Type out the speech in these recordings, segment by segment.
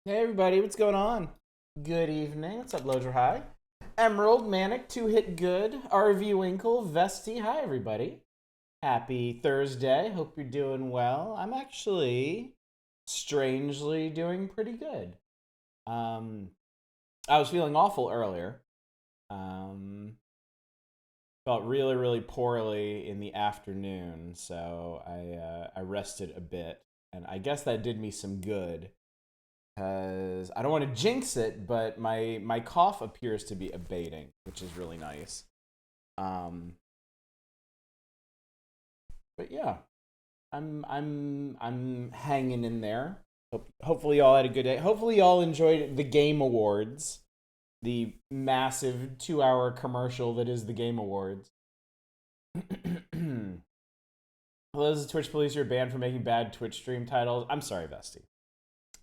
Hey everybody, what's going on? Good evening. What's up, Loger High? Emerald, Manic, Two Hit Good, RV Winkle, Vesty. Hi everybody. Happy Thursday. Hope you're doing well. I'm actually strangely doing pretty good. Um, I was feeling awful earlier. Um, Felt really, really poorly in the afternoon, so I rested a bit, and I guess that did me some good because I don't want to jinx it, but my cough appears to be abating, which is really nice. Um, but yeah, I'm hanging in there. Hopefully y'all had a good day. Hopefully y'all enjoyed the Game Awards, the massive 2 hour commercial that is the Game Awards. Hello, this is Twitch Police. You're banned for making bad Twitch stream titles. I'm sorry, Vesty.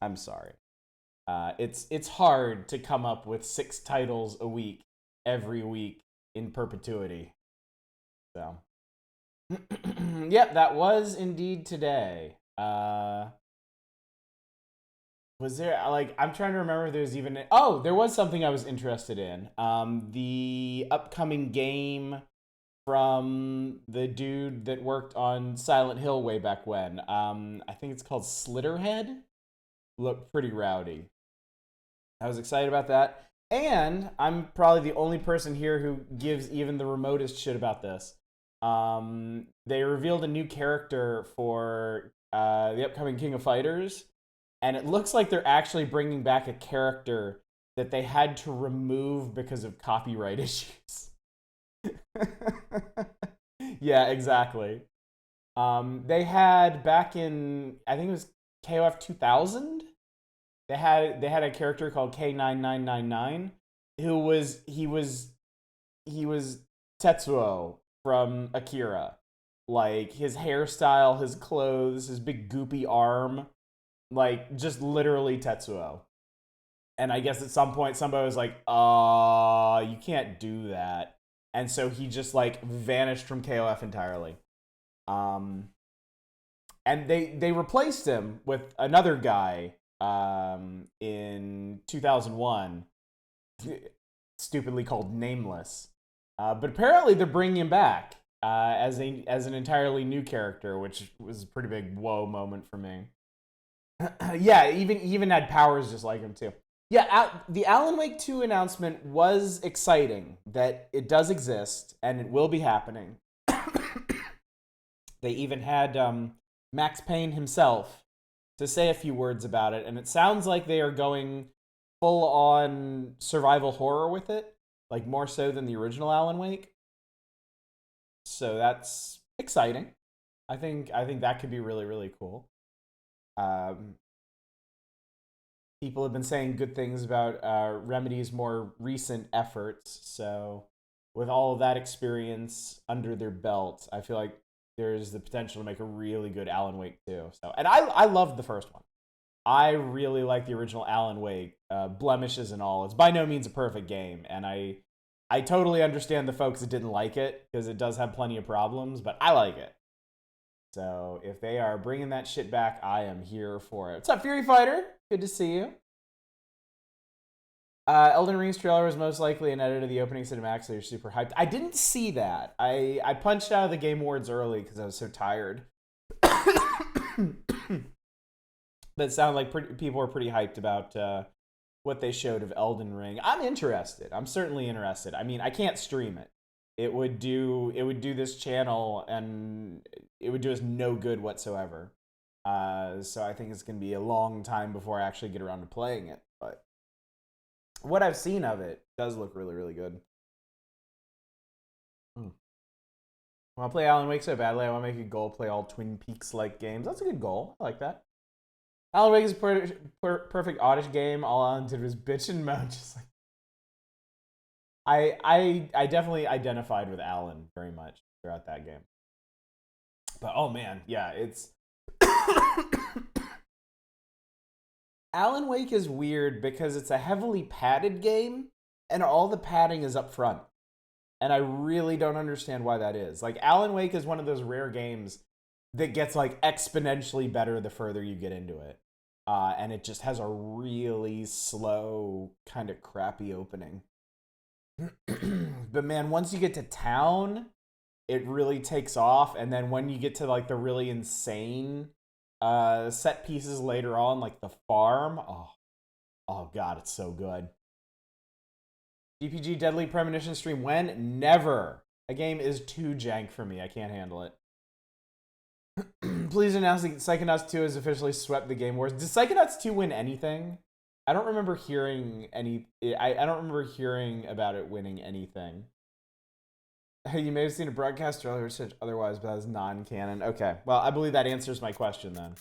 I'm sorry. It's hard to come up with 6 titles a week, every week in perpetuity. So, yep, that was indeed today. Was there like I'm trying to remember if there's even oh there was something I was interested in. The upcoming game from the dude that worked on Silent Hill way back when. I think it's called Slitterhead. Looked pretty rowdy. I was excited about that. And I'm probably the only person here who gives even the remotest shit about this. They revealed a new character for the upcoming King of Fighters, and it looks like they're actually bringing back a character that they had to remove because of copyright issues. Yeah, exactly. They had back in I think it was KOF 2000. They had a character called K9999 who was Tetsuo from Akira. Like his hairstyle, his clothes, his big goopy arm, like just literally Tetsuo. And I guess at some point somebody was like, you can't do that." And so he just like vanished from KOF entirely. Um and they replaced him with another guy in 2001, stupidly called Nameless. But apparently they're bringing him back as an entirely new character, which was a pretty big whoa moment for me. Yeah, even had powers just like him too. Yeah, the Alan Wake 2 announcement was exciting that it does exist and it will be happening. They even had Max Payne himself to say a few words about it, and it sounds like they are going full on survival horror with it, like more so than the original Alan Wake. So that's exciting. I think that could be really really cool. Um, People have been saying good things about Remedy's more recent efforts. So, with all of that experience under their belt, I feel like there's the potential to make a really good Alan Wake too. So, and I loved the first one. I really like the original Alan Wake, blemishes and all. It's by no means a perfect game, and I totally understand the folks that didn't like it because it does have plenty of problems, but I like it. So if they are bringing that shit back, I am here for it. What's up, Fury Fighter? Good to see you. Elden Ring's trailer was most likely an edit of the opening cinematics. So you're super hyped. I didn't see that. I punched out of the Game Awards early because I was so tired. But it sounded like people were pretty hyped about what they showed of Elden Ring. I'm interested. I'm certainly interested. I mean, I can't stream it. It would do this channel and it would do us no good whatsoever. So I think it's gonna be a long time before I actually get around to playing it. But what I've seen of it does look really really good. Mm. I want to play Alan Wake so badly. I want to make a goal play all Twin Peaks like games. That's a good goal. I like that. Alan Wake is a perfect oddish game. All Alan did was bitch and moan. Just like I definitely identified with Alan very much throughout that game. But oh man, yeah, it's Alan Wake is weird because it's a heavily padded game and all the padding is up front. And I really don't understand why that is. Like Alan Wake is one of those rare games that gets like exponentially better the further you get into it. and it just has a really slow, kind of crappy opening. But man, once you get to town, it really takes off, and then when you get to like the really insane set pieces later on, like the farm, oh god, it's so good. DPG Deadly Premonition stream when? Never. A game is too jank for me. I can't handle it. Please announce that Psychonauts 2 has officially swept the Game Wars. Did Psychonauts 2 win anything? I don't remember hearing any. I don't remember hearing about it winning anything. You may have seen a broadcast earlier said otherwise, but that is non-canon. Okay, well, I believe that answers my question then.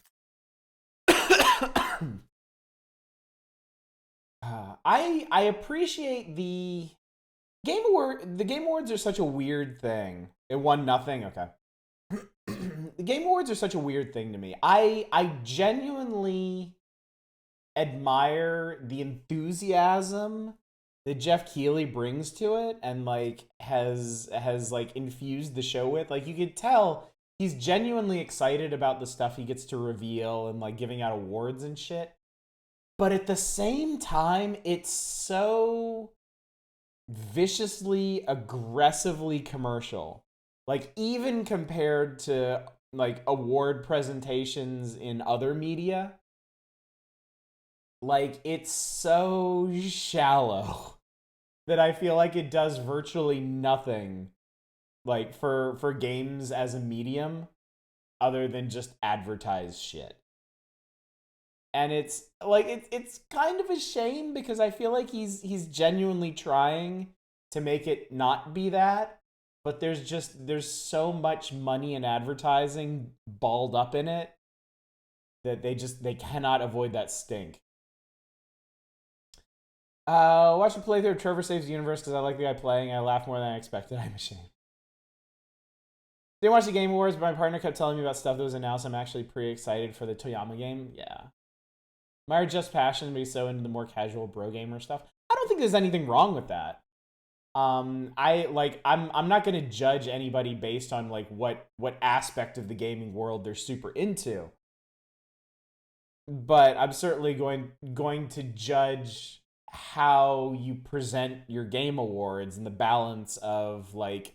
I appreciate the Game Award. The Game Awards are such a weird thing. It won nothing. Okay. The Game Awards are such a weird thing to me. I genuinely admire the enthusiasm that Jeff Keighley brings to it and like has like infused the show with. Like you could tell he's genuinely excited about the stuff he gets to reveal and like giving out awards and shit. But at the same time, it's so viciously, aggressively commercial. Like even compared to like award presentations in other media, like it's so shallow that I feel like it does virtually nothing like for games as a medium other than just advertise shit. And it's like it's kind of a shame because I feel like he's genuinely trying to make it not be that, but there's so much money and advertising balled up in it that they cannot avoid that stink. Watch the playthrough of Trevor Saves the Universe because I like the guy playing. I laughed more than I expected. I'm ashamed. Didn't watch the Game Awards, but my partner kept telling me about stuff that was announced. I'm actually pretty excited for the Toyama game. Yeah. Myra just passionate, but he's so into the more casual bro gamer stuff. I don't think there's anything wrong with that. I'm not gonna judge anybody based on like what aspect of the gaming world they're super into. But I'm certainly going to judge how you present your game awards and the balance of like,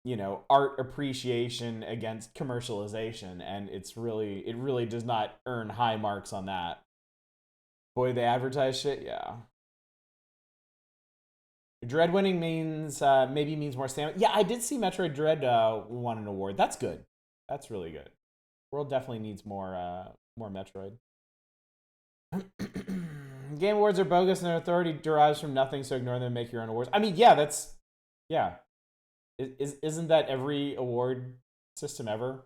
you know, art appreciation against commercialization, and it really does not earn high marks on that. Boy, they advertise shit, yeah. Dread winning means maybe means more stamina. Yeah, I did see Metroid Dread won an award. That's good. That's really good. World definitely needs more Metroid. Game awards are bogus and their authority derives from nothing, so ignore them and make your own awards. I mean, yeah. Isn't that every award system ever?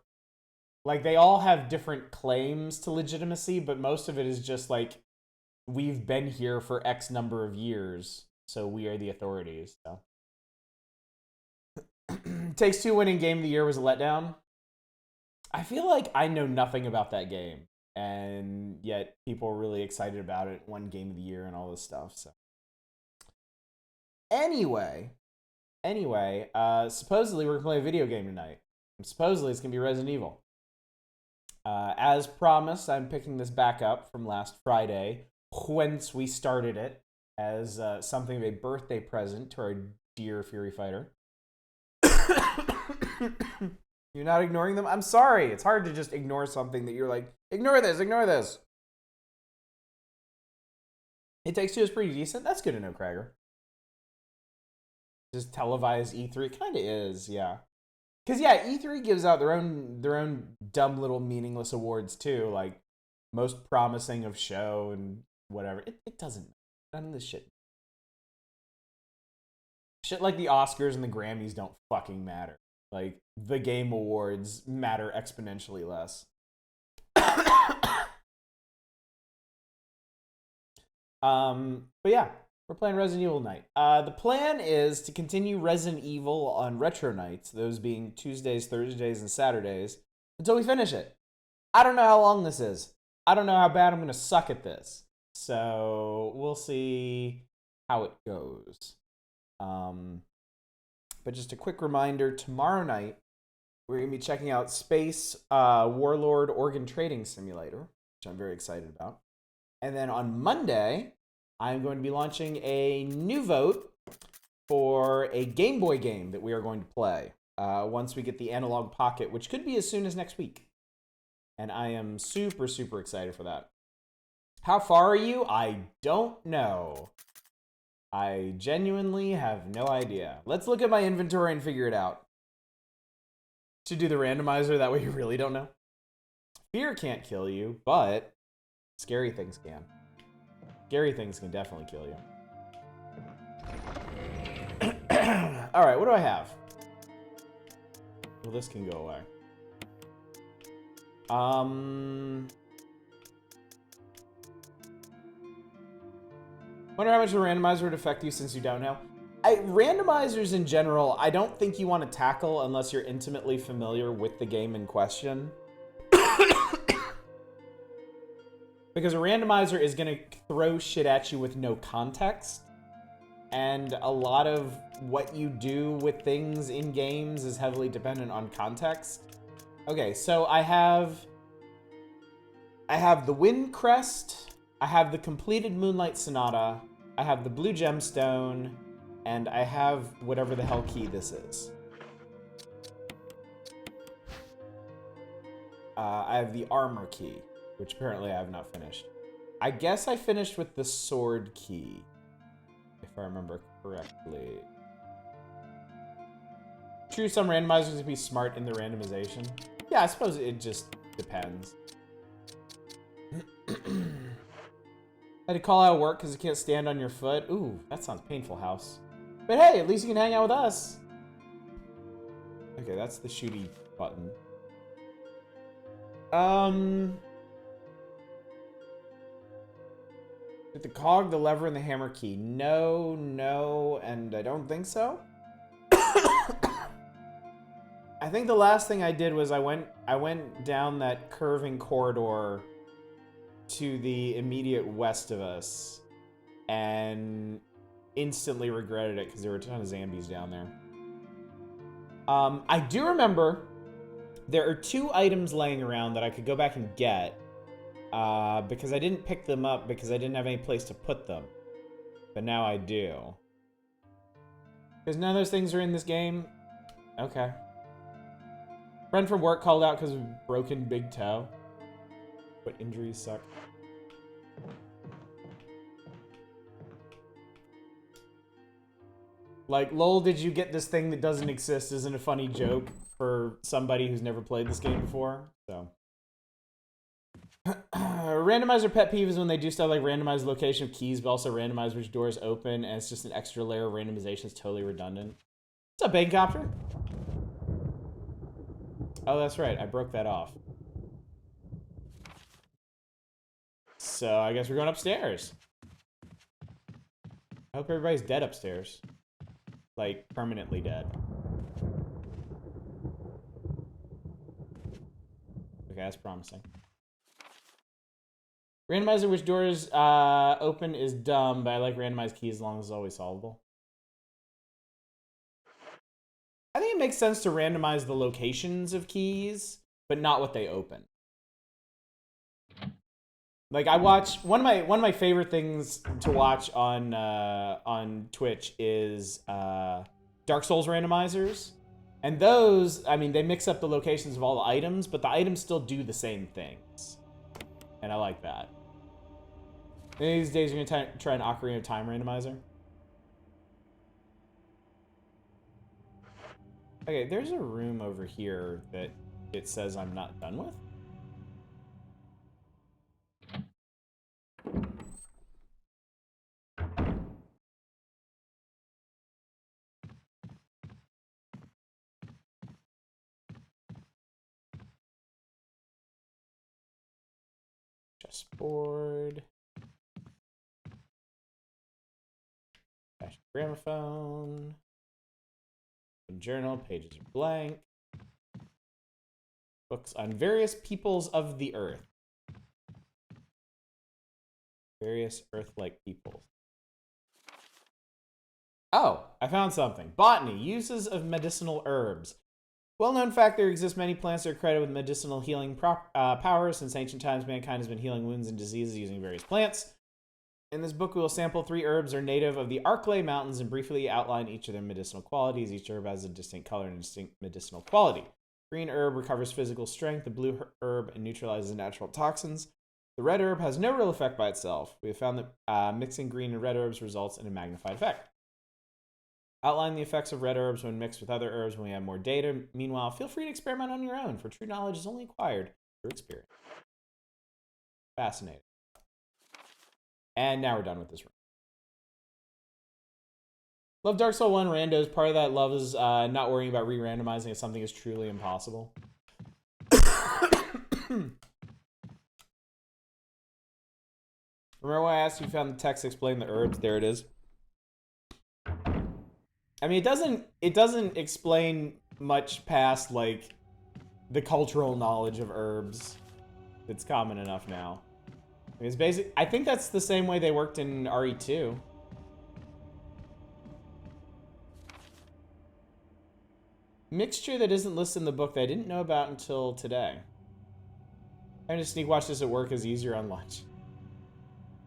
Like they all have different claims to legitimacy, but most of it is just like we've been here for X number of years, so we are the authorities. So. Takes Two winning Game of the Year was a letdown. I feel like I know nothing about that game, and yet people are really excited about it. Won Game of the Year and all this stuff. So anyway, supposedly we're gonna play a video game tonight. And supposedly it's gonna be Resident Evil. As promised, I'm picking this back up from last Friday, whence we started it as something of a birthday present to our dear Fury Fighter. You're not ignoring them? I'm sorry. It's hard to just ignore something that you're like, ignore this, ignore this. It Takes Two is pretty decent. That's good to know, Krager. Just televised E3 kind of is, yeah. Because yeah, E3 gives out their own dumb little meaningless awards too, like most promising of show and whatever. It doesn't. None of this shit. Shit like the Oscars and the Grammys don't fucking matter. Like the Game Awards matter exponentially less. But yeah, we're playing Resident Evil tonight. The plan is to continue Resident Evil on retro nights, those being Tuesdays, Thursdays, and Saturdays, until we finish it. I don't know how long this is. I don't know how bad I'm going to suck at this. So we'll see how it goes. But just a quick reminder, tomorrow night, we're going to be checking out Space Warlord Organ Trading Simulator. which I'm very excited about. And then on Monday, I'm going to be launching a new vote for a Game Boy game that we are going to play once we get the Analog Pocket, which could be as soon as next week. And I am super, super excited for that. How far are you? I don't know. I genuinely have no idea. Let's look at my inventory and figure it out. Should do the randomizer, that way you really don't know. Fear can't kill you, but scary things can. Scary things can definitely kill you. Alright, what do I have? Well, this can go away. Wonder how much the randomizer would affect you since you don't know. Randomizers in general, I don't think you want to tackle unless you're intimately familiar with the game in question. Because a randomizer is going to throw shit at you with no context. And a lot of what you do with things in games is heavily dependent on context. Okay, so I have the Wind Crest, I have the completed Moonlight Sonata, I have the Blue Gemstone, and I have whatever the hell key this is. I have the Armor key, which apparently I have not finished. I guess I finished with the Sword key, if I remember correctly. True, some randomizers would be smart in the randomization. Yeah, I suppose it just depends. I had to call out of work because you can't stand on your foot. Ooh, that sounds painful, House. But hey, at least you can hang out with us. Okay, that's the shooty button. With the cog, the lever, and the hammer key. No, no, and I don't think so. I think the last thing I did was I went down that curving corridor to the immediate west of us and instantly regretted it because there were a ton of zombies down there. I do remember there are 2 items laying around that I could go back and get because I didn't pick them up because I didn't have any place to put them. But now I do. Because none of those things are in this game? Okay. Friend from work called out because of broken big toe. But injuries suck. Like, lol, did you get this thing that doesn't exist isn't a funny joke for somebody who's never played this game before, so. Randomizer pet peeve is when they do stuff like randomize the location of keys, but also randomize which doors open, and it's just an extra layer of randomization. It's totally redundant. What's up, Bagcopter? Oh, that's right. I broke that off. So I guess we're going upstairs. I hope everybody's dead upstairs. Like, permanently dead. Okay, that's promising. Randomizer which doors open is dumb, but I like randomized keys as long as it's always solvable. I think it makes sense to randomize the locations of keys, but not what they open. Like, I watch one of my favorite things to watch on Twitch is Dark Souls randomizers, and those, I mean, they mix up the locations of all the items, but the items still do the same things, and I like that. Maybe these days you're gonna try an Ocarina of Time randomizer. Okay, there's a room over here that it says I'm not done with. Chessboard. Gramophone. Journal, pages are blank. Books on various peoples of the earth. Various earth-like peoples. Oh, I found something. Botany, uses of medicinal herbs. Well-known fact, there exist many plants that are credited with medicinal healing powers. Since ancient times, mankind has been healing wounds and diseases using various plants. In this book, we will sample 3 herbs are native of the Arklay Mountains and briefly outline each of their medicinal qualities. Each herb has a distinct color and a distinct medicinal quality. Green herb recovers physical strength. The blue herb neutralizes natural toxins. The red herb has no real effect by itself. We have found that mixing green and red herbs results in a magnified effect. Outline the effects of red herbs when mixed with other herbs when we have more data. Meanwhile, feel free to experiment on your own, for true knowledge is only acquired through experience. Fascinating. And now we're done with this room. Love Dark Souls 1 randos. Part of that love is not worrying about re-randomizing if something is truly impossible. Remember when I asked you found the text explain the herbs? There it is. I mean, it doesn't explain much past, like, the cultural knowledge of herbs. It's common enough now. It's basic. I think that's the same way they worked in RE2. Mixture that isn't listed in the book that I didn't know about until today. I'm gonna sneak watch this at work is easier on lunch.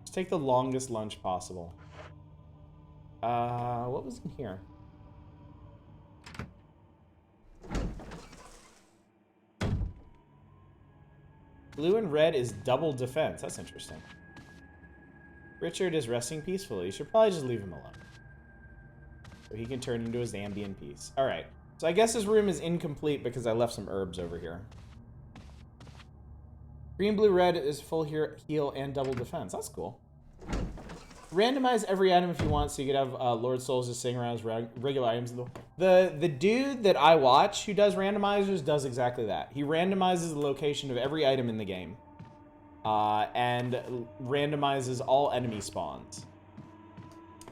Just take the longest lunch possible. What was in here? Blue and red is double defense. That's interesting. Richard is resting peacefully. You should probably just leave him alone. So he can turn into his ambient peace. Alright. So I guess this room is incomplete because I left some herbs over here. Green, blue, red is full heal and double defense. That's cool. Randomize every item if you want, so you could have Lord Souls just sitting around as regular items. The dude that I watch who does randomizers does exactly that. He randomizes the location of every item in the game. And randomizes all enemy spawns.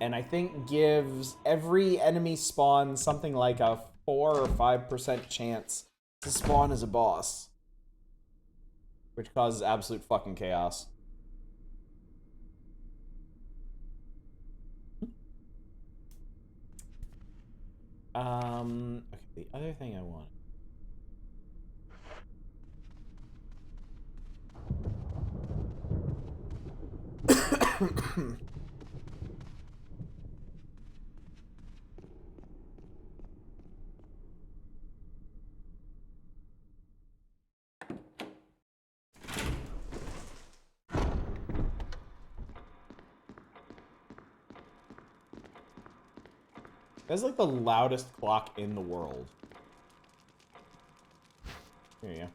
And I think gives every enemy spawn something like a 4 or 5% chance to spawn as a boss. Which causes absolute fucking chaos. Okay, the other thing I want. That's like the loudest clock in the world. Here you go.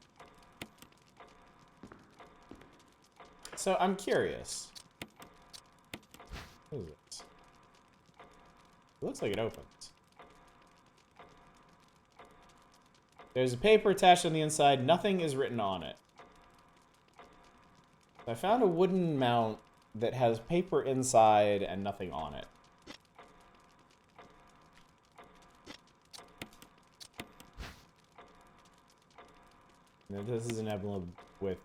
So I'm curious. What is this? It looks like it opens. There's a paper attached on the inside. Nothing is written on it. I found a wooden mount that has paper inside and nothing on it. Now, this is an emblem with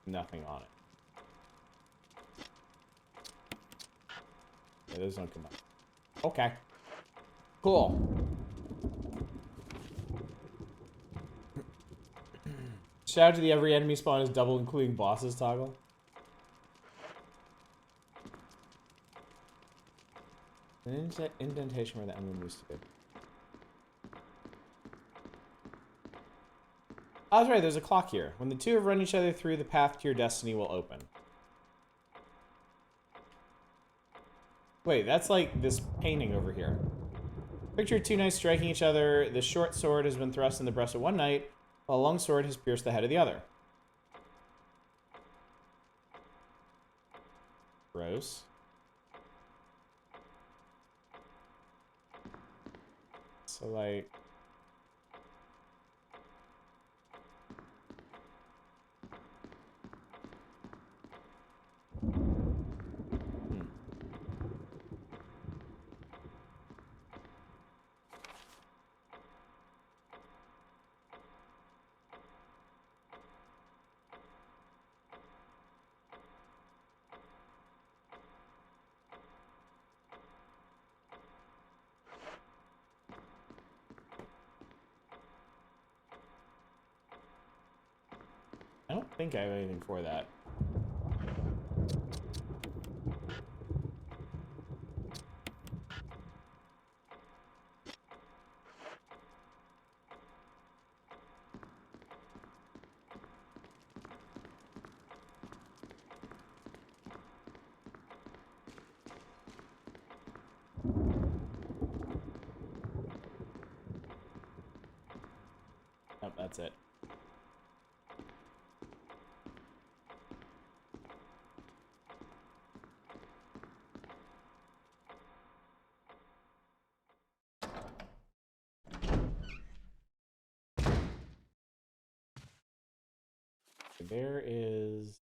nothing on it. Yeah, those don't come up. Okay. Cool. Shout out to the every enemy spawn is double, including bosses toggle. An indentation where the emblem used to be. Oh, that's right, there's a clock here. When the two have run each other through, the path to your destiny will open. Wait, that's like this painting over here. Picture 2 knights striking each other. The short sword has been thrust in the breast of one knight, while a long sword has pierced the head of the other. Gross. So, like... don't think I have anything for that. Nope, that's it. There is...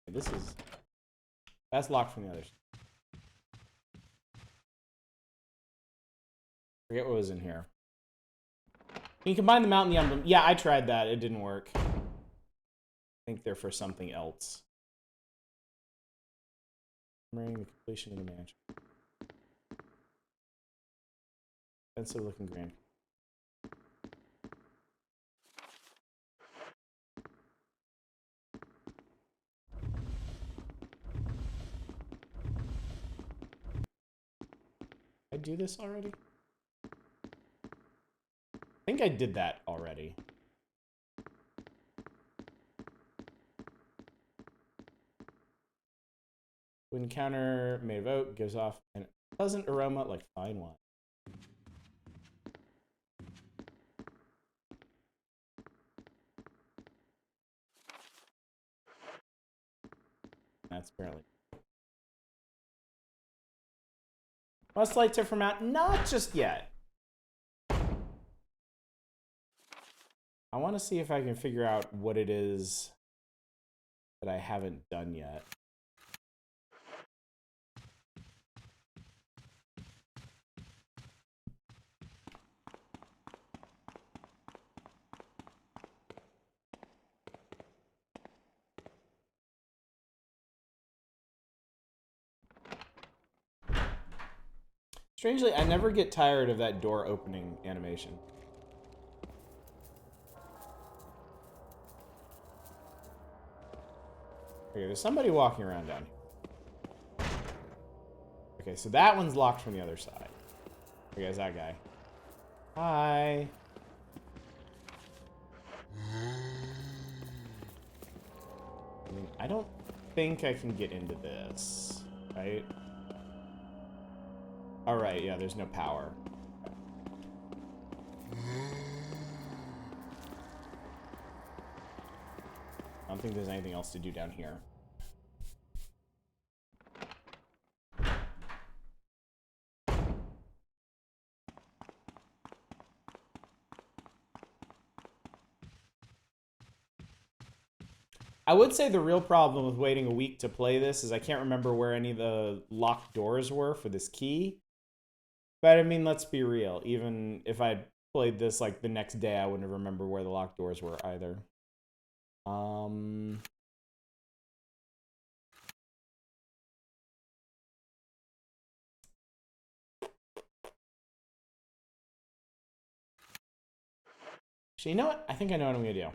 This is... That's locked from the others. Forget what was in here. You can combine the mount and the emblem. Yeah, I tried that. It didn't work. I think they're for something else. Marrying the completion of the mansion. Expensive looking grand. Did I do this already? I think I did that already. When encounter made of oak gives off a pleasant aroma like fine wine. That's apparently. Must light tip from out? Not just yet. I want to see if I can figure out what it is that I haven't done yet. Strangely, I never get tired of that door opening animation. Okay, there's somebody walking around down here. Okay, so that one's locked from the other side. Okay, it's that guy. Hi. I don't think I can get into this, right? All right, yeah, there's no power. I don't think there's anything else to do down here. I would say the real problem with waiting a week to play this is I can't remember where any of the locked doors were for this key. But I mean, let's be real. Even if I played this like the next day, I wouldn't remember where the locked doors were either. So you know what? I think I know what I'm gonna do.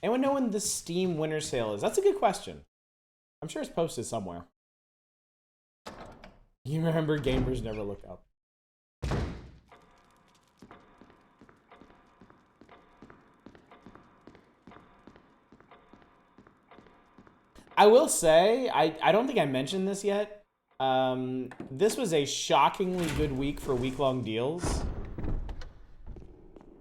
Anyone know when the Steam winter sale is? That's a good question. I'm sure it's posted somewhere. You remember gamers never look up. I will say, I don't think I mentioned this yet. This was a shockingly good week for week-long deals.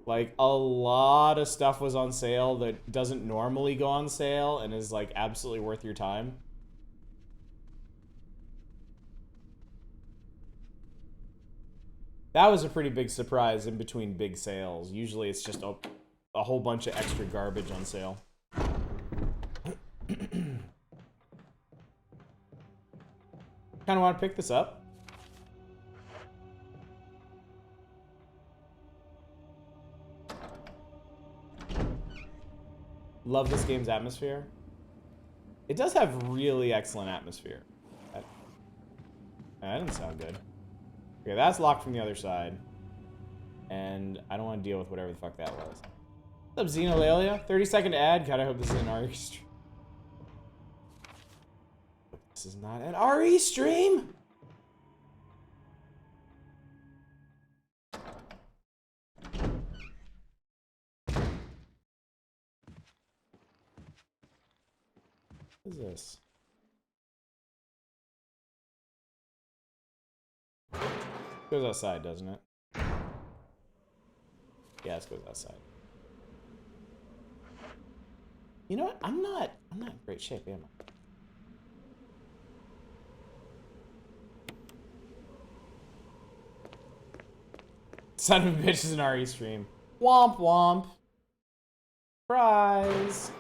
Like, a lot of stuff was on sale that doesn't normally go on sale and is, like, absolutely worth your time. That was a pretty big surprise in between big sales. Usually it's just a whole bunch of extra garbage on sale. Kind of want to pick this up. Love this game's atmosphere. It does have really excellent atmosphere. That didn't sound good. Okay, that's locked from the other side. And I don't want to deal with whatever the fuck that was. What's up, Xenolalia? 30-second ad. God, I hope this is an RE stream. This is not an RE stream. What is this? Goes outside, doesn't it? Yeah, this goes outside. You know what? I'm not in great shape, am I? Son of a bitch is an RE stream. Womp womp. Surprise.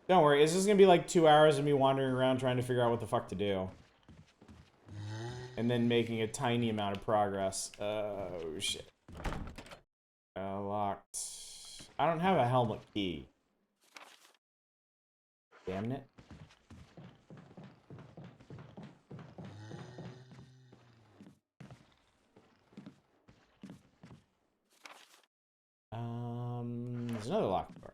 Don't worry, it's just gonna be like 2 hours of me wandering around trying to figure out what the fuck to do. And then making a tiny amount of progress. Oh, shit. Locked. I don't have a helmet key. Damn it. There's another locked door.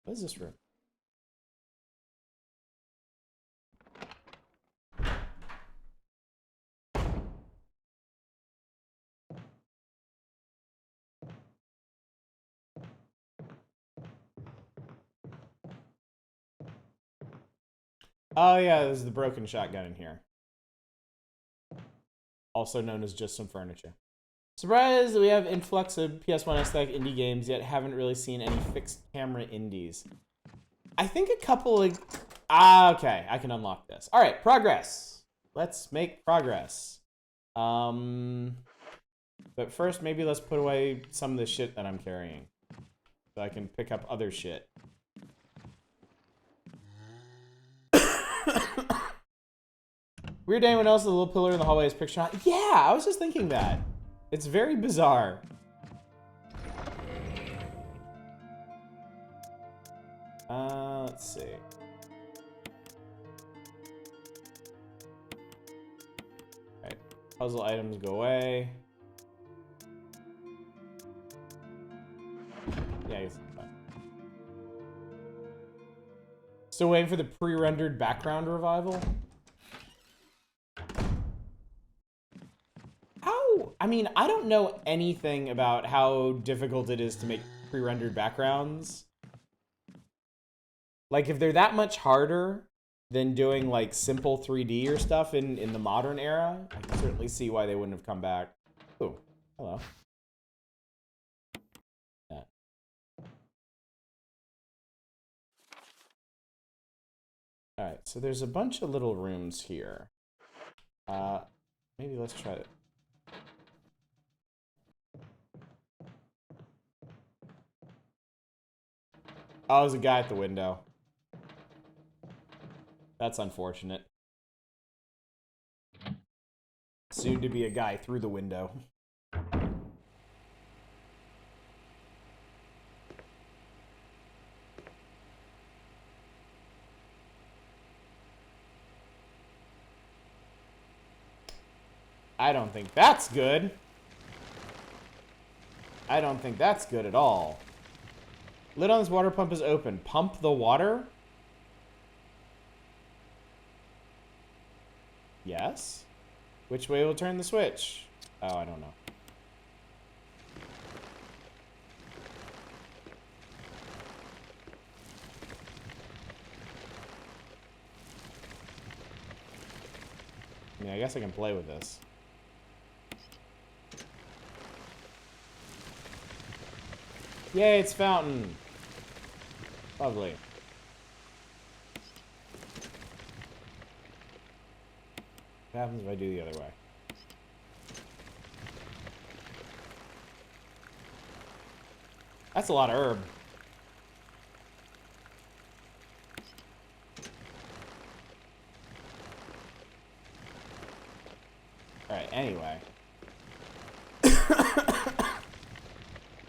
What is this room? Oh yeah, this is the broken shotgun in here. Also known as just some furniture. Surprised that we have influx of PS1 aesthetic indie games, yet haven't really seen any fixed camera indies. I think a couple like... okay, I can unlock this. All right, progress. Let's make progress. But first, maybe let's put away some of the shit that I'm carrying. So I can pick up other shit. Weird, anyone else? The little pillar in the hallway is picture shot. Yeah, I was just thinking that. It's very bizarre. Let's see. Alright, puzzle items go away. Yeah, I guess it's fine. Still waiting for the pre-rendered background revival. I mean, I don't know anything about how difficult it is to make pre-rendered backgrounds. Like, if they're that much harder than doing, like, simple 3D or stuff in the modern era, I can certainly see why they wouldn't have come back. Oh, hello. Yeah. Alright, so there's a bunch of little rooms here. Maybe let's try it. Oh, there's a guy at the window. That's unfortunate. Soon to be a guy through the window. I don't think that's good. I don't think that's good at all. Lid on this water pump is open. Pump the water? Yes. Which way will turn the switch? Oh, I don't know. I mean, I guess I can play with this. Yay, it's fountain. Lovely. What happens if I do the other way? That's a lot of herb. Alright, anyway.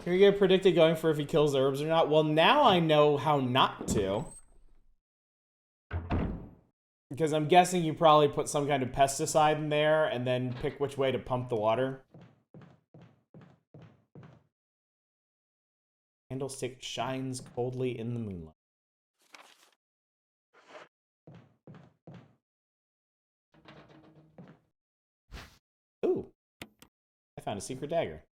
Can we get predicted going for if he kills herbs or not? Well, now I know how not to. Because I'm guessing you probably put some kind of pesticide in there and then pick which way to pump the water. Candlestick shines coldly in the moonlight. Ooh. I found a secret dagger.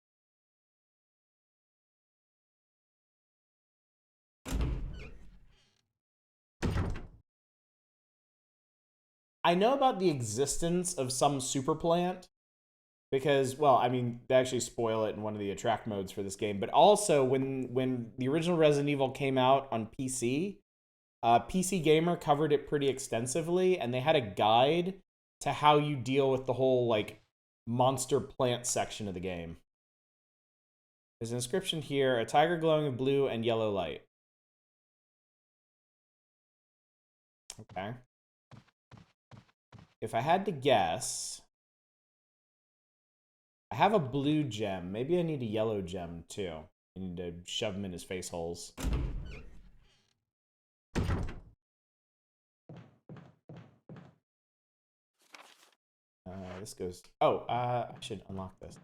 I know about the existence of some super plant because, well, I mean, they actually spoil it in one of the attract modes for this game. But also, when the original Resident Evil came out on PC, PC Gamer covered it pretty extensively, and they had a guide to how you deal with the whole, like, monster plant section of the game. There's an inscription here, a tiger glowing with blue and yellow light. Okay. If I had to guess, I have a blue gem. Maybe I need a yellow gem, too. I need to shove him in his face holes. This goes... Oh, I should unlock this.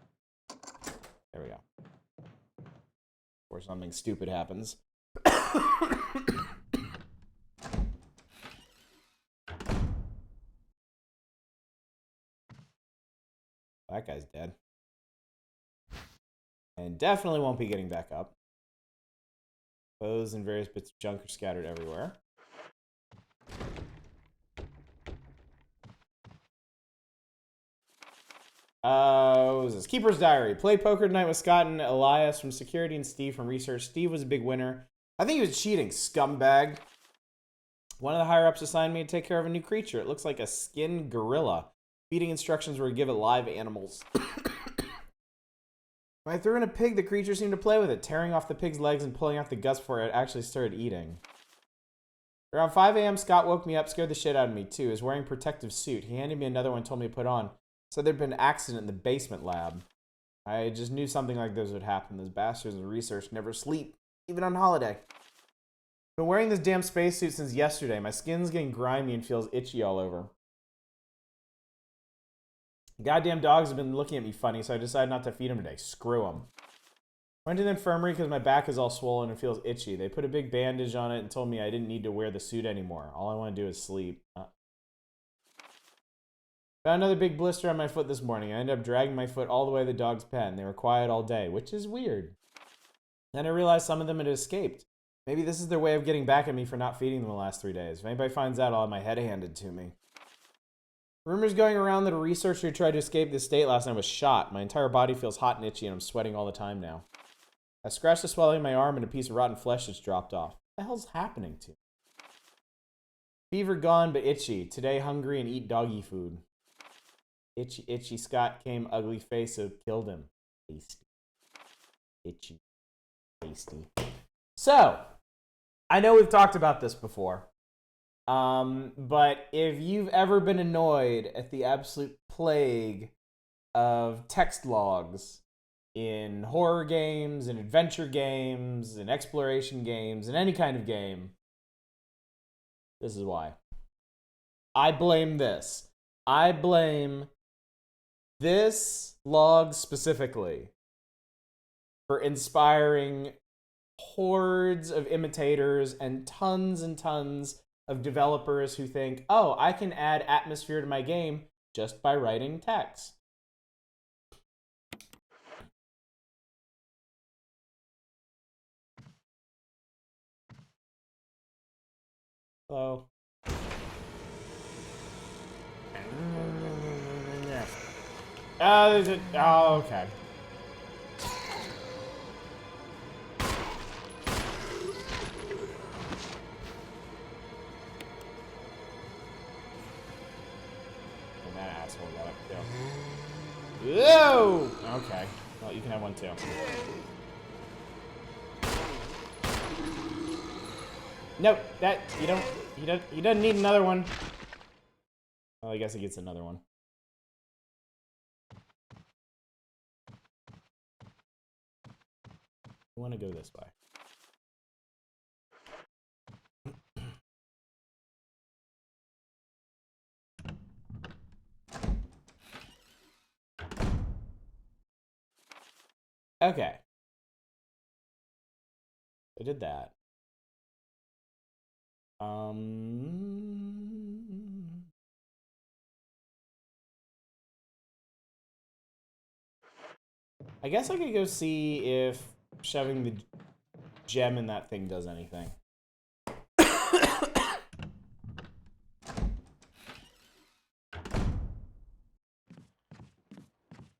There we go. Before something stupid happens. That guy's dead. And definitely won't be getting back up. Clothes and various bits of junk are scattered everywhere. What was this? Keeper's Diary. Play poker tonight with Scott and Elias from security and Steve from research. Steve was a big winner. I think he was cheating, scumbag. One of the higher-ups assigned me to take care of a new creature. It looks like a skinned gorilla. Feeding instructions were to give it live animals. When I threw in a pig, the creature seemed to play with it, tearing off the pig's legs and pulling out the guts before it actually started eating. Around 5 a.m., Scott woke me up, scared the shit out of me, too. He was wearing a protective suit. He handed me another one and told me to put on. So there'd been an accident in the basement lab. I just knew something like this would happen. Those bastards in research never sleep, even on holiday. I've been wearing this damn spacesuit since yesterday. My skin's getting grimy and feels itchy all over. Goddamn dogs have been looking at me funny, so I decided not to feed them today. Screw them. Went to the infirmary because my back is all swollen and feels itchy. They put a big bandage on it and told me I didn't need to wear the suit anymore. All I want to do is sleep. Found another big blister on my foot this morning. I ended up dragging my foot all the way to the dog's pen. They were quiet all day, which is weird. Then I realized some of them had escaped. Maybe this is their way of getting back at me for not feeding them the last 3 days. If anybody finds out, I'll have my head handed to me. Rumors going around that a researcher who tried to escape the state last night was shot. My entire body feels hot and itchy, and I'm sweating all the time now. I scratched the swelling in my arm and a piece of rotten flesh just dropped off. What the hell's happening to me? Fever gone, but itchy. Today hungry and eat doggy food. Itchy, itchy. Scott came ugly face, so killed him. Tasty. Itchy. Tasty. So, I know we've talked about this before. But if you've ever been annoyed at the absolute plague of text logs in horror games, and adventure games, and exploration games, and any kind of game, this is why. I blame this. I blame this log specifically for inspiring hordes of imitators and tons of developers who think, oh, I can add atmosphere to my game just by writing text. Hello. Oh, okay. And that asshole got up too. Whoa! Okay. Well, you can have one too. No, that he doesn't need another one. Well, I guess he gets another one. We want to go this way. Okay. I did that. I guess I could go see if shoving the gem in that thing does anything.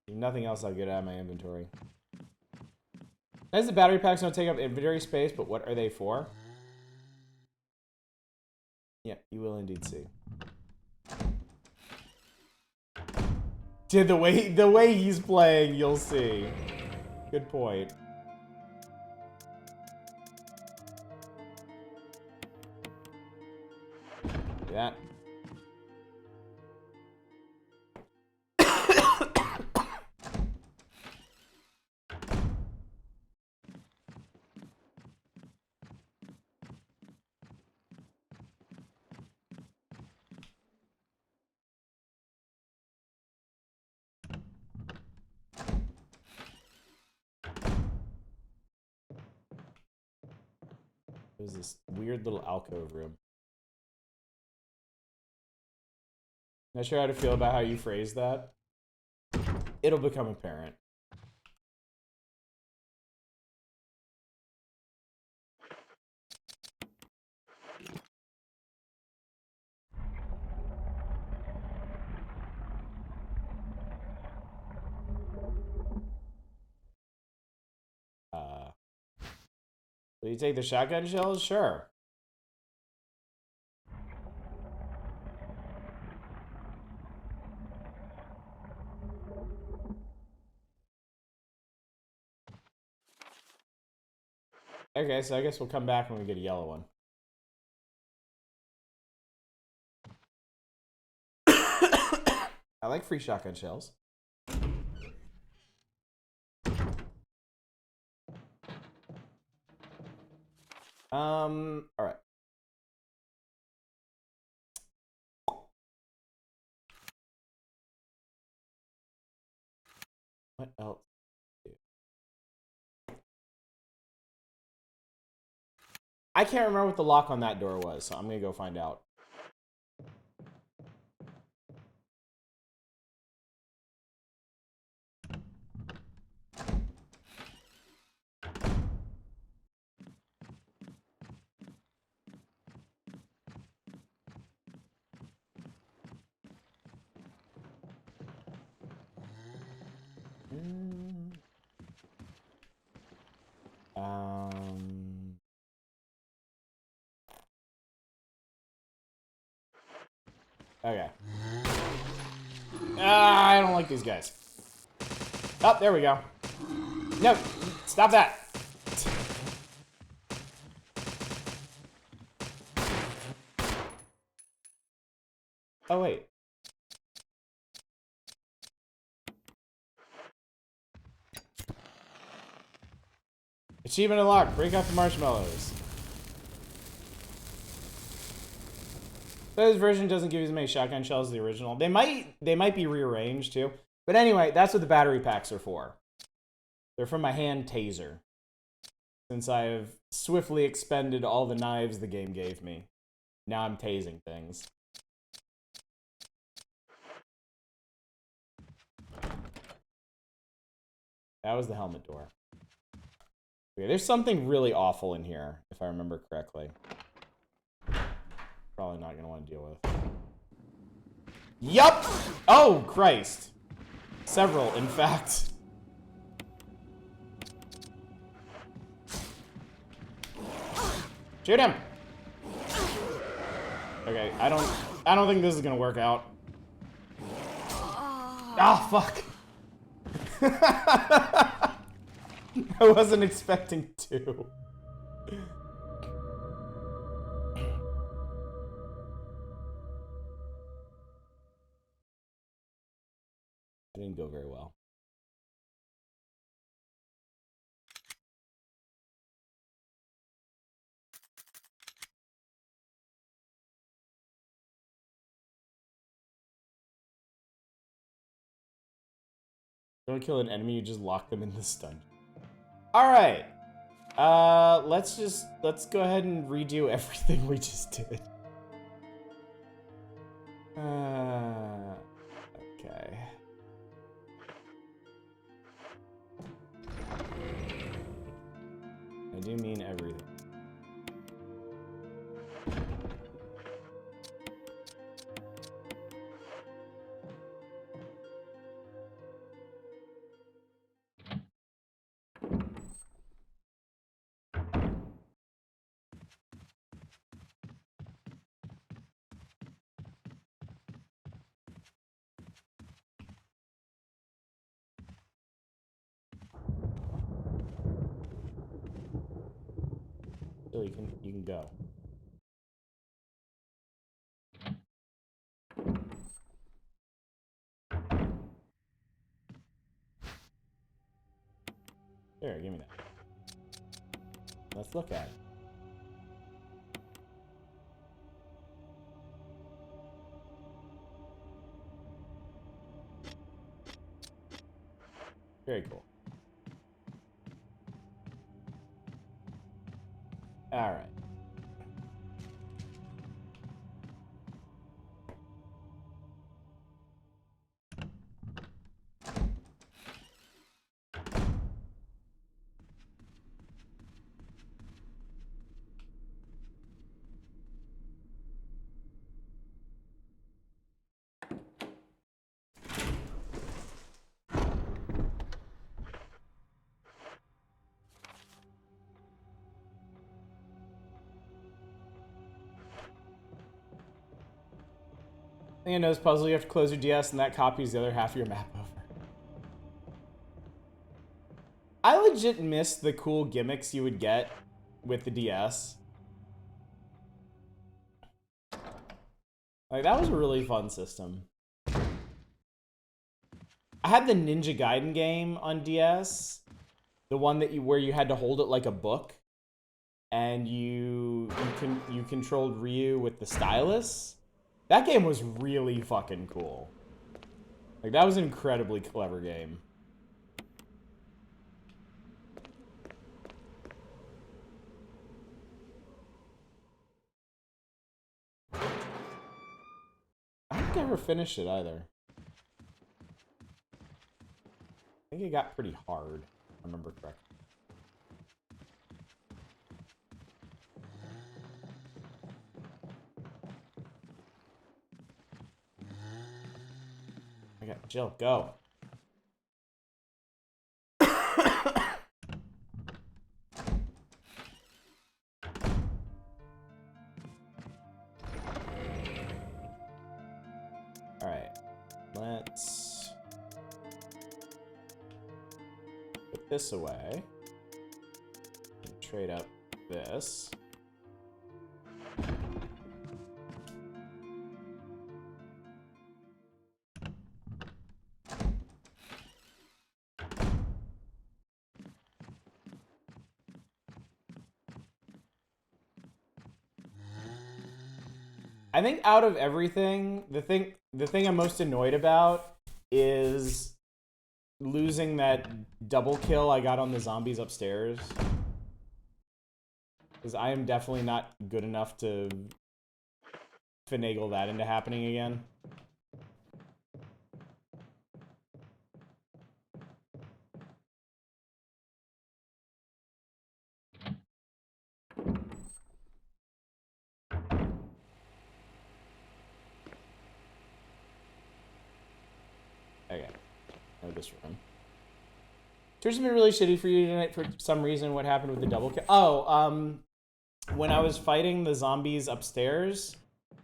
Nothing else I'll get out of my inventory. As the battery packs don't take up inventory space, but what are they for? Yeah, you will indeed see. Dude, the way he's playing, you'll see. Good point. Yeah. There's this weird little alcove room. Not sure how to feel about how you phrased that. It'll become apparent. Will you take the shotgun shells? Sure. Okay, so I guess we'll come back when we get a yellow one. I like free shotgun shells. All right. What else? I can't remember what the lock on that door was, so I'm gonna go find out. Okay. I don't like these guys. Oh, there we go. No, stop that. Oh, wait. Achievement unlocked. Break out the marshmallows. This version doesn't give you as many shotgun shells as the original. They might be rearranged too. But anyway, that's what the battery packs are for. They're from my hand taser. Since I have swiftly expended all the knives the game gave me. Now I'm tasing things. That was the helmet door. Okay, there's something really awful in here, if I remember correctly. Probably not gonna want to deal with. Yup! Oh, Christ. Several, in fact. Shoot him! Okay, I don't think this is gonna work out. Ah, fuck! I wasn't expecting to. It didn't go very well. Don't kill an enemy, you just lock them in the stun. Alright. Let's go ahead and redo everything we just did. Okay. I do mean everything. So you can go. There, give me that. Let's look at it. Very cool. All right. I think I know this puzzle. You have to close your DS, and that copies the other half of your map over. I legit miss the cool gimmicks you would get with the DS. Like, that was a really fun system. I had the Ninja Gaiden game on DS. The one that where you had to hold it like a book. And you controlled Ryu with the stylus. That game was really fucking cool. Like, that was an incredibly clever game. I don't think I ever finished it either. I think it got pretty hard, if I remember correctly. I got Jill, go. Alright. Let's put this away. And trade up this. I think out of everything, the thing I'm most annoyed about is losing that double kill I got on the zombies upstairs. Because I am definitely not good enough to finagle that into happening again. Okay. Know this room. Twitch has been really shitty for you tonight for some reason. What happened with the double kill? Oh, when I was fighting the zombies upstairs,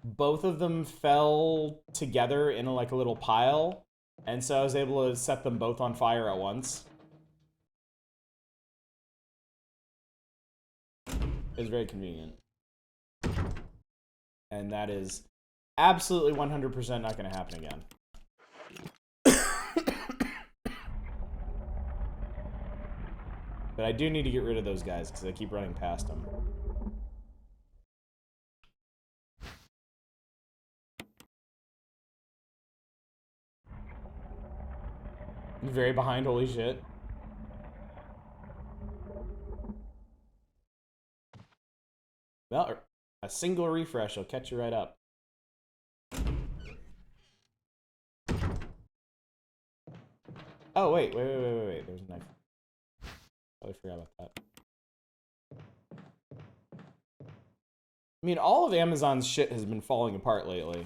both of them fell together in like a little pile, and so I was able to set them both on fire at once. It was very convenient. And that is absolutely 100% not going to happen again. But I do need to get rid of those guys because I keep running past them. Very behind, holy shit. Well, a single refresh will catch you right up. Oh, wait. There's a knife. I forgot about that. I mean, all of Amazon's shit has been falling apart lately.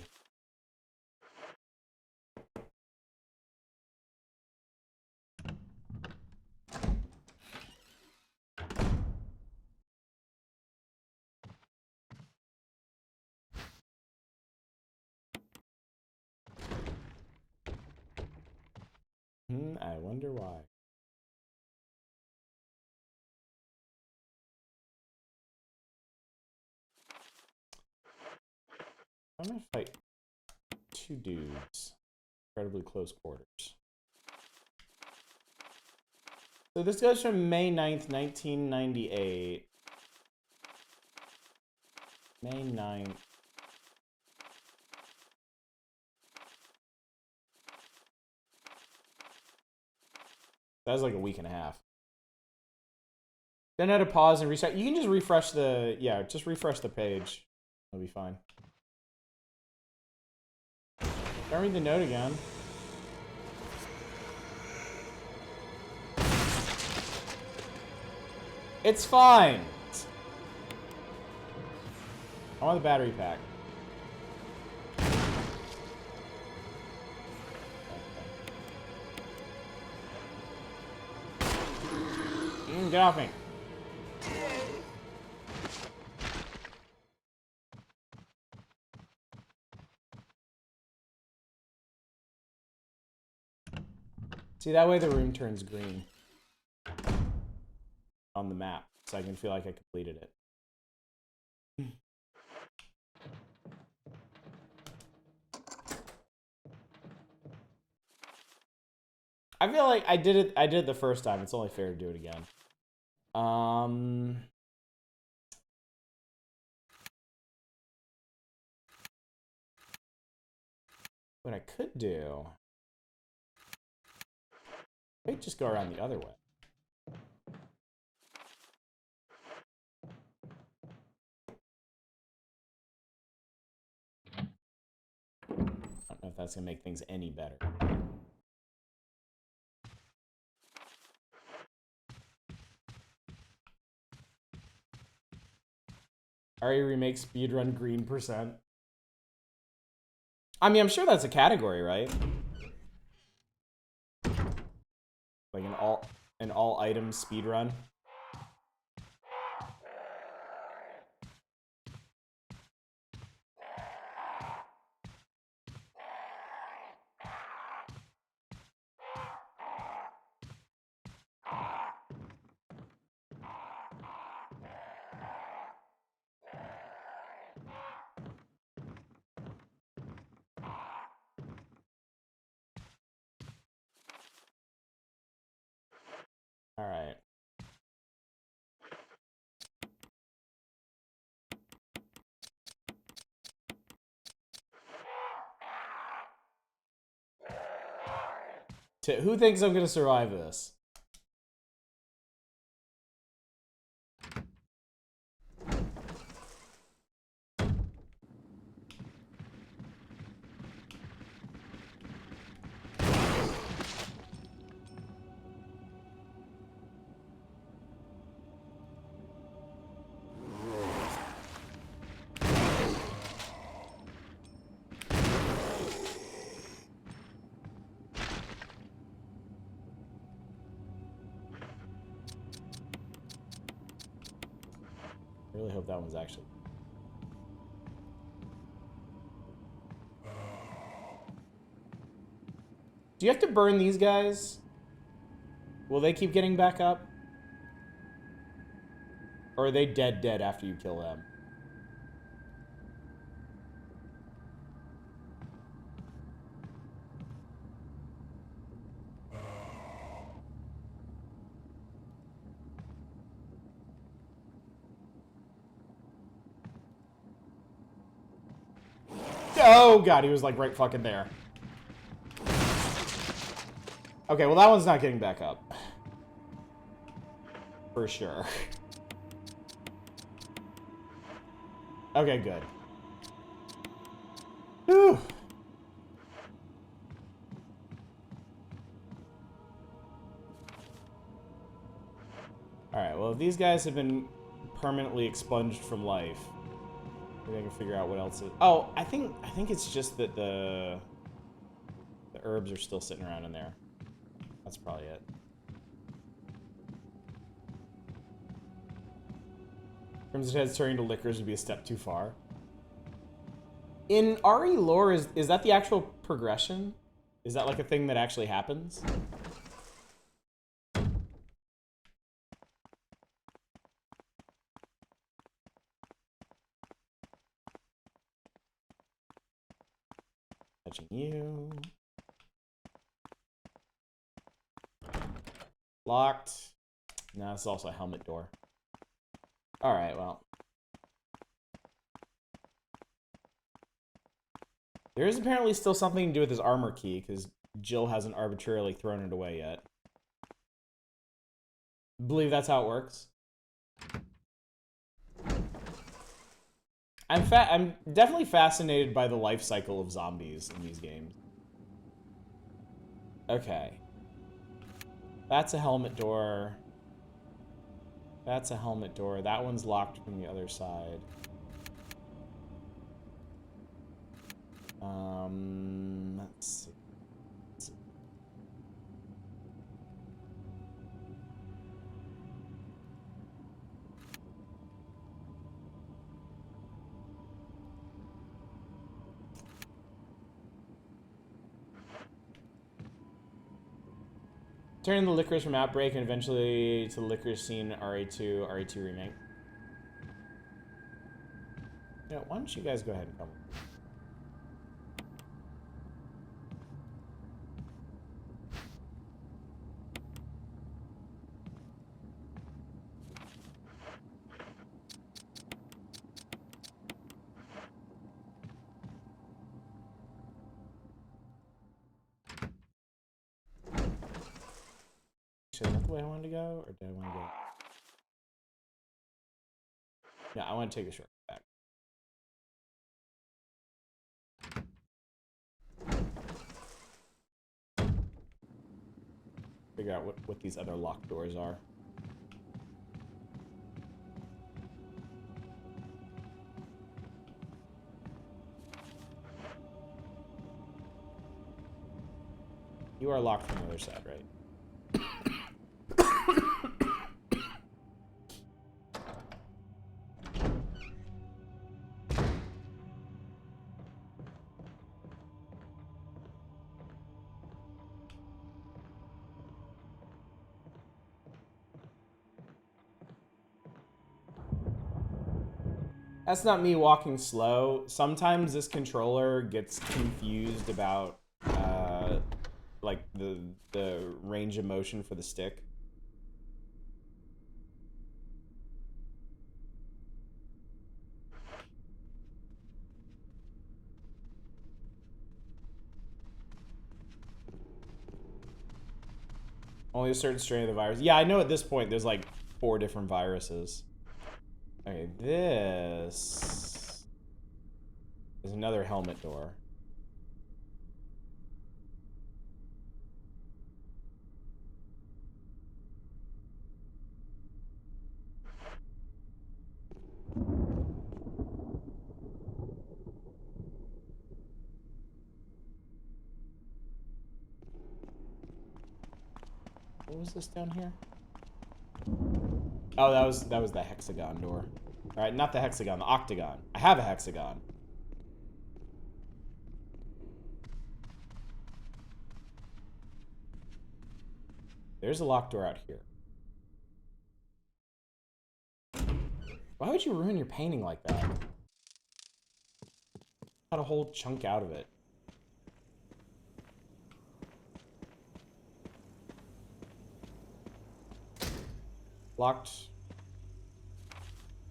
I wonder why. I'm gonna fight two dudes. Incredibly close quarters. So this goes from May 9th, 1998. May 9th. That was like a week and a half. Then I had to pause and reset. You can just refresh the, yeah, just refresh the page. It'll be fine. Don't read the note again. It's fine. I want the battery pack. Get off me. See, that way the room turns green on the map, so I can feel like I completed it. I feel like I did it the first time. It's only fair to do it again. What I could do, wait, just go around the other way. I don't know if that's gonna make things any better. RE Remake speedrun green %. I mean, I'm sure that's a category, right? Like an all item speedrun. All right. Who thinks I'm gonna survive this? I really hope that one's actually. Do you have to burn these guys? Will they keep getting back up? Or are they dead after you kill them? Oh god, he was like right fucking there. Okay, well that one's not getting back up. For sure. Okay, good. Whew. Alright, well if these guys have been permanently expunged from life, maybe I can figure out what else is... Oh, I think it's just that the herbs are still sitting around in there. That's probably it. Crimson Head's turning to liquors would be a step too far. In RE lore, is that the actual progression? Is that like a thing that actually happens? Touching you. Locked. No, this is also a helmet door. Alright, well. There is apparently still something to do with his armor key, because Jill hasn't arbitrarily thrown it away yet. Believe that's how it works. I'm definitely fascinated by the life cycle of zombies in these games. Okay. That's a helmet door. That's a helmet door. That one's locked from the other side. Let's see. Turning the Licorice from Outbreak and eventually to the Licorice scene RE2 remake. Yeah, why don't you guys go ahead and come? Is that the way I wanted to go, or did I want to go? Yeah, I want to take a short back. Figure out what these other locked doors are. You are locked from the other side, right? That's not me walking slow. Sometimes this controller gets confused about like the range of motion for the stick. Only a certain strain of the virus. Yeah, I know at this point there's like 4 different viruses. Okay, this is another helmet door. What was this down here? Oh, that was the hexagon door. All right, not the hexagon, the octagon. I have a hexagon. There's a locked door out here. Why would you ruin your painting like that? Got a whole chunk out of it. Locked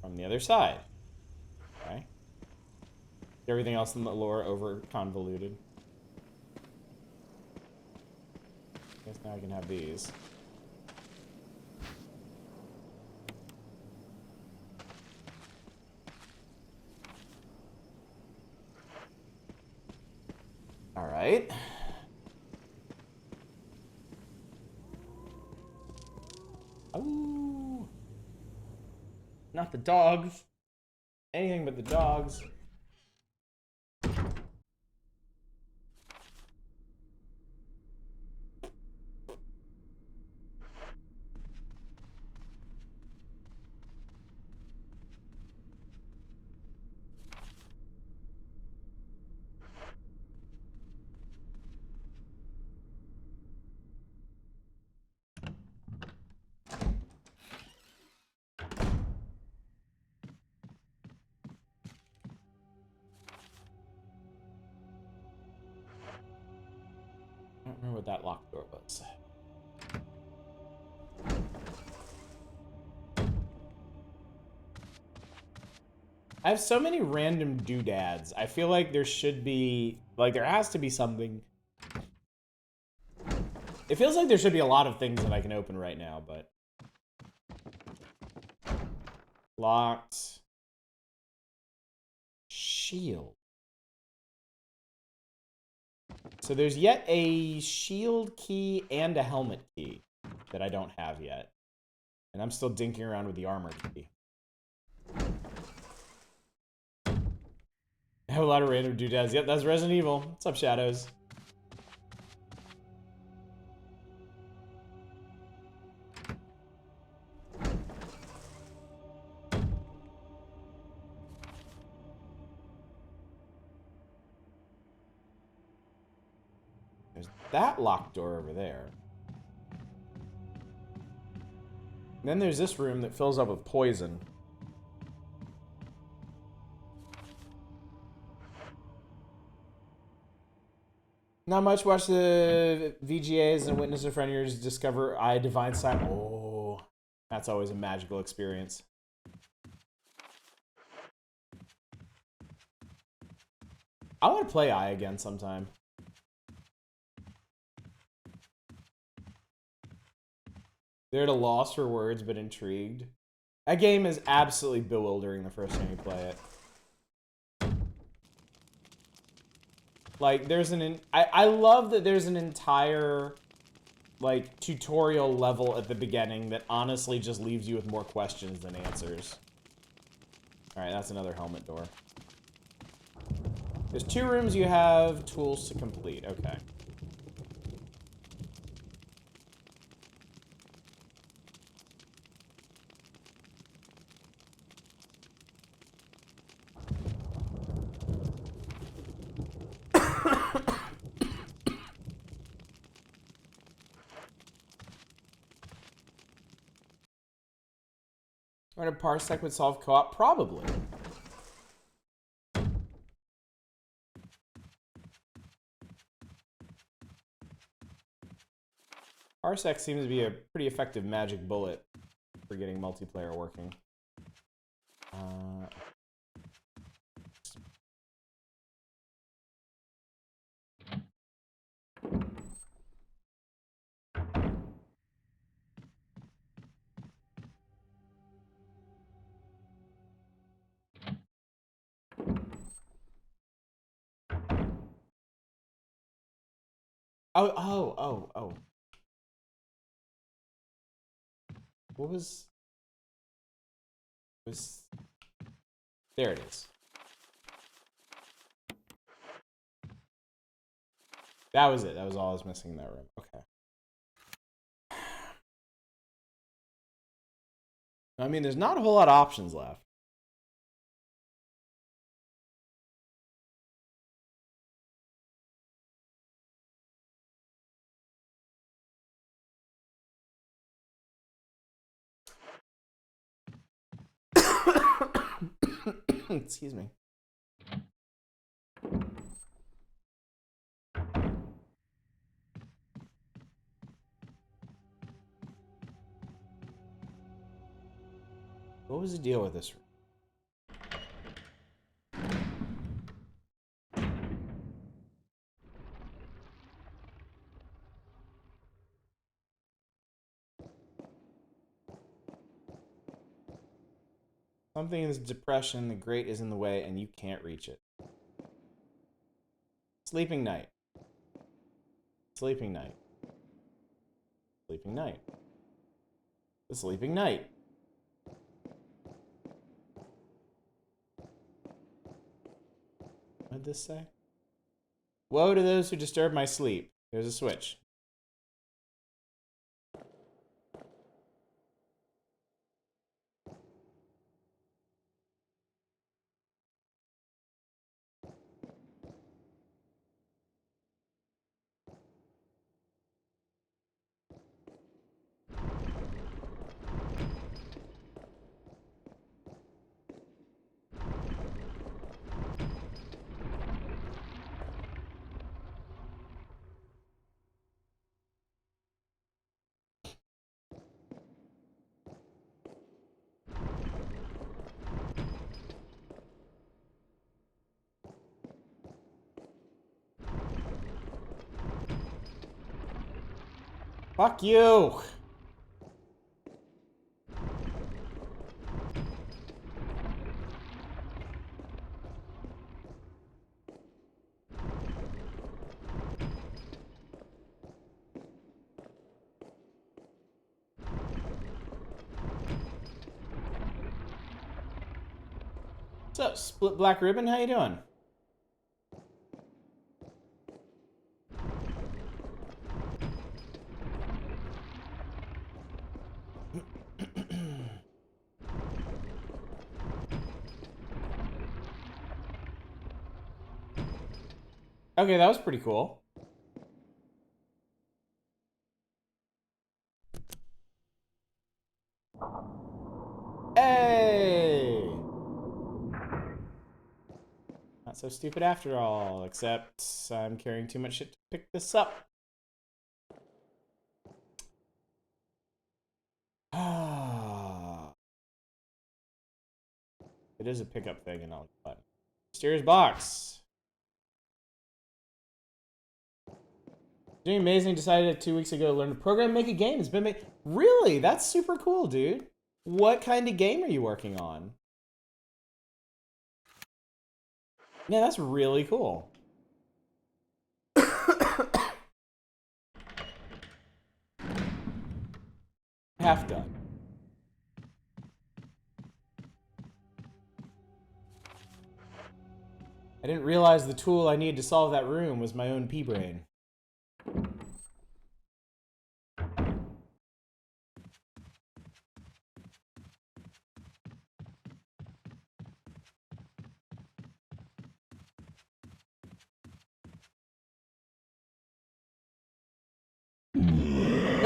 from the other side. Okay. Everything else in the lore over convoluted. Now I can have these. All right. Oh. Not the dogs. Anything but the dogs. I don't remember what that locked door was. I have so many random doodads. I feel like there should be, like, there has to be something. It feels like there should be a lot of things that I can open right now, but. Locked. Shield. So there's yet a shield key and a helmet key that I don't have yet. And I'm still dinking around with the armor key. I have a lot of random doodads. Yep, that's Resident Evil. What's up, Shadows? There's that locked door over there. And then there's this room that fills up with poison. Not much. Watch the VGAs and witness a friend of yours discover I Divine Sight. Oh, that's always a magical experience. I want to play I again sometime. They're at a loss for words, but intrigued. That game is absolutely bewildering the first time you play it. Like, there's I love that there's an entire, like, tutorial level at the beginning that honestly just leaves you with more questions than answers. Alright, that's another helmet door. There's 2 rooms you have tools to complete. Okay. Or a Parsec would solve co-op? Probably. Parsec seems to be a pretty effective magic bullet for getting multiplayer working. Oh. What was... There it is. That was it. That was all I was missing in that room. Okay. I mean, there's not a whole lot of options left. Excuse me. What was the deal with this room? Something in this depression, the grate is in the way and you can't reach it. Sleeping night. Sleeping night. Sleeping night. The sleeping night. What did this say? Woe to those who disturb my sleep. There's a switch. Fuck you! What's up, Split Black Ribbon? How you doing? Okay, that was pretty cool. Hey! Not so stupid after all, except I'm carrying too much shit to pick this up. It is a pickup thing and all that. Mysterious box. Doing amazing. Decided 2 weeks ago to learn to program and make a game. It's been made. Really? That's super cool, dude. What kind of game are you working on? Yeah, that's really cool. Half done. I didn't realize the tool I needed to solve that room was my own pea-brain.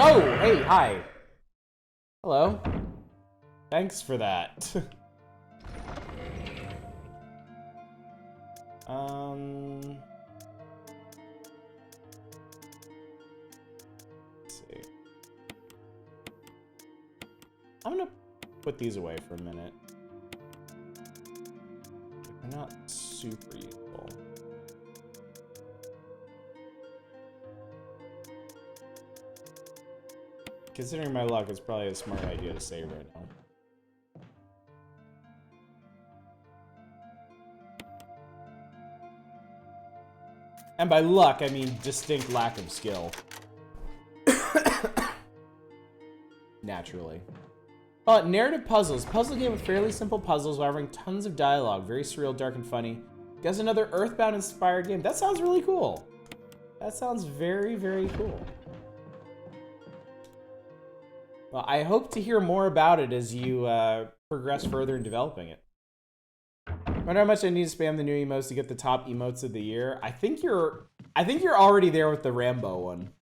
Oh, hey, hi. Hello. Thanks for that. Let's see. I'm gonna put these away for a minute. They're not super useful. Considering my luck, it's probably a smart idea to save right now. And by luck, I mean distinct lack of skill. Naturally. Narrative puzzles. Puzzle game with fairly simple puzzles while having tons of dialogue. Very surreal, dark, and funny. Guess another Earthbound-inspired game. That sounds really cool. That sounds very, very cool. Well, I hope to hear more about it as you progress further in developing it. I wonder how much I need to spam the new emotes to get the top emotes of the year. I think you're already there with the Rambo one.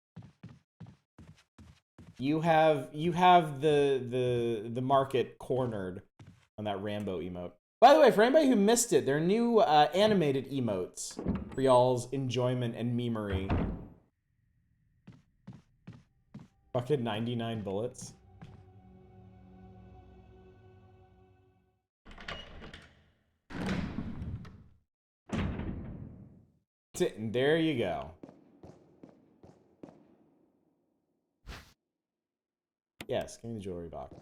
You have the market cornered on that Rambo emote. By the way, for anybody who missed it, there are new animated emotes for y'all's enjoyment and memery. Fucking 99 bullets. And there you go. Yes, give me the jewelry box.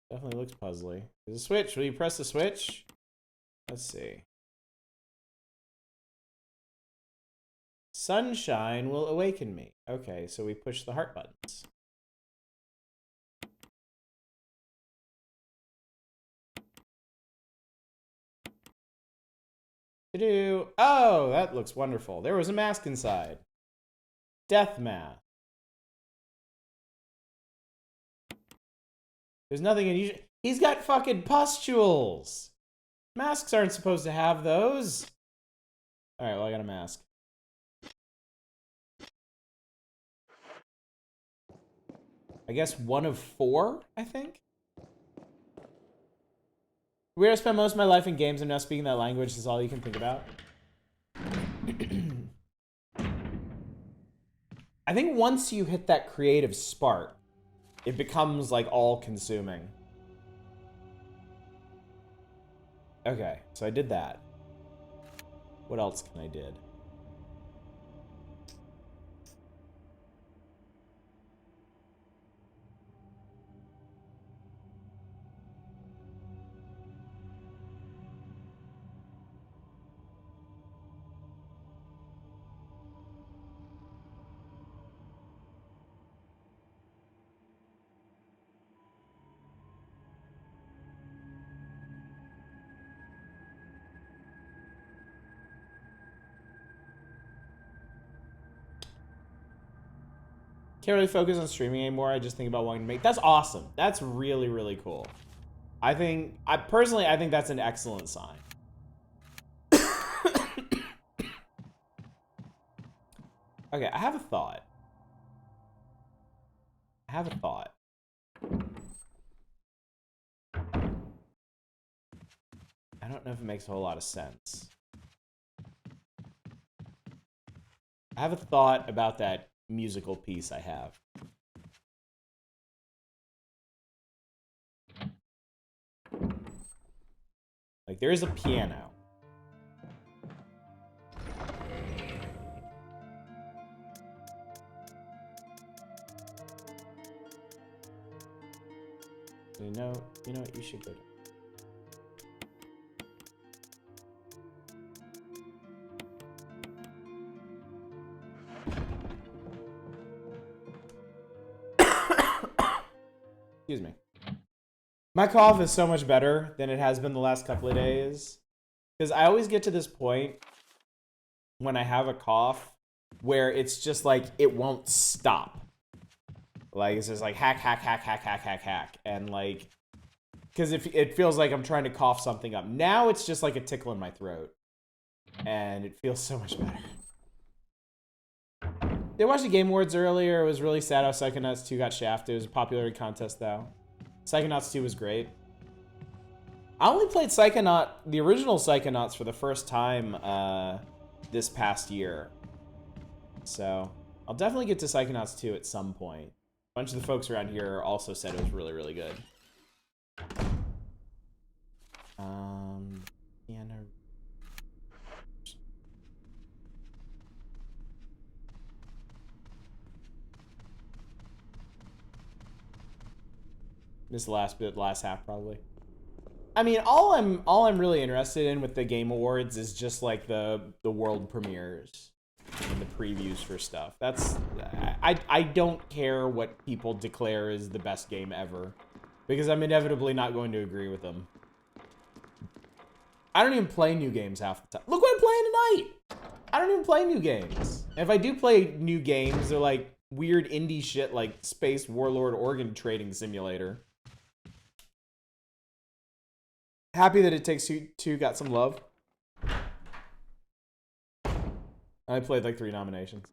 Definitely looks puzzly. There's a switch. Will you press the switch? Let's see. Sunshine will awaken me. Okay, so we push the heart buttons. Oh, that looks wonderful. There was a mask inside. Death mask. There's nothing unusual. He's got fucking pustules. Masks aren't supposed to have those. All right, well, I got a mask. I guess 1 of 4, I think. Where I spend most of my life in games and now speaking that language is all you can think about. I think once you hit that creative spark, it becomes like all consuming. Okay, so I did that. What else can I did? Can't really focus on streaming anymore. I just think about wanting to make. That's awesome. That's really, really cool. I think that's an excellent sign. Okay, I have a thought. I don't know if it makes a whole lot of sense. I have a thought about that musical piece I have. Like, there is a piano. You know what? You should go down. Excuse me. My cough is so much better than it has been the last couple of days. Because I always get to this point when I have a cough where it's just like, it won't stop. Like, it's just like hack, hack, hack, hack, hack, hack, hack. And like, because it feels like I'm trying to cough something up. Now it's just like a tickle in my throat. And it feels so much better. They watched the Game Awards earlier. It was really sad how Psychonauts 2 got shafted. It was a popularity contest, though. Psychonauts 2 was great. I only played the original Psychonauts for the first time this past year. So, I'll definitely get to Psychonauts 2 at some point. A bunch of the folks around here also said it was really, really good. Piano. This last half probably. I mean, all I'm really interested in with the Game Awards is just like the world premieres and the previews for stuff. I don't care what people declare is the best game ever, because I'm inevitably not going to agree with them. I don't even play new games half the time. Look what I'm playing tonight! I don't even play new games. And if I do play new games, they're like weird indie shit like Space Warlord Organ Trading Simulator. Happy that It Takes Two got some love. I played like 3 nominations.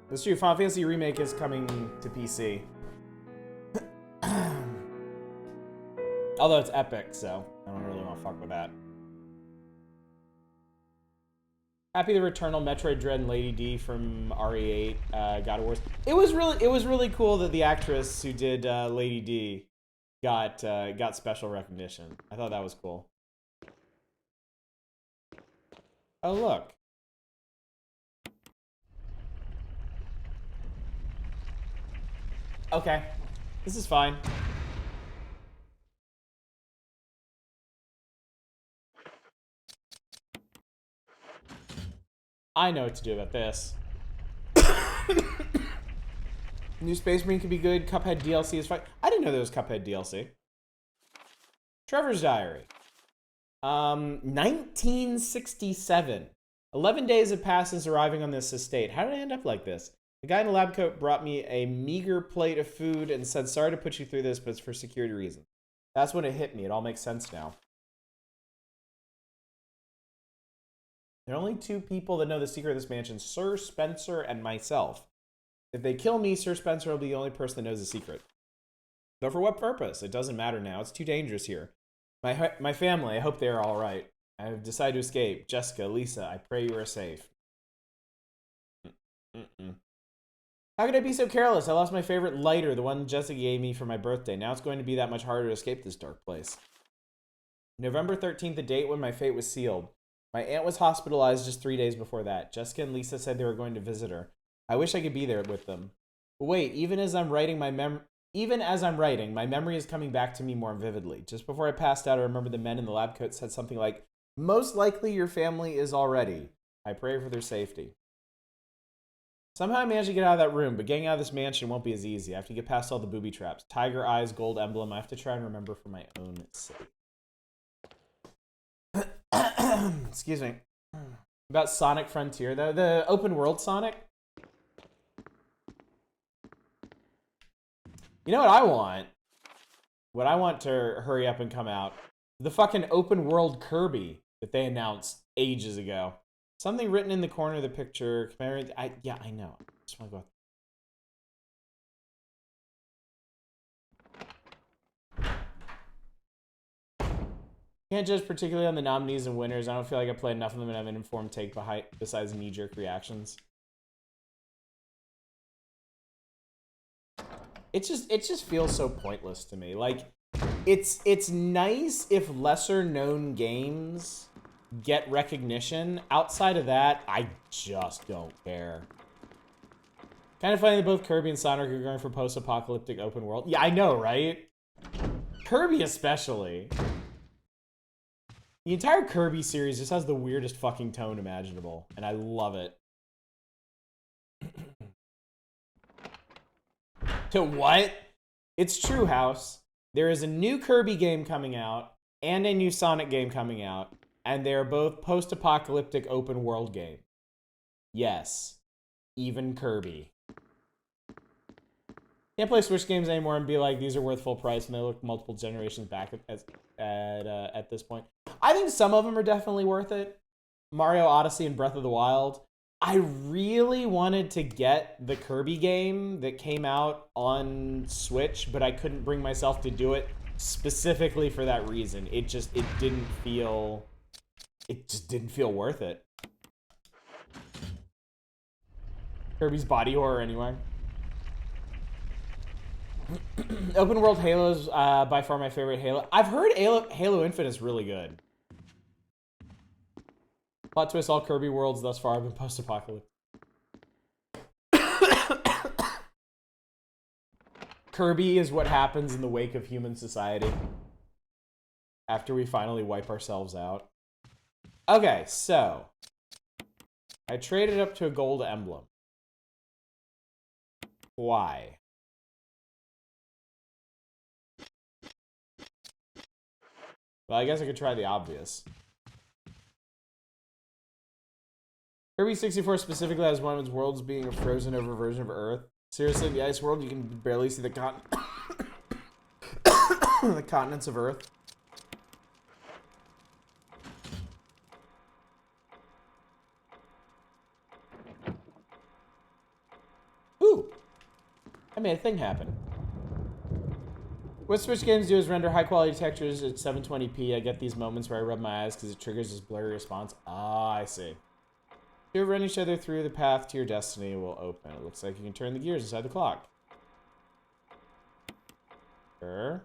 That's true. Final Fantasy Remake is coming to PC. Although it's epic, so I don't really want to fuck with that. Happy the Returnal, Metroid Dread, and Lady D from RE8 God of Wars. It was really cool that the actress who did Lady D got special recognition. I thought that was cool. Oh look. Okay, this is fine. I know what to do about this. New Space Marine could be good. Cuphead DLC is fine. I didn't know there was Cuphead DLC. Trevor's Diary. 1967. 11 days have passed since arriving on this estate. How did I end up like this? The guy in the lab coat brought me a meager plate of food and said, sorry to put you through this, but it's for security reasons. That's when it hit me. It all makes sense now. There are only two people that know the secret of this mansion, Sir Spencer and myself. If they kill me, Sir Spencer will be the only person that knows the secret. Though for what purpose? It doesn't matter now. It's too dangerous here. My family, I hope they are all right. I have decided to escape. Jessica, Lisa, I pray you are safe. How could I be so careless? I lost my favorite lighter, the one Jessica gave me for my birthday. Now it's going to be that much harder to escape this dark place. November 13th, the date when my fate was sealed. My aunt was hospitalized just 3 days before that. Jessica and Lisa said they were going to visit her. I wish I could be there with them. But wait, even as I'm writing, my memory is coming back to me more vividly. Just before I passed out, I remember the men in the lab coat said something like, most likely your family is already. I pray for their safety. Somehow I managed to get out of that room, but getting out of this mansion won't be as easy. I have to get past all the booby traps. Tiger eyes, gold emblem. I have to try and remember for my own sake. Excuse me. About Sonic Frontier, though. The open world Sonic. You know what I want? What I want to hurry up and come out. The fucking open world Kirby that they announced ages ago. Something written in the corner of the picture. Yeah, I know. I just want to go. Can't judge particularly on the nominees and winners. I don't feel like I played enough of them and have an informed take besides knee-jerk reactions. It just feels so pointless to me. Like, it's nice if lesser known games get recognition. Outside of that, I just don't care. Kind of funny that both Kirby and Sonic are going for post-apocalyptic open world. Yeah, I know, right? Kirby especially. The entire Kirby series just has the weirdest fucking tone imaginable, and I love it. To what? It's true, House. There is a new Kirby game coming out and a new Sonic game coming out, and they are both post-apocalyptic open world games. Yes, even Kirby. Can't play Switch games anymore and be like, these are worth full price, and they look multiple generations back at this point. I think some of them are definitely worth it. Mario Odyssey and Breath of the Wild. I really wanted to get the Kirby game that came out on Switch, but I couldn't bring myself to do it specifically for that reason. It just didn't feel worth it. Kirby's Body Horror, anyway. Open world Halo is by far my favorite Halo. I've heard Halo Infinite is really good. Plot twist, all Kirby worlds thus far have been post-apocalyptic. Kirby is what happens in the wake of human society. After we finally wipe ourselves out. Okay, so. I traded up to a gold emblem. Why? Well, I guess I could try the obvious. Kirby 64 specifically has one of its worlds being a frozen over version of Earth. Seriously, in the ice world, you can barely see the the continents of Earth. Ooh! I made a thing happen. What Switch games do is render high quality textures at 720p. I get these moments where I rub my eyes because it triggers this blurry response. Ah, I see. You run each other through the path to your destiny will open. It looks like you can turn the gears inside the clock. Sure.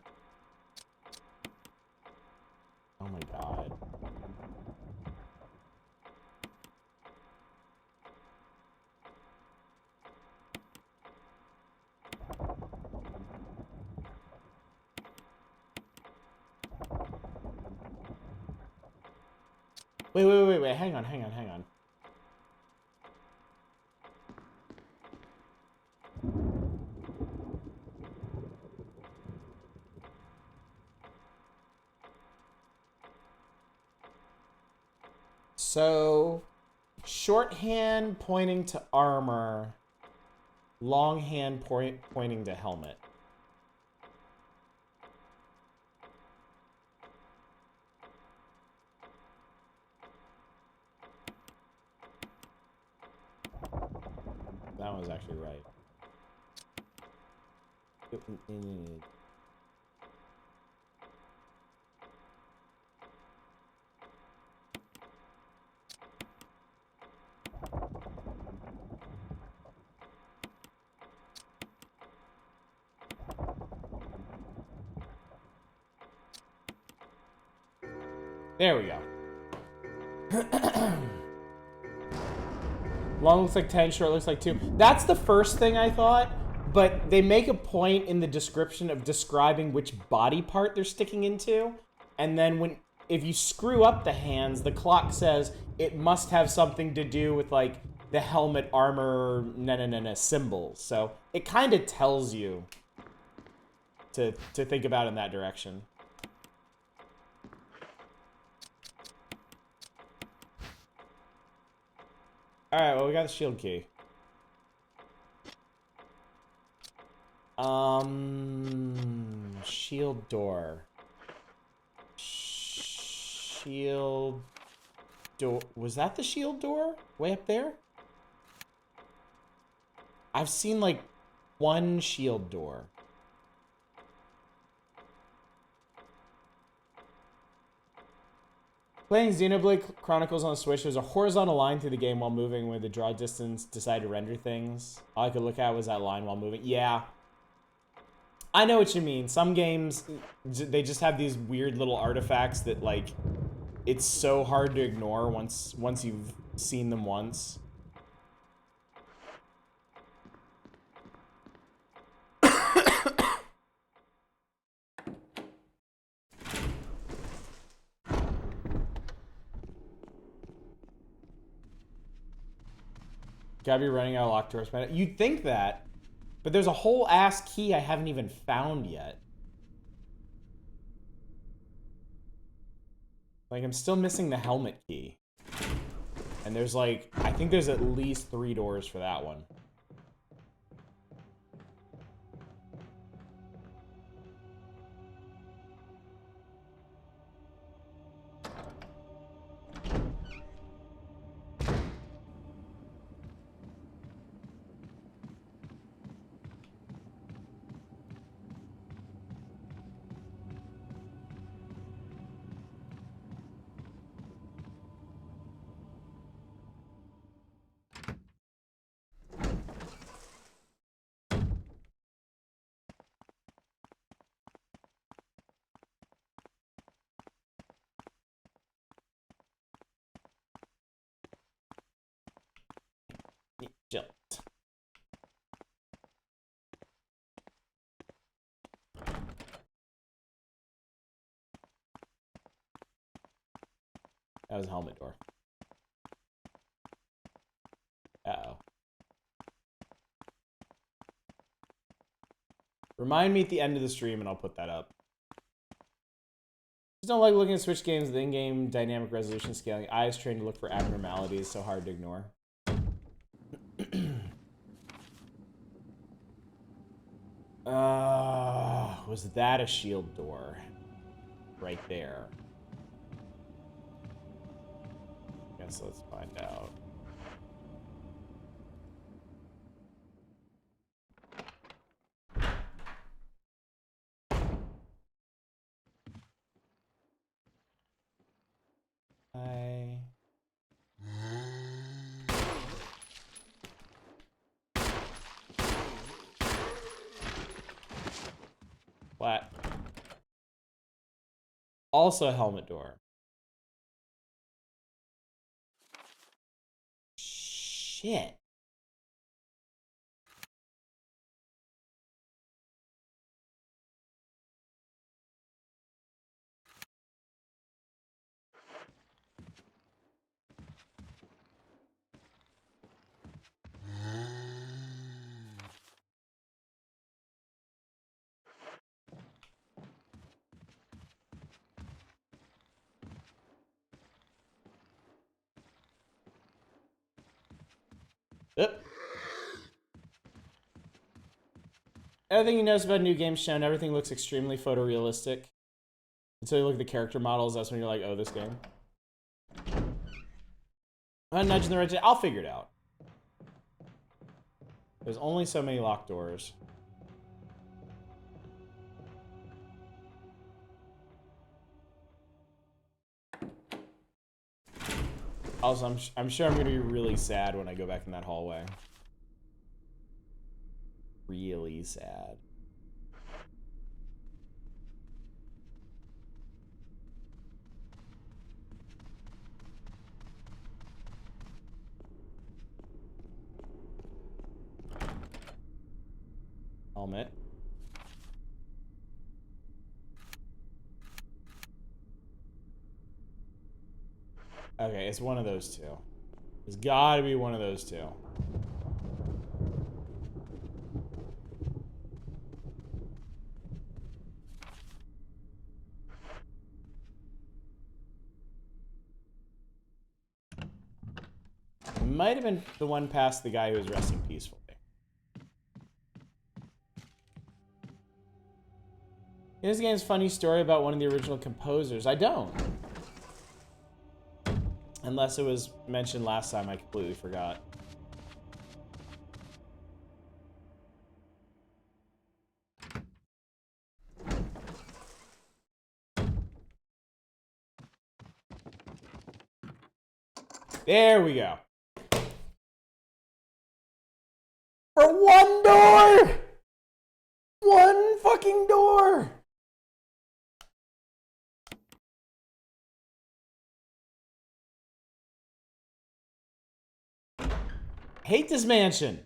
Oh my god. Wait. Hang on. So, shorthand pointing to armor, longhand pointing to helmet. That one's actually right. There we go. Long looks like 10, short looks like 2. That's the first thing I thought, but they make a point in the description of describing which body part they're sticking into, and then if you screw up the hands, the clock says it must have something to do with, like, the helmet, armor, symbols. So it kind of tells you to think about in that direction. Alright, well, we got the shield key. Shield door. Shield door. Was that the shield door? Way up there? I've seen, like, one shield door. Playing Xenoblade Chronicles on the Switch, there's a horizontal line through the game while moving where the draw distance decide to render things. All I could look at was that line while moving. Yeah. I know what you mean. Some games, they just have these weird little artifacts that, like, it's so hard to ignore once you've seen them once. Gotta be running out of locked doors. You'd think that, but there's a whole ass key I haven't even found yet. Like, I'm still missing the helmet key. And there's, like, I think there's at least 3 doors for that one. Jilt. That was a helmet door. Uh-oh. Remind me at the end of the stream and I'll put that up. Just don't like looking at Switch games, the in-game dynamic resolution scaling. Eyes trained to look for abnormalities, so hard to ignore. Was that a shield door? Right there. Guess let's find out. also a helmet door. Shit. Yep. Everything you notice about new games shown, everything looks extremely photorealistic. Until you look at the character models, that's when you're like, oh, this game. I'm nudging the right. I'll figure it out. There's only so many locked doors. Also, I'm sure I'm gonna be really sad when I go back in that hallway. Really sad. Helmet. Okay, it's one of those two. It's gotta be one of those two. It might have been the one past the guy who was resting peacefully. This game's funny story about one of the original composers. I don't. Unless it was mentioned last time, I completely forgot. There we go. For one door! One fucking door! Hate this mansion.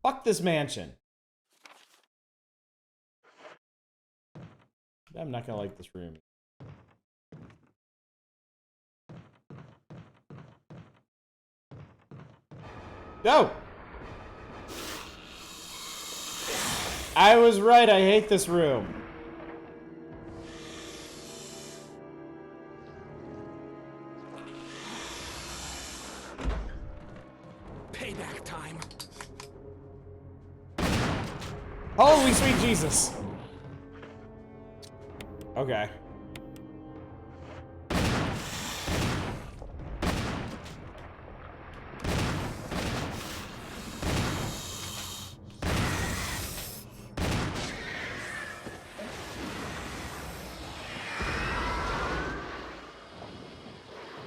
Fuck this mansion. I'm not gonna like this room. Go! I was right, I hate this room. Payback time. Holy sweet Jesus. Okay.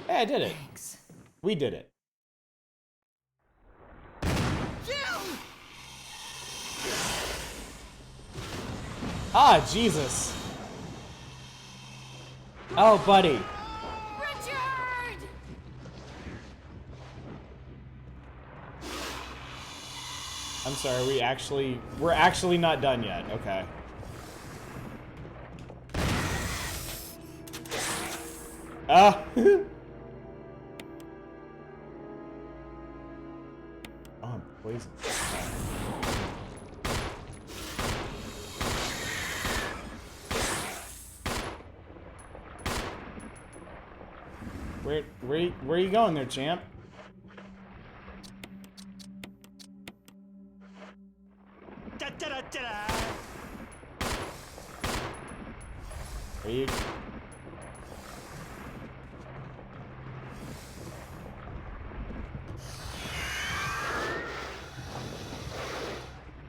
Hey, I did it. Thanks. We did it. Ah, Jesus. Oh, buddy. Richard! I'm sorry, we're actually not done yet. Okay. Ah. Oh, I'm poisoned. Where are you going there, champ? Da, da, da, da, da. Are you?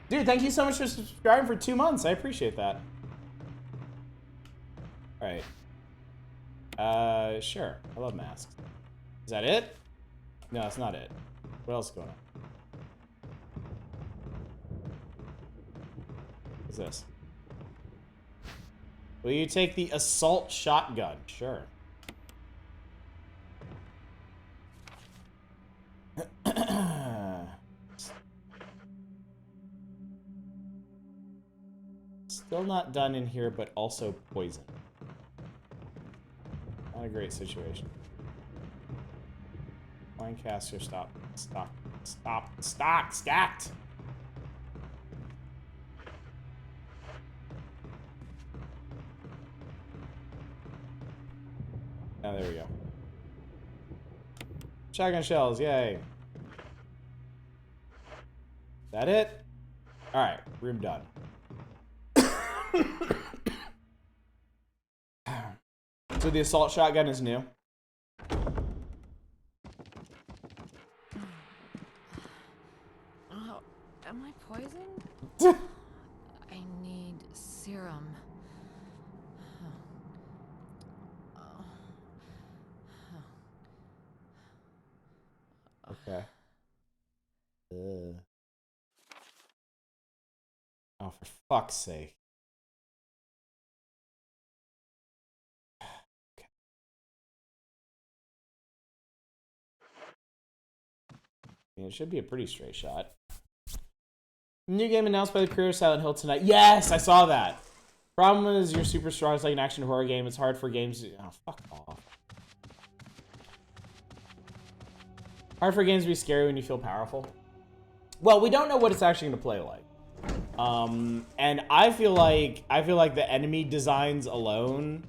Dude, thank you so much for subscribing for 2 months. I appreciate that. Alright. Sure. I love masks. Is that it? No, that's not it. What else is going on? What's this? Will you take the assault shotgun? Sure. Still not done in here, but also poison. Not a great situation. Minecaster, stop. Stacked! Oh, there we go. Shotgun shells, yay. That it? Alright, room done. So the assault shotgun is new. Oh, am I poisoned? I need serum. Okay. Oh, for fuck's sake. Okay. I mean, it should be a pretty straight shot. New game announced by the creator of Silent Hill tonight. Yes, I saw that. Problem is, you're super strong. It's like an action horror game. It's hard for games to... Oh, fuck off. Hard for games to be scary when you feel powerful. Well, we don't know what it's actually going to play like. And I feel like the enemy designs alone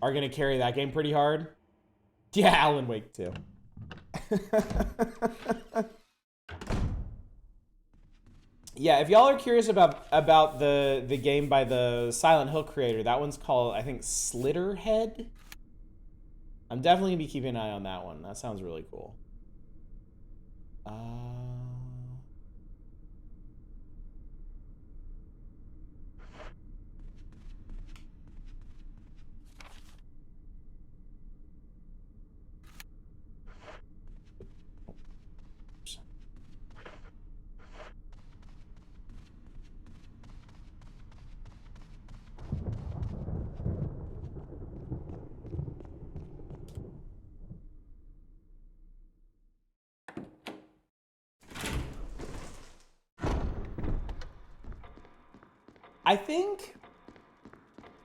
are going to carry that game pretty hard. Yeah, Alan Wake too. Yeah, if y'all are curious about the game by the Silent Hill creator, that one's called, I think, Slitterhead. I'm definitely gonna be keeping an eye on that one. That sounds really cool.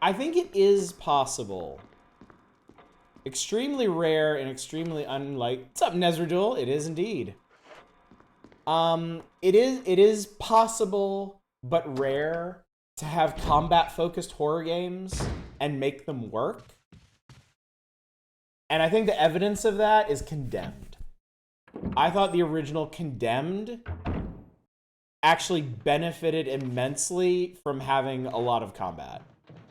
I think it is possible. Extremely rare and extremely unlike. What's up, Nezradul? It is indeed. It is possible, but rare, to have combat-focused horror games and make them work. And I think the evidence of that is Condemned. I thought the original Condemned actually benefited immensely from having a lot of combat,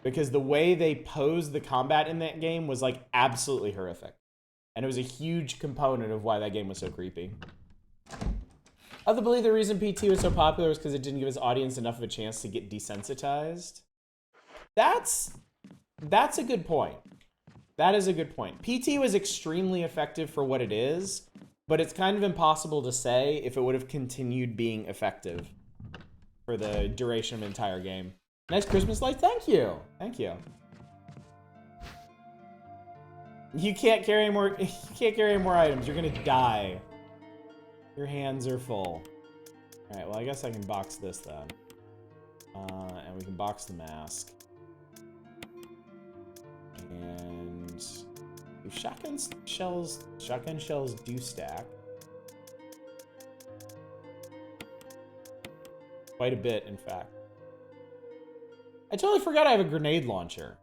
because the way they posed the combat in that game was like absolutely horrific, and it was a huge component of why that game was so creepy. I believe the reason PT was so popular was because it didn't give its audience enough of a chance to get desensitized. That's a good point. That is a good point. PT was extremely effective for what it is, but it's kind of impossible to say if it would have continued being effective for the duration of the entire game. Nice Christmas light. Thank you. Thank you. You can't carry more. You can't carry more items. You're gonna die. Your hands are full. All right. Well, I guess I can box this then, and we can box the mask. And shotgun shells do stack quite a bit, in fact. I totally forgot I have a grenade launcher.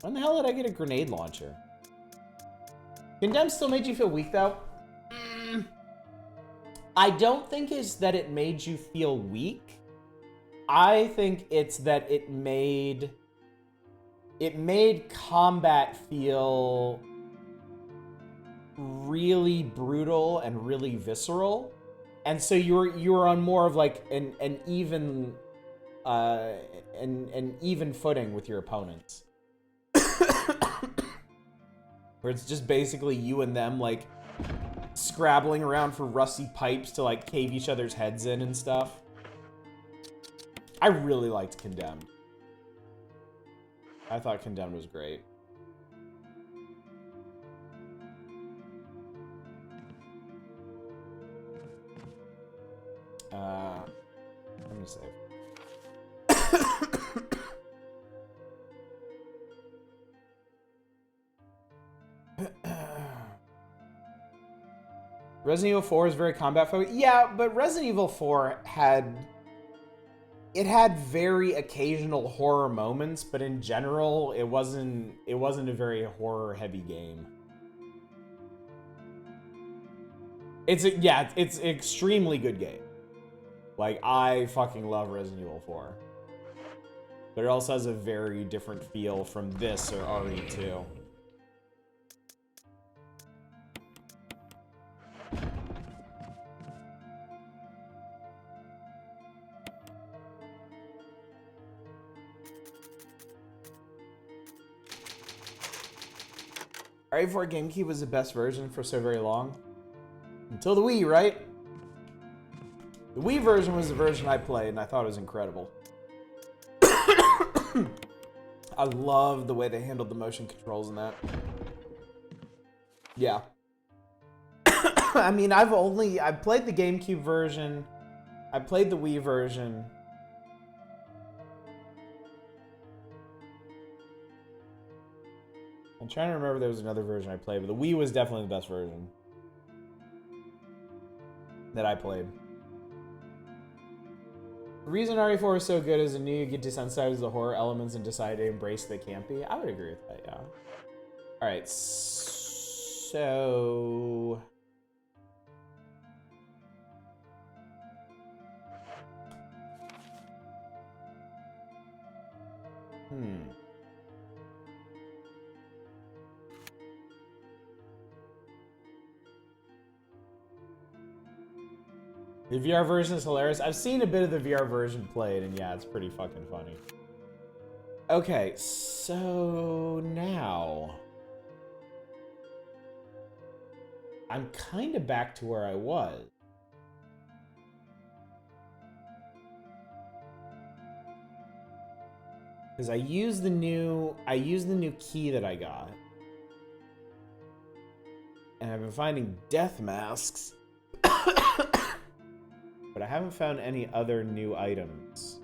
When the hell did I get a grenade launcher? Condemned still made you feel weak, though? I don't think it's that it made you feel weak. I think it's that it made combat feel really brutal and really visceral, and so you were on more of like an even footing with your opponents, where it's just basically you and them like scrabbling around for rusty pipes to like cave each other's heads in and stuff. I really liked Condemned. I thought Condemned was great. Let me save. Resident Evil 4 is very combat focused. Yeah, but Resident Evil 4 had very occasional horror moments, but in general, it wasn't a very horror heavy game. It's an extremely good game. Like, I fucking love Resident Evil 4. But it also has a very different feel from this or RE2. RE4 GameCube was the best version for so very long. Until the Wii, right? The Wii version was the version I played, and I thought it was incredible. I love the way they handled the motion controls in that. Yeah. I mean, I've played the GameCube version. I played the Wii version. I'm trying to remember if there was another version I played, but the Wii was definitely the best version that I played. The reason RE4 is so good is it knew you get desensitized to the horror elements and decided to embrace the campy. I would agree with that, yeah. Alright, so... The VR version is hilarious. I've seen a bit of the VR version played, and yeah, it's pretty fucking funny. Okay, so now... I'm kind of back to where I was. Because I used the new key that I got. And I've been finding death masks. But I haven't found any other new items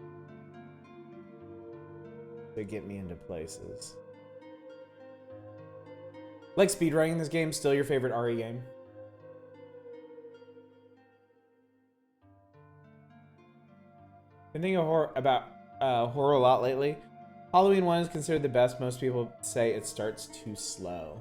that get me into places. Like speedrunning this game, still your favorite RE game? Been thinking about horror a lot lately. Halloween 1 is considered the best. Most people say it starts too slow.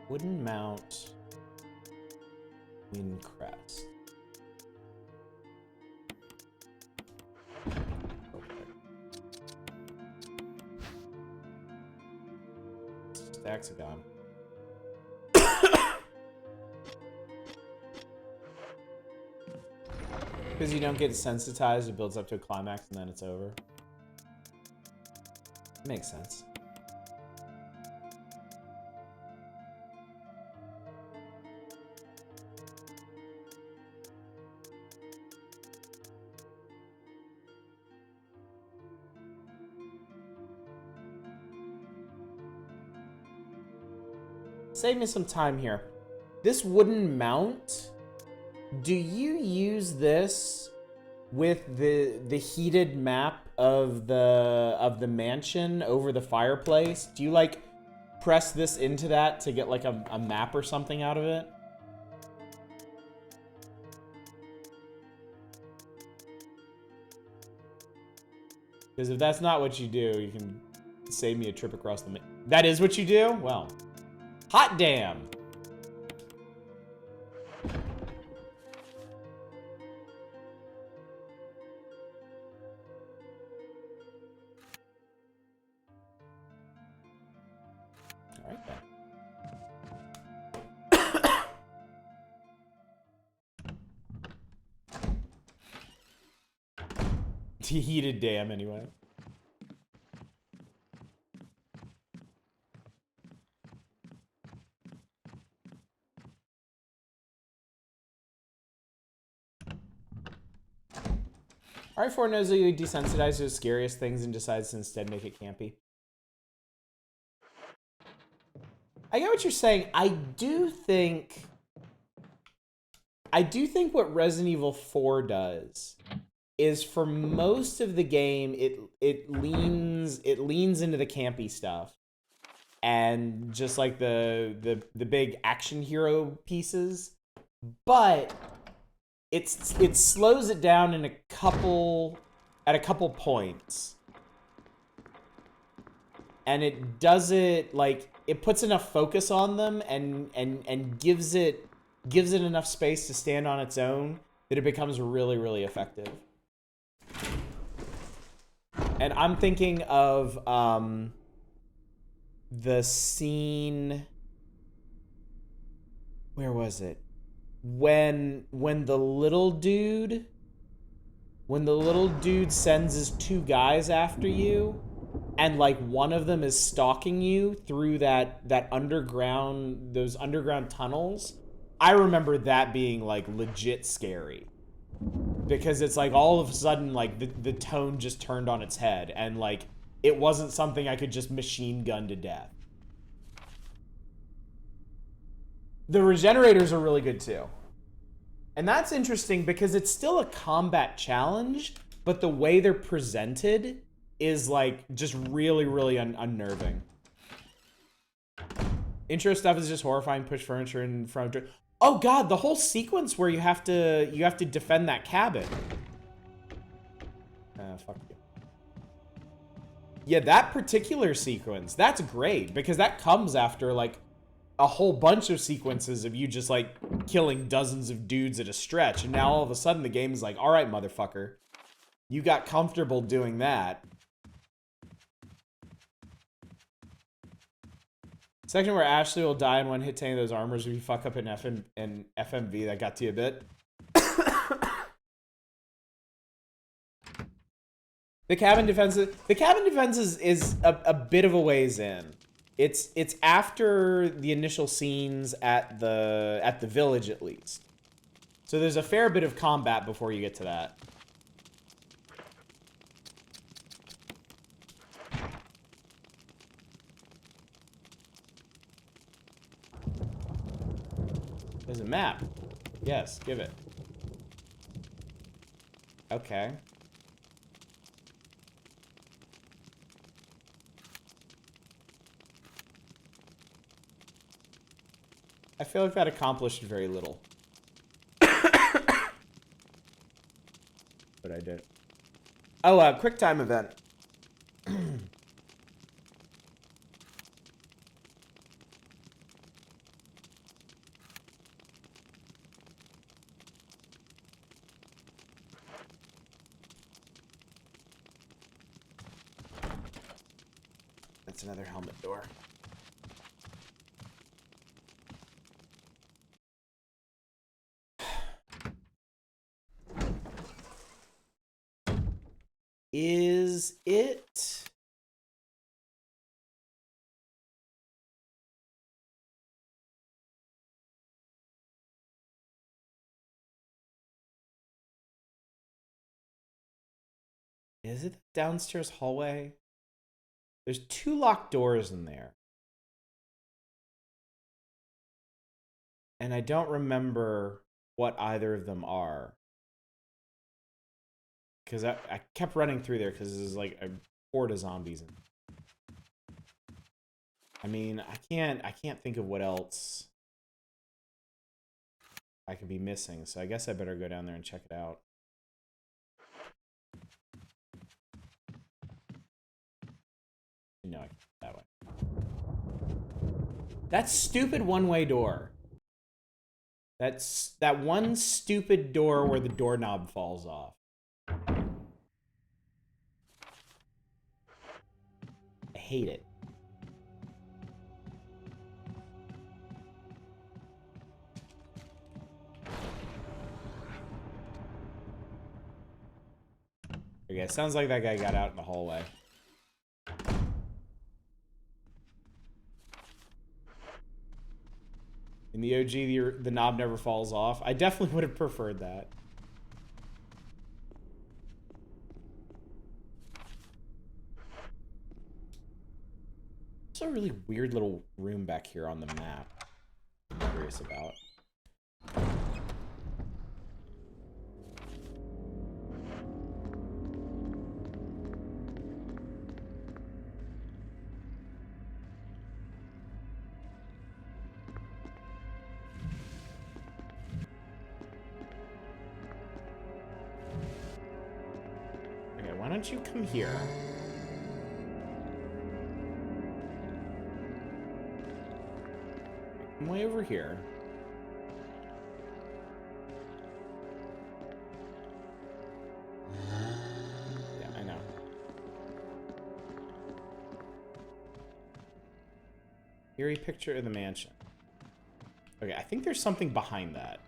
Wooden mount, wind crest. Hexagon. Because you don't get sensitized, it builds up to a climax and then it's over. Makes sense. Save me some time here. This wooden mount, do you use this with the heated map of the mansion over the fireplace? Do you like press this into that to get like a map or something out of it? Because if that's not what you do, you can save me a trip across the... That is what you do? Well... Hot damn! heated dam anyway. RE4 knows that you desensitize to the scariest things and decides to instead make it campy. I get what you're saying. I do think what Resident Evil 4 does is for most of the game it leans into the campy stuff and just like the big action hero pieces, but it slows it down in a couple points, and it does it like it puts enough focus on them and gives it enough space to stand on its own that it becomes really, really effective. And I'm thinking of the scene, where was it? When the little dude sends his two guys after you, and like one of them is stalking you through those underground tunnels. I remember that being like legit scary, because it's like all of a sudden like the tone just turned on its head, and like it wasn't something I could just machine gun to death. The regenerators are really good too. And that's interesting because it's still a combat challenge, but the way they're presented is like just really, really unnerving. Intro stuff is just horrifying. Push furniture in front of... Oh god, the whole sequence where you have to defend that cabin. Fuck you. Yeah, that particular sequence, that's great because that comes after like a whole bunch of sequences of you just like killing dozens of dudes at a stretch, and now all of a sudden the game is like, all right, motherfucker, you got comfortable doing that. Section where Ashley will die in one hit to any of those armors if you fuck up an FMV. That got to you a bit. The cabin defense is a bit of a ways in. It's after the initial scenes at the village, at least. So there's a fair bit of combat before you get to that. There's a map. Yes, give it. Okay. I feel like that accomplished very little. But I did. Oh, quick time event. That's another helmet door. Is it... Is it the downstairs hallway? There's two locked doors in there. And I don't remember what either of them are. Because I kept running through there because there's like a horde of zombies in it. I mean, I can't think of what else I could be missing, so I guess I better go down there and check it out. No, that way. That stupid one-way door. That's that one stupid door where the doorknob falls off. I hate it. Okay, sounds like that guy got out in the hallway. In the OG, the knob never falls off. I definitely would have preferred that. It's a really weird little room back here on the map I'm curious about. Okay, why don't you come here? I'm way over here. Yeah, I know. Eerie picture of the mansion. Okay, I think there's something behind that.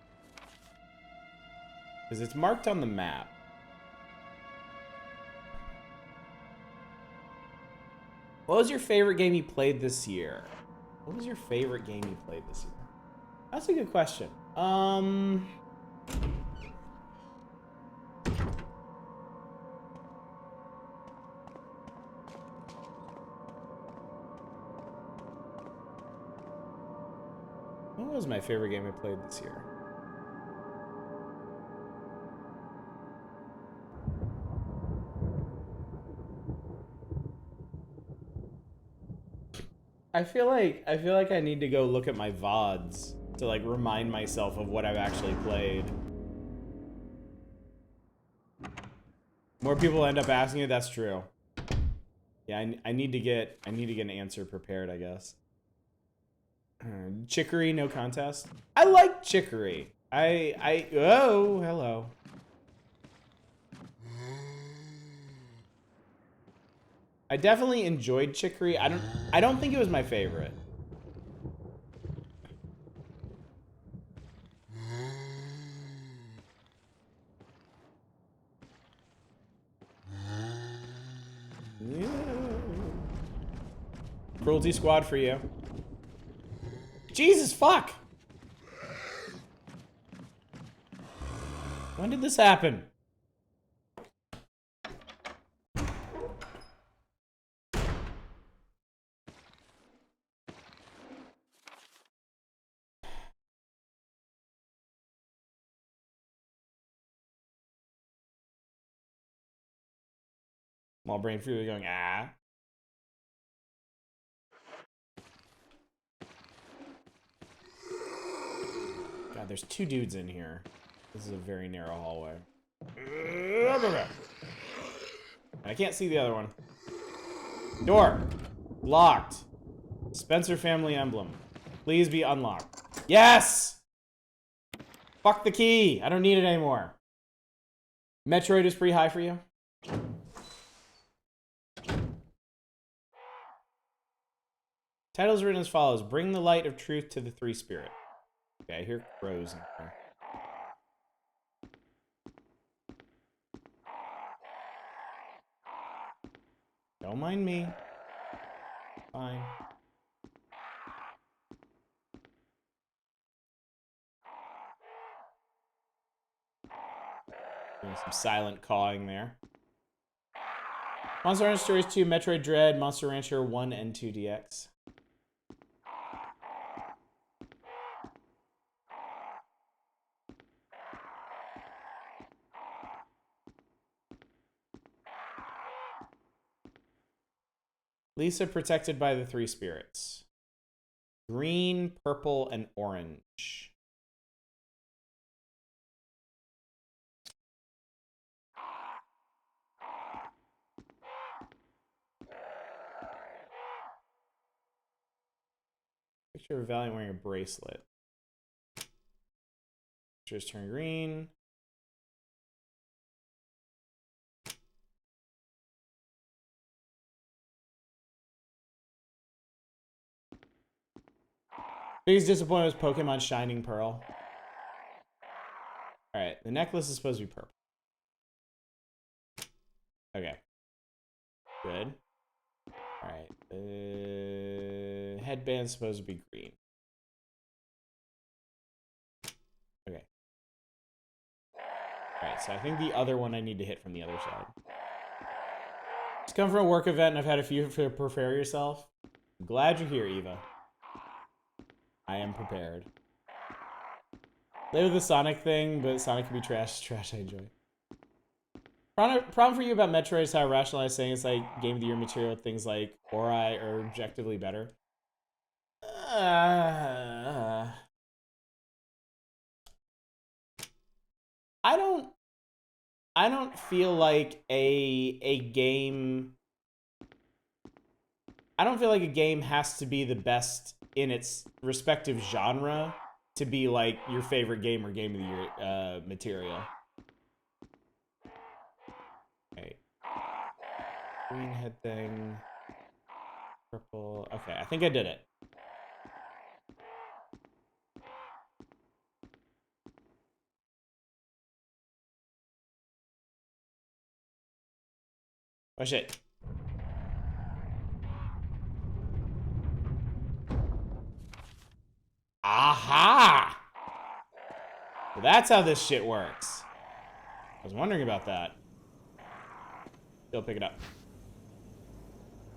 Because it's marked on the map. What was your favorite game you played this year? What was your favorite game you played this year? That's a good question. What was my favorite game I played this year? I feel like I need to go look at my VODs to like remind myself of what I've actually played. More people end up asking it, that's true. Yeah, I need to get an answer prepared, I guess. Chicory, no contest. I like Chicory. Oh, hello. I definitely enjoyed Chicory. I don't think it was my favorite. Yeah. Cruelty Squad for you. Jesus fuck! When did this happen? Small brain freely going, ah. God, there's two dudes in here. This is a very narrow hallway. I can't see the other one. Door. Locked. Spencer family emblem. Please be unlocked. Yes! Fuck the key. I don't need it anymore. Metroid is pretty high for you? Title's written as follows. Bring the light of truth to the three spirit. Okay, I hear crows in there. Don't mind me. Fine. Doing some silent cawing there. Monster Rancher Stories 2, Metroid Dread, Monster Rancher 1 and 2 DX. Lisa protected by the three spirits. Green, purple, and orange. Picture of Valiant wearing a bracelet. Pictures turn green. Biggest disappointment was Pokemon Shining Pearl. Alright, the necklace is supposed to be purple. Okay. Good. Alright. Headband's supposed to be green. Okay. Alright, so I think the other one I need to hit from the other side. Just come from a work event and I've had a few for prepare yourself. I'm glad you're here, Eva. I am prepared. Play with the Sonic thing, but Sonic can be trash. Trash I enjoy. Problem for you about Metroid is how I rationalize saying it's like Game of the Year material. Things like Ori are objectively better. I don't feel like a game. I don't feel like a game has to be the best in its respective genre to be like your favorite game or Game of the Year material. Okay. Green head thing. Purple. Okay, I think I did it. Oh shit. Aha! So that's how this shit works. I was wondering about that. Still pick it up.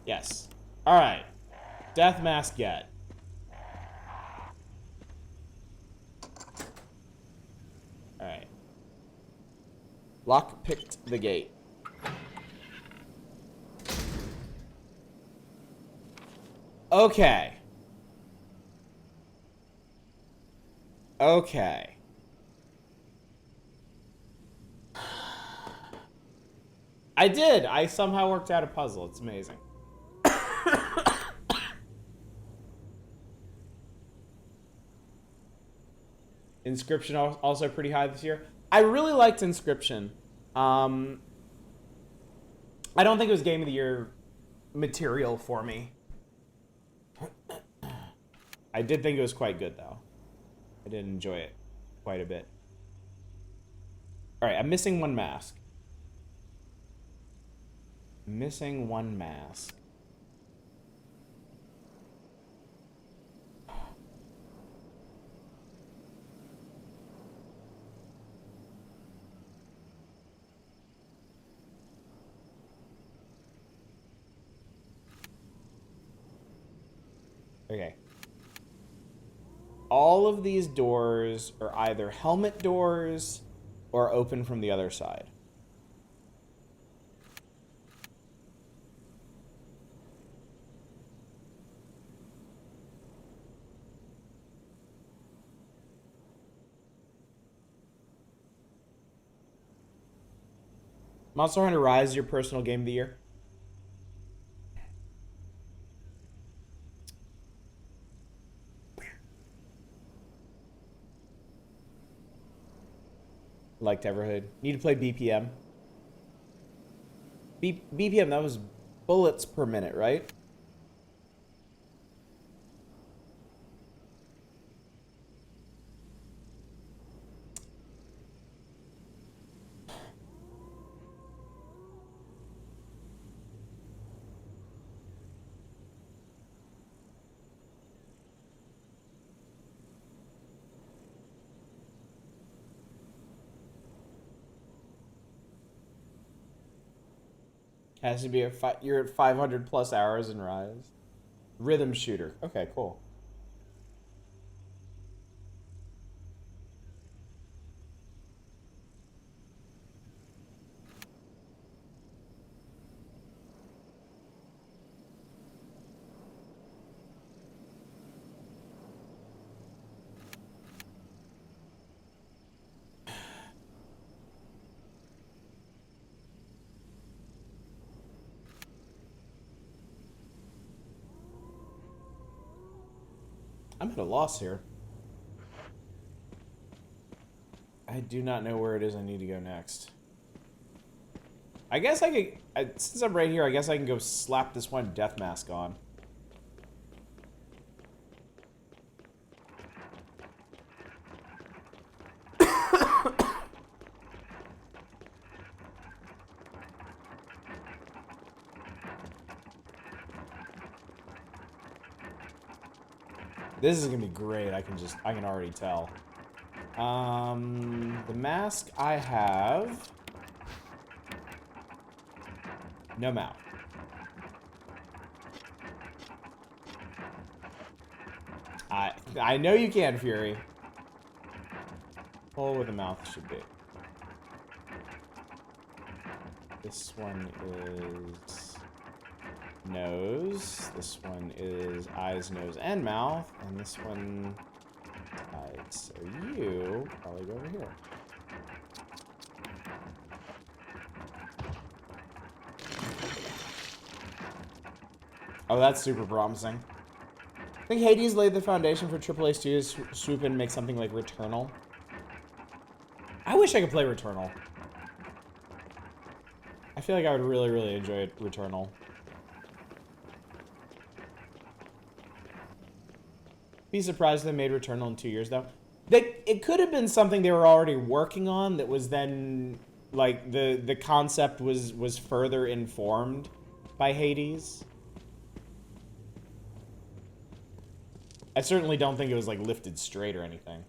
Yes. Alright. Death mask get. Alright. Lock picked the gate. Okay. Okay. I did. I somehow worked out a puzzle. It's amazing. Inscription also pretty high this year. I really liked Inscription. I don't think it was Game of the Year material for me. I did think it was quite good, though. I did enjoy it quite a bit. Alright, I'm missing one mask. Missing one mask. Okay. All of these doors are either helmet doors or open from the other side. Monster Hunter Rise is your personal game of the year? Liked Everhood. Need to play BPM. BPM, that was bullets per minute, right? Has to be you're at 500 plus hours in Rise. Rhythm shooter. Okay, cool. I'm at a loss here. I do not know where it is I need to go next. I guess I could, since I'm right here, I guess I can go slap this one death mask on. This is gonna be great. I can already tell. The mask I have. No mouth. I know you can, Fury. Hole where the mouth should be. This one is nose. This one is eyes, nose, and mouth. And this one eyes. So you probably go over here. Oh, that's super promising. I think Hades laid the foundation for AAA Studios to swoop in and make something like Returnal. I wish I could play Returnal. I feel like I would really, really enjoy Returnal. Be surprised if they made Returnal in 2 years, though. It could have been something they were already working on that was then, like, the concept was further informed by Hades. I certainly don't think it was, like, lifted straight or anything.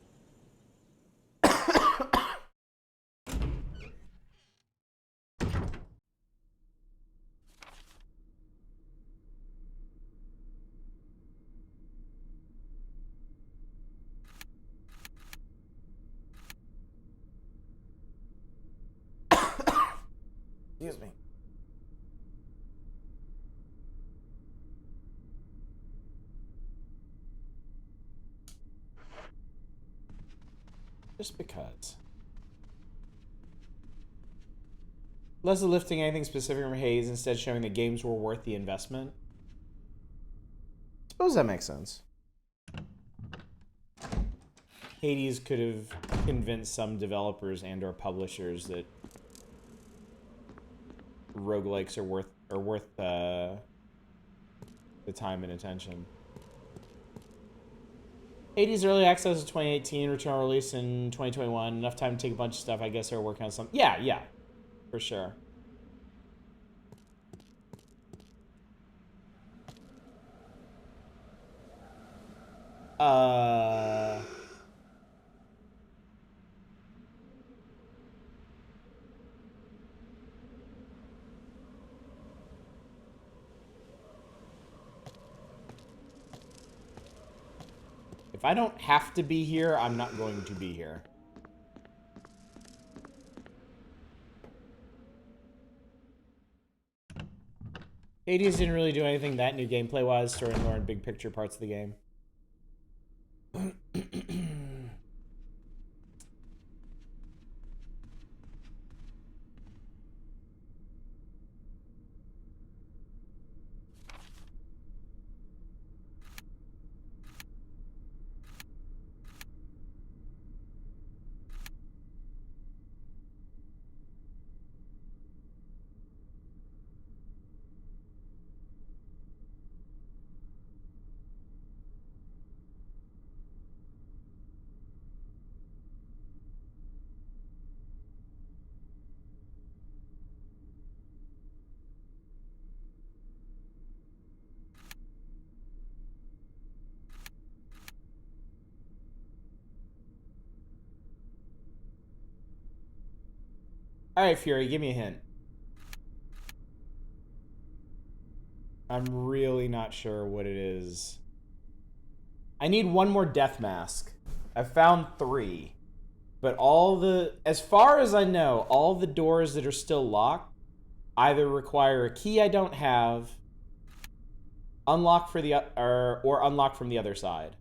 Excuse me. Just because. Less of lifting anything specific from Hades, instead showing the games were worth the investment. Suppose that makes sense. Hades could have convinced some developers and or publishers that roguelikes are worth the time and attention. Hades early access is 2018, return release in 2021. Enough time to take a bunch of stuff. I guess they're working on some. Yeah, for sure. If I don't have to be here, I'm not going to be here. Hades didn't really do anything that new gameplay-wise, story and lore and big picture parts of the game. Alright, Fury, give me a hint. I'm really not sure what it is. I need one more death mask. I've found 3. But as far as I know, all the doors that are still locked either require a key I don't have, unlock for or unlock from the other side.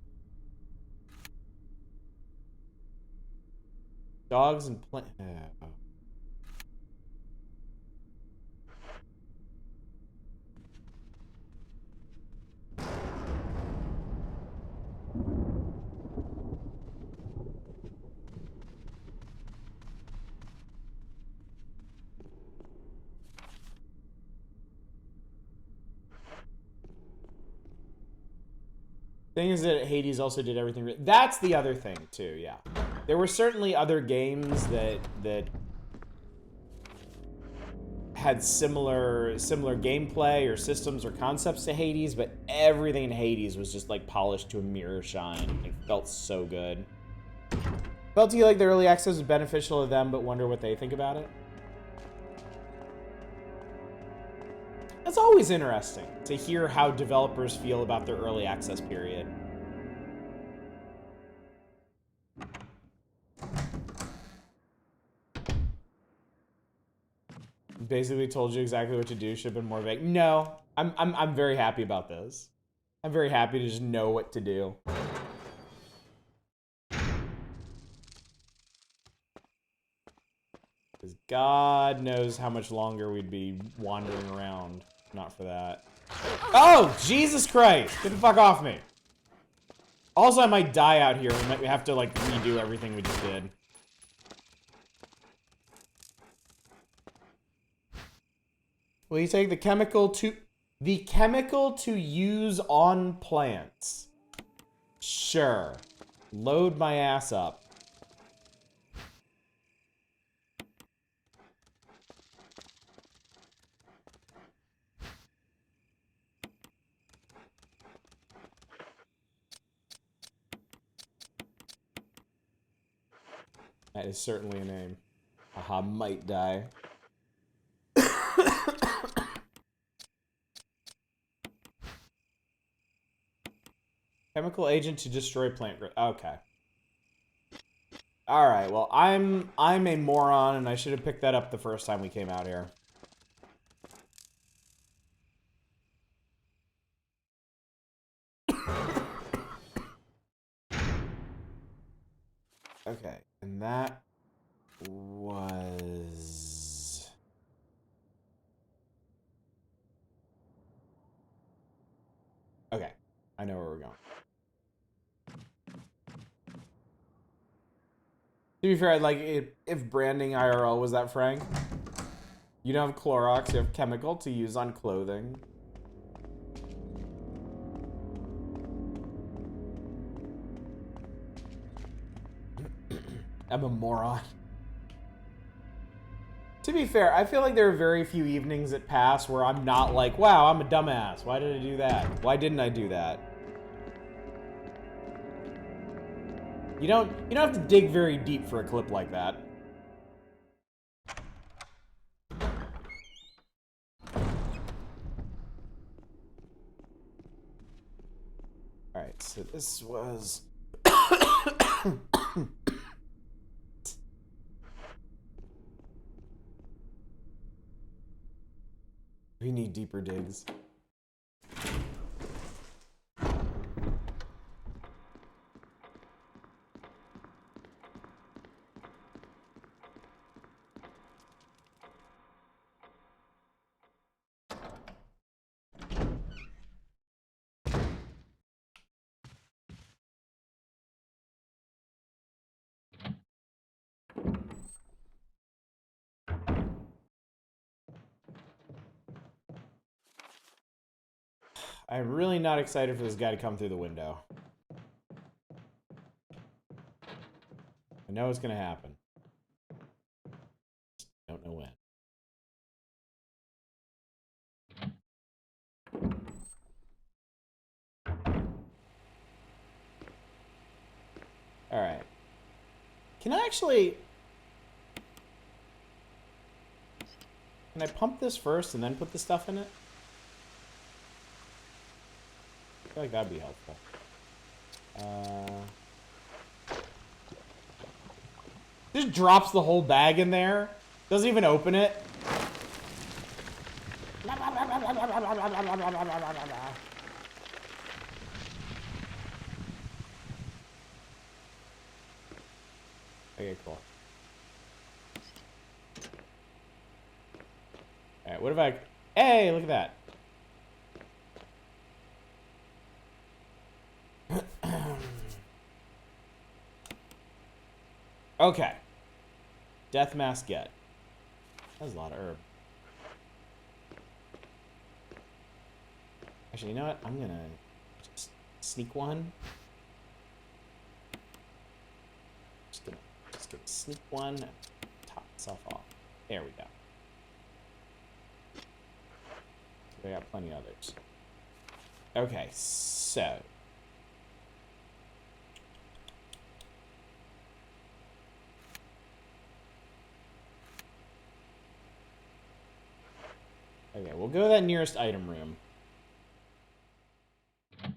Dogs and plant. Oh. Thing is that Hades also did everything. That's the other thing too. Yeah, there were certainly other games that had similar gameplay or systems or concepts to Hades, but everything in Hades was just like polished to a mirror shine. It felt so good. Felt to you like the early access was beneficial to them, but wonder what they think about it? It's always interesting to hear how developers feel about their early access period. Basically told you exactly what to do. Should have been more vague. No, I'm very happy about this. I'm very happy to just know what to do. Because God knows how much longer we'd be wandering around. Not for that. Oh, Jesus Christ! Get the fuck off me. Also, I might die out here. We might have to like redo everything we just did. Will you take the chemical to use on plants? Sure. Load my ass up. That is certainly a name. Haha, might die. Chemical agent to destroy plant growth. Okay. All right. Well, I'm a moron, and I should have picked that up the first time we came out here. Okay, and that was... Okay, I know where we're going. To be fair, I'd like if branding IRL was that frank. You don't have Clorox, you have chemical to use on clothing. I'm a moron. To be fair, I feel like there are very few evenings that pass where I'm not like, wow, I'm a dumbass. Why did I do that? Why didn't I do that? You don't have to dig very deep for a clip like that. Alright, so this was... We need deeper digs. I'm really not excited for this guy to come through the window. I know it's gonna happen. Just don't know when. Alright. Can I actually... Can I pump this first and then put the stuff in it? I feel like that'd be helpful. Just drops the whole bag in there. Doesn't even open it. Okay, cool. Alright, what if I... Hey, look at that. Okay. Death mask get. That's a lot of herb. Actually, you know what? I'm gonna just sneak one. Just gonna sneak one. Top itself off. There we go. They got plenty of others. Okay, so. Okay, we'll go to that nearest item room.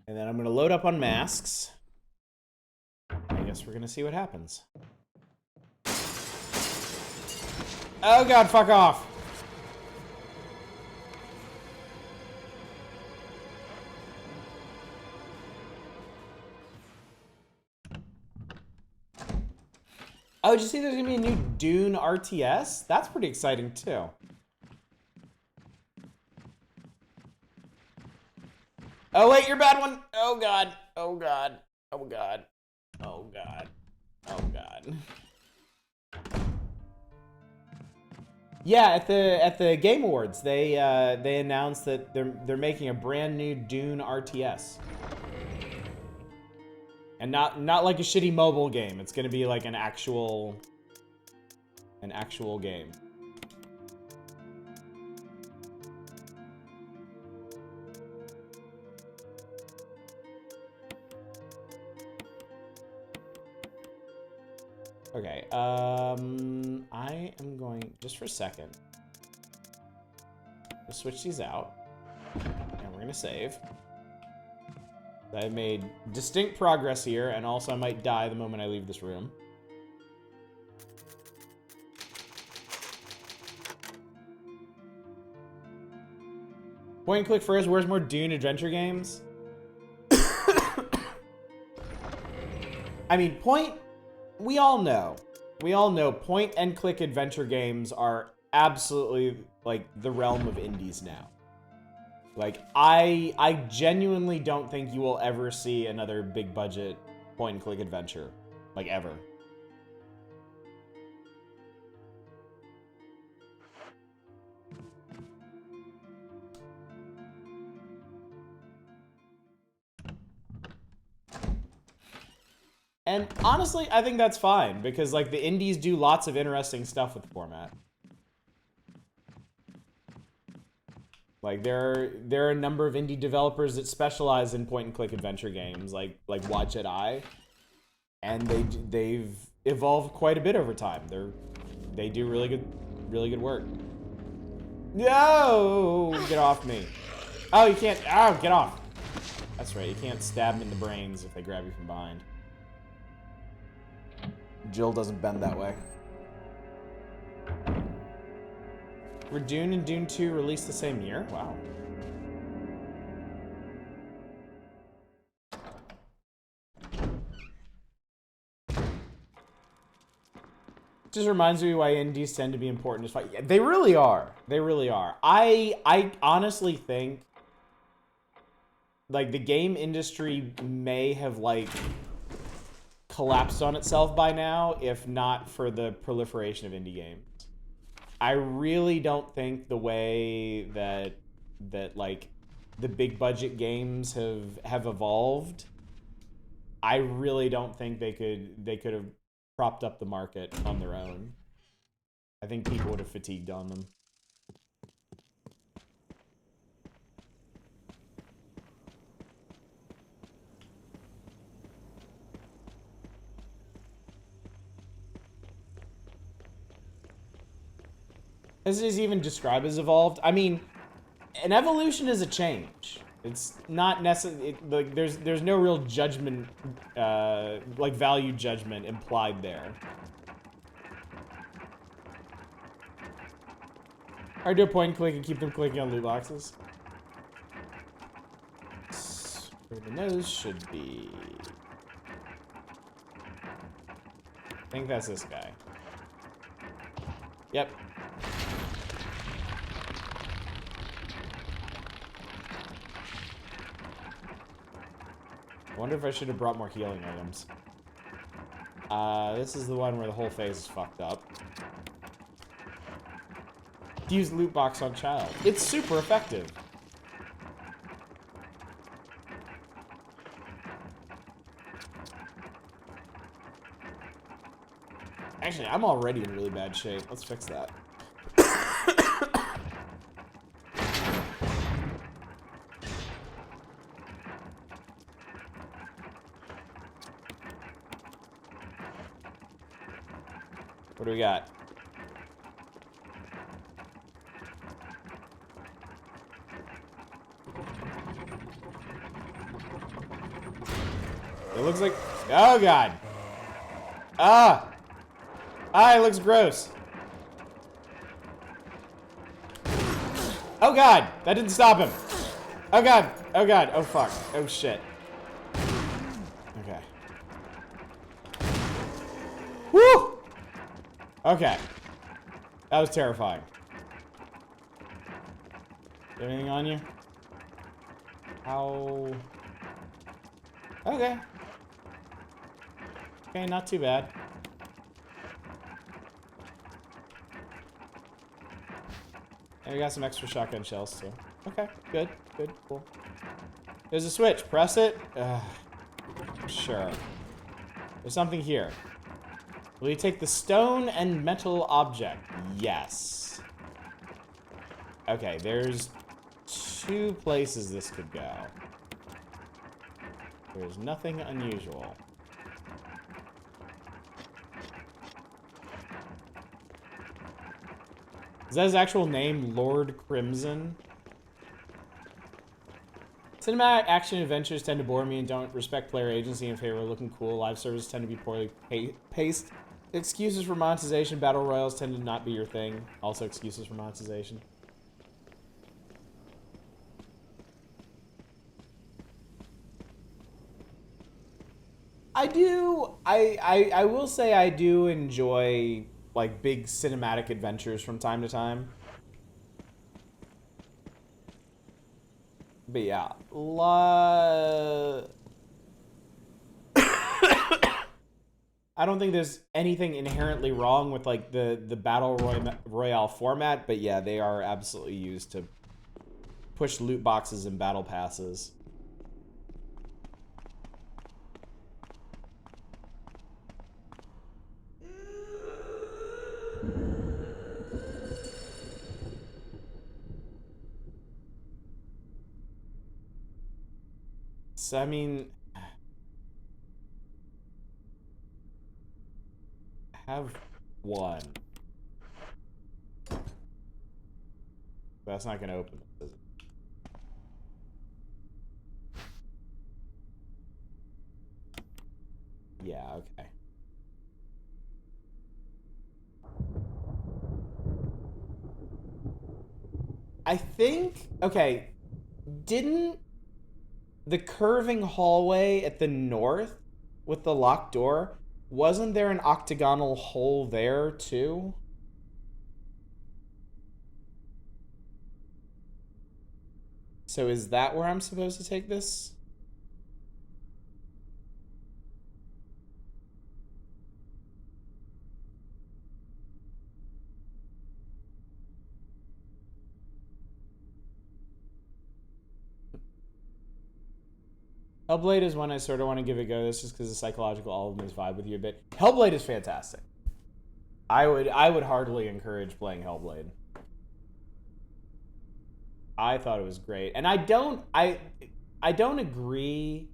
And then I'm going to load up on masks. I guess we're going to see what happens. Oh god, fuck off! Oh, did you see there's going to be a new Dune RTS? That's pretty exciting, too. Oh, wait, you're a bad one. Oh, God. Oh, God. Oh, God. Oh, God. Oh, God. Yeah, at the Game Awards, they announced that they're making a brand new Dune RTS. And not like a shitty mobile game. It's gonna be like an actual game. Okay, I am going, just for a second, to switch these out, and we're gonna save. I've made distinct progress here, and also I might die the moment I leave this room. Point and click first, where's more Dune adventure games? I mean, we all know point and click adventure games are absolutely like the realm of indies now. Like, I genuinely don't think you will ever see another big budget point and click adventure. Like, ever. And honestly, I think that's fine, because like the indies do lots of interesting stuff with the format. Like there are a number of indie developers that specialize in point and click adventure games, like Watch It Eye, and they've evolved quite a bit over time. They do really good work. No, get off me! Oh, you can't. Oh, get off! That's right. You can't stab them in the brains if they grab you from behind. Jill doesn't bend that way. Were Dune and Dune 2 released the same year? Wow. Just reminds me why indies tend to be important to fight. Yeah, they really are. They really are. I honestly think like the game industry may have like collapsed on itself by now, if not for the proliferation of indie games. I really don't think the way that like the big budget games have evolved, I really don't think they could have propped up the market on their own. I think people would have fatigued on them. This is even described as evolved. I mean, an evolution is a change. It's not necessarily like there's no real judgment, like value judgment implied there. Or do a point and click and keep them clicking on loot boxes. Where the nose should be. I think that's this guy. Yep. I wonder if I should have brought more healing items. This is the one where the whole phase is fucked up. Use loot box on child. It's super effective. Actually, I'm already in really bad shape. Let's fix that. do we got? It looks like... Oh, God. Ah! Ah, it looks gross. Oh, God. That didn't stop him. Oh, God. Oh, God. Oh, fuck. Oh, shit. Okay. Woo! Okay. That was terrifying. Anything on you? How... Okay. Okay, not too bad. And we got some extra shotgun shells, too. Okay, good, good, cool. There's a switch. Press it. Sure. There's something here. Will you take the stone and metal object? Yes. Okay, there's 2 places this could go. There's nothing unusual. Is that his actual name, Lord Crimson? Cinematic action adventures tend to bore me and don't respect player agency in favor of looking cool. Live services tend to be poorly paced. Excuses for monetization. Battle royals tend to not be your thing. Also excuses for monetization. I will say I do enjoy like big cinematic adventures from time to time. But yeah, I don't think there's anything inherently wrong with like the battle royale format, but yeah, they are absolutely used to push loot boxes and battle passes. So, I mean, have one. That's not going to open this, is it? Yeah, okay. I think, okay, didn't the curving hallway at the north with the locked door, wasn't there an octagonal hole there too? So is that where I'm supposed to take this? Hellblade is one I sort of want to give a go. That's just because the psychological album is vibe with you a bit. Hellblade is fantastic. I would heartily encourage playing Hellblade. I thought it was great, and I don't agree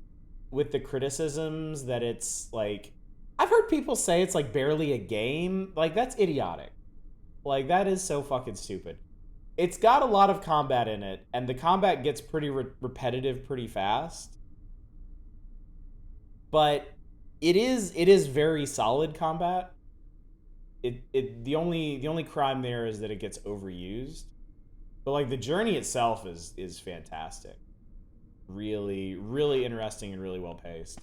with the criticisms that it's like. I've heard people say it's like barely a game. Like that's idiotic. Like that is so fucking stupid. It's got a lot of combat in it, and the combat gets pretty repetitive pretty fast. But it is very solid combat. The only crime there is that it gets overused. But like the journey itself is fantastic. Really, really interesting and really well paced.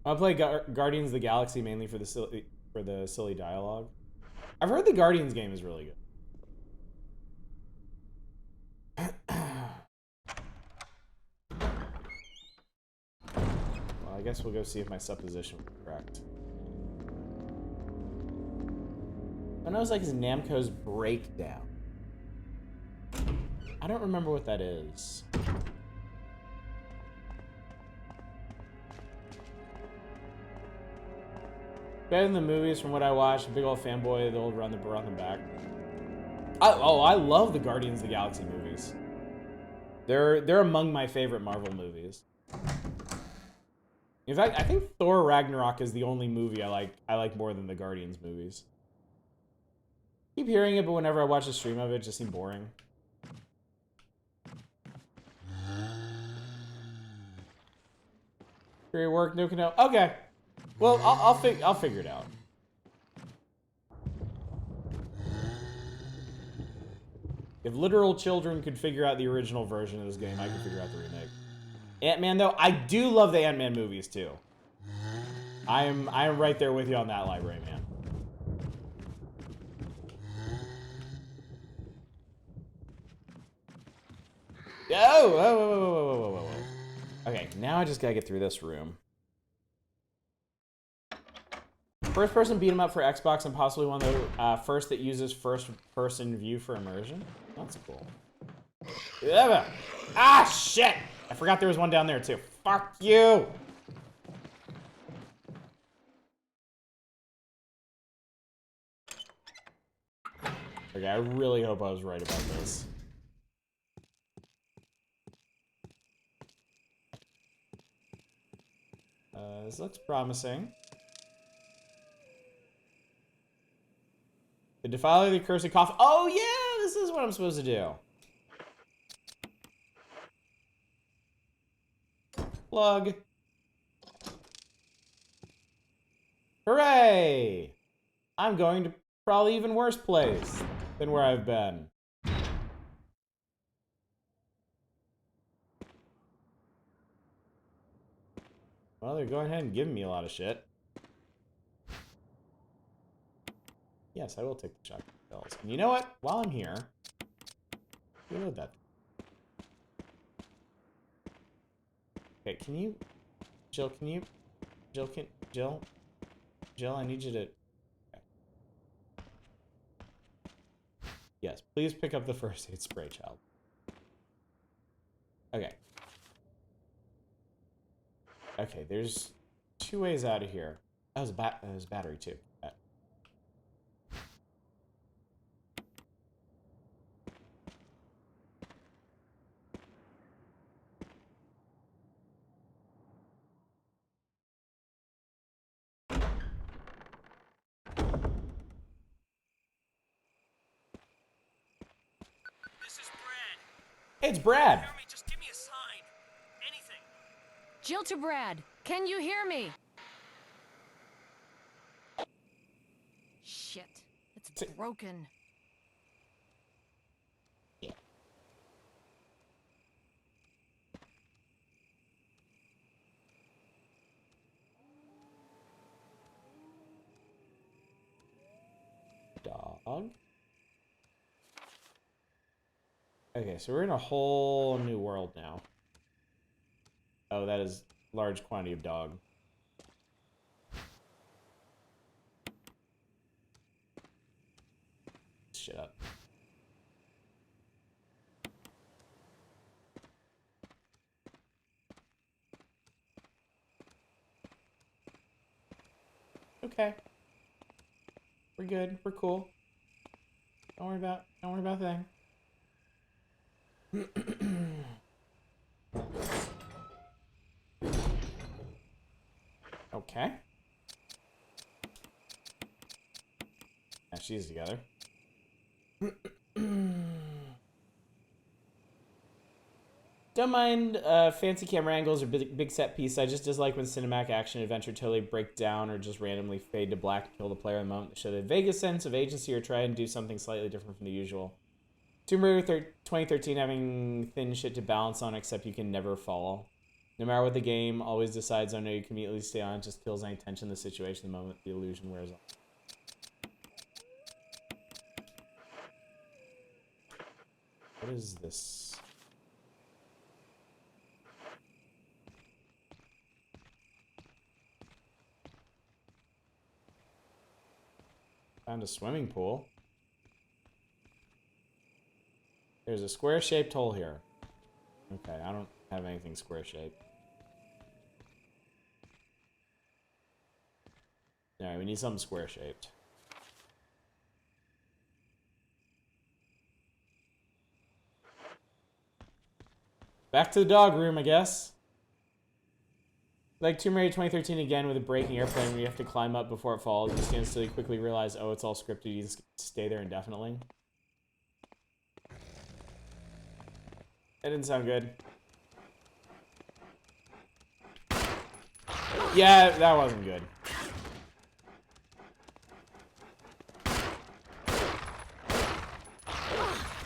I play Guardians of the Galaxy mainly for the silly dialogue. I've heard the Guardians game is really good. I guess we'll go see if my supposition was correct. I know it's like his Namco's Breakdown. I don't remember what that is. Better than the movies from what I watched. Big old fanboy, the old run the back. I love the Guardians of the Galaxy movies. They're among my favorite Marvel movies. In fact, I think Thor Ragnarok is the only movie I like more than the Guardians movies. Keep hearing it, but whenever I watch a stream of it, it just seems boring. Career work, no canoe. Okay. Well, I'll figure it out. If literal children could figure out the original version of this game, I could figure out the remake. Ant-Man, though, I do love the Ant-Man movies too. I'm right there with you on that, Library Man. Oh, whoa. Okay, now I just gotta get through this room. First person beat 'em up for Xbox and possibly one of the first that uses first person view for immersion. That's cool. Ah, shit! I forgot there was one down there too. Fuck you! Okay, I really hope I was right about this. This looks promising. The Defiler of the Accursed Coffin. Oh yeah, this is what I'm supposed to do. Plug. Hooray! I'm going to probably even worse place than where I've been. Well, they're going ahead and giving me a lot of shit. Yes, I will take the shotgun shells. And you know what? While I'm here, reload that. Okay, can you... Jill, can you... Jill, I need you to... Okay. Yes, please pick up the first aid spray, child. Okay. Okay, there's 2 ways out of here. That was a battery too. This is Brad. Hey, it's Brad. Hear me? Just give me a sign. Anything. Jill to Brad. Can you hear me? Shit. It's broken. Yeah. Dog. Okay, so we're in a whole new world now. Oh, that is large quantity of dog. Shut up. Okay. We're good. We're cool. Don't worry about a thing. Okay. Now she's together. Don't mind fancy camera angles or big set piece. I just dislike when cinematic action adventure totally break down or just randomly fade to black to kill the player in the moment. Show the vaguest sense of agency or try and do something slightly different from the usual. Tomb Raider 2013 having thin shit to balance on, except you can never fall. No matter what the game always decides, I know you can immediately stay on. It just kills any tension in the situation the moment the illusion wears off. What is this? Found a swimming pool. There's a square-shaped hole here. Okay, I don't have anything square-shaped. Alright, we need something square-shaped. Back to the dog room, I guess. Like Tomb Raider 2013 again with a breaking airplane where you have to climb up before it falls. You stand still, you quickly realize, oh, it's all scripted. You just stay there indefinitely. That didn't sound good. Yeah, that wasn't good.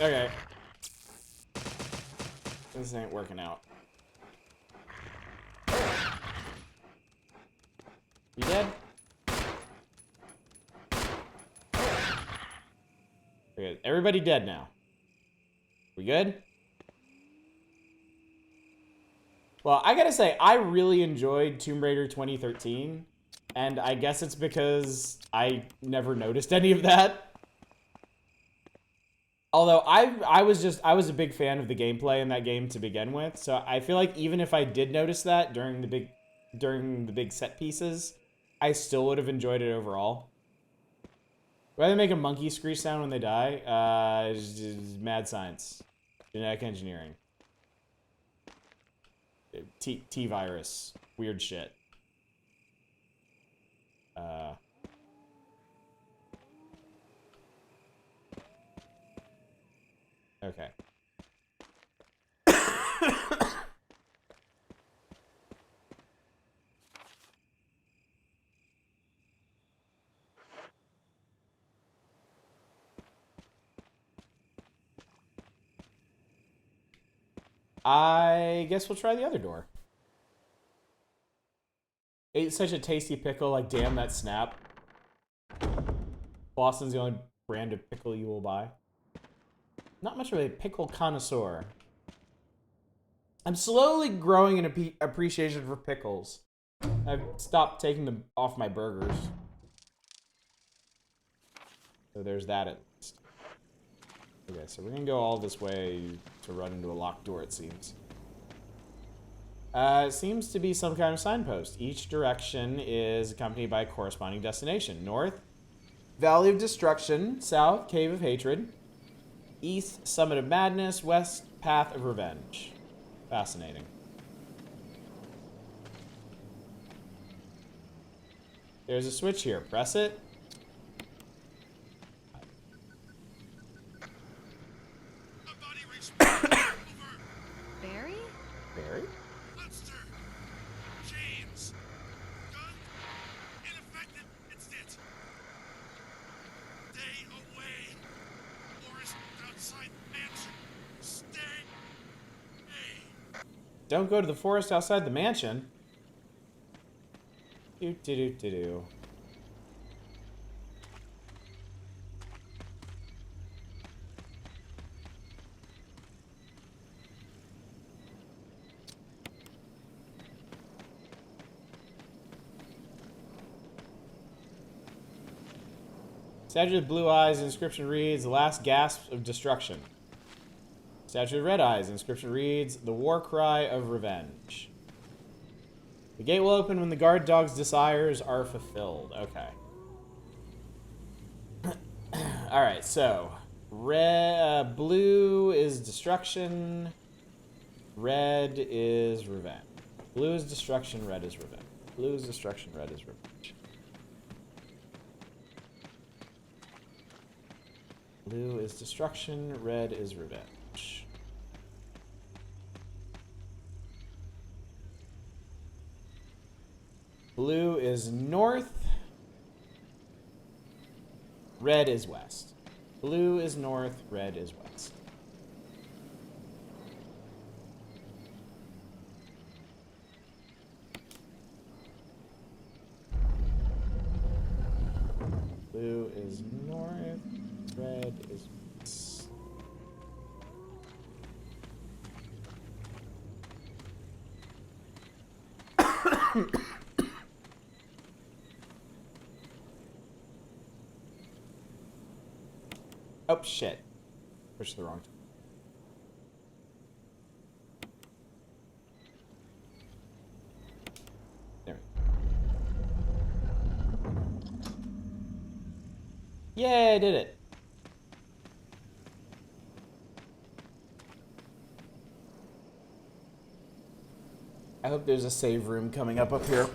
Okay. This ain't working out. You dead? Good. Everybody dead now. We good? Well, I gotta say, I really enjoyed Tomb Raider 2013, and I guess it's because I never noticed any of that. Although I was a big fan of the gameplay in that game to begin with, so I feel like even if I did notice that during the big set pieces, I still would have enjoyed it overall. Why do they make a monkey screech sound when they die? Mad science, genetic engineering, T virus, weird shit. Okay. I guess we'll try the other door. Ate such a tasty pickle, like damn that snap. Boston's the only brand of pickle you will buy. Not much of a pickle connoisseur. I'm slowly growing an appreciation for pickles. I've stopped taking them off my burgers. So there's that at least. Okay, so we're gonna go all this way to run into a locked door, it seems. It seems to be some kind of signpost. Each direction is accompanied by a corresponding destination. North, Valley of Destruction. South, Cave of Hatred. East, Summit of Madness. West, Path of Revenge. Fascinating. There's a switch here. Press it. Barry? Barry? Monster! James! Gun? Ineffective! It's it! Stay away! Forest outside mansion! Stay! Hey! Don't go to the forest outside the mansion. Do. Statue of Blue Eyes, inscription reads, the last gasp of destruction. Statue of Red Eyes, inscription reads, the war cry of revenge. The gate will open when the guard dog's desires are fulfilled. Okay. Alright, so blue is destruction. Red is revenge. Blue is destruction, red is revenge. Blue is destruction, red is revenge. Blue is destruction, red is revenge. Blue is north. Red is west. Blue is north, red is west. Blue is north, red is west. Oh, shit. Pushed the wrong. There we go. Yay, I did it. I hope there's a save room coming up here.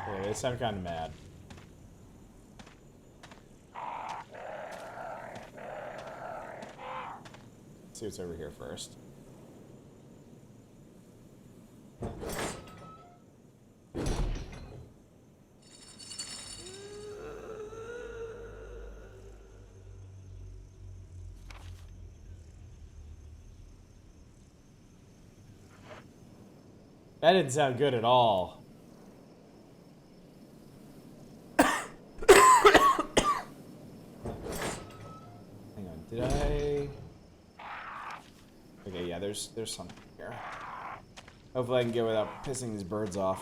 Yeah, they sound kind of mad. Let's see what's over here first. That didn't sound good at all. Hang on, did I? Okay, yeah, there's something here. Hopefully I can get without pissing these birds off.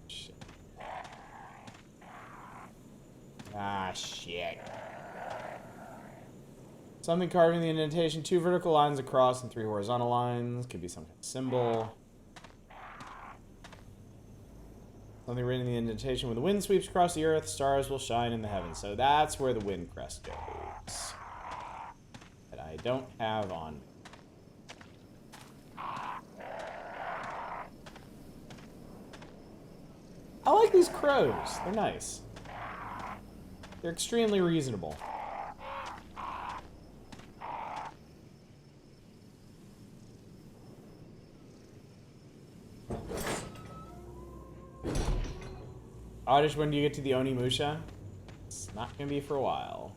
Shit. Ah, shit. Something carving the indentation. 2 vertical lines across and 3 horizontal lines. Could be some kind of symbol. Something written in the indentation. When the wind sweeps across the earth, stars will shine in the heavens. So that's where the wind crest goes. That I don't have on me. I like these crows. They're nice. They're extremely reasonable. Oddish, when do you get to the Onimusha? It's not gonna be for a while.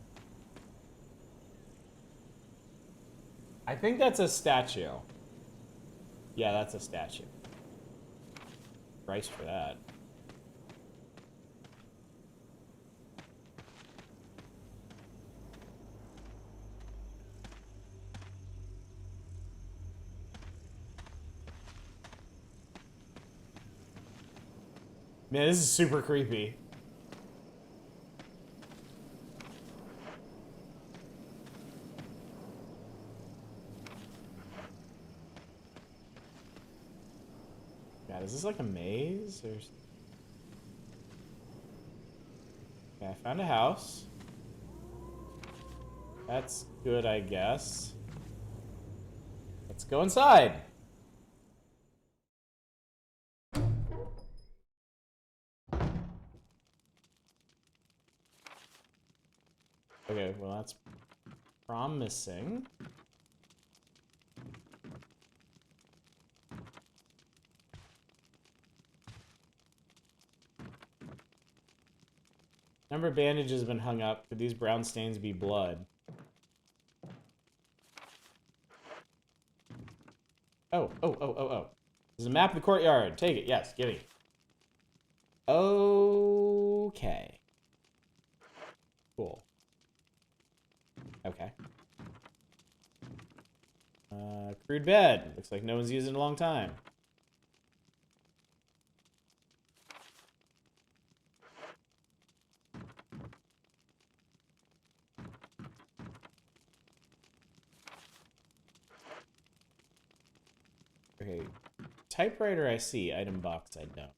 I think that's a statue. Yeah, that's a statue. Price for that. Man, this is super creepy. God, is this like a maze? Or... Okay, I found a house. That's good, I guess. Let's go inside. Okay, well that's promising. Number of bandages has been hung up. Could these brown stains be blood? Oh. There's a map of the courtyard. Take it. Yes, give me. Okay. Cool. Okay. Crude bed. Looks like no one's used it in a long time. Okay. Typewriter I see. Item box I don't.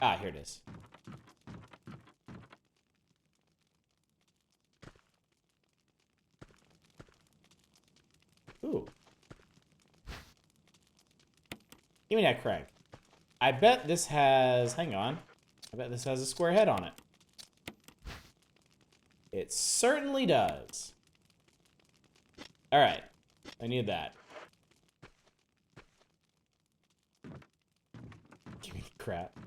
Ah, here it is. Ooh. Give me that crank. I bet this has... Hang on. I bet this has a square head on it. It certainly does. Alright. I need that. Give me the crap.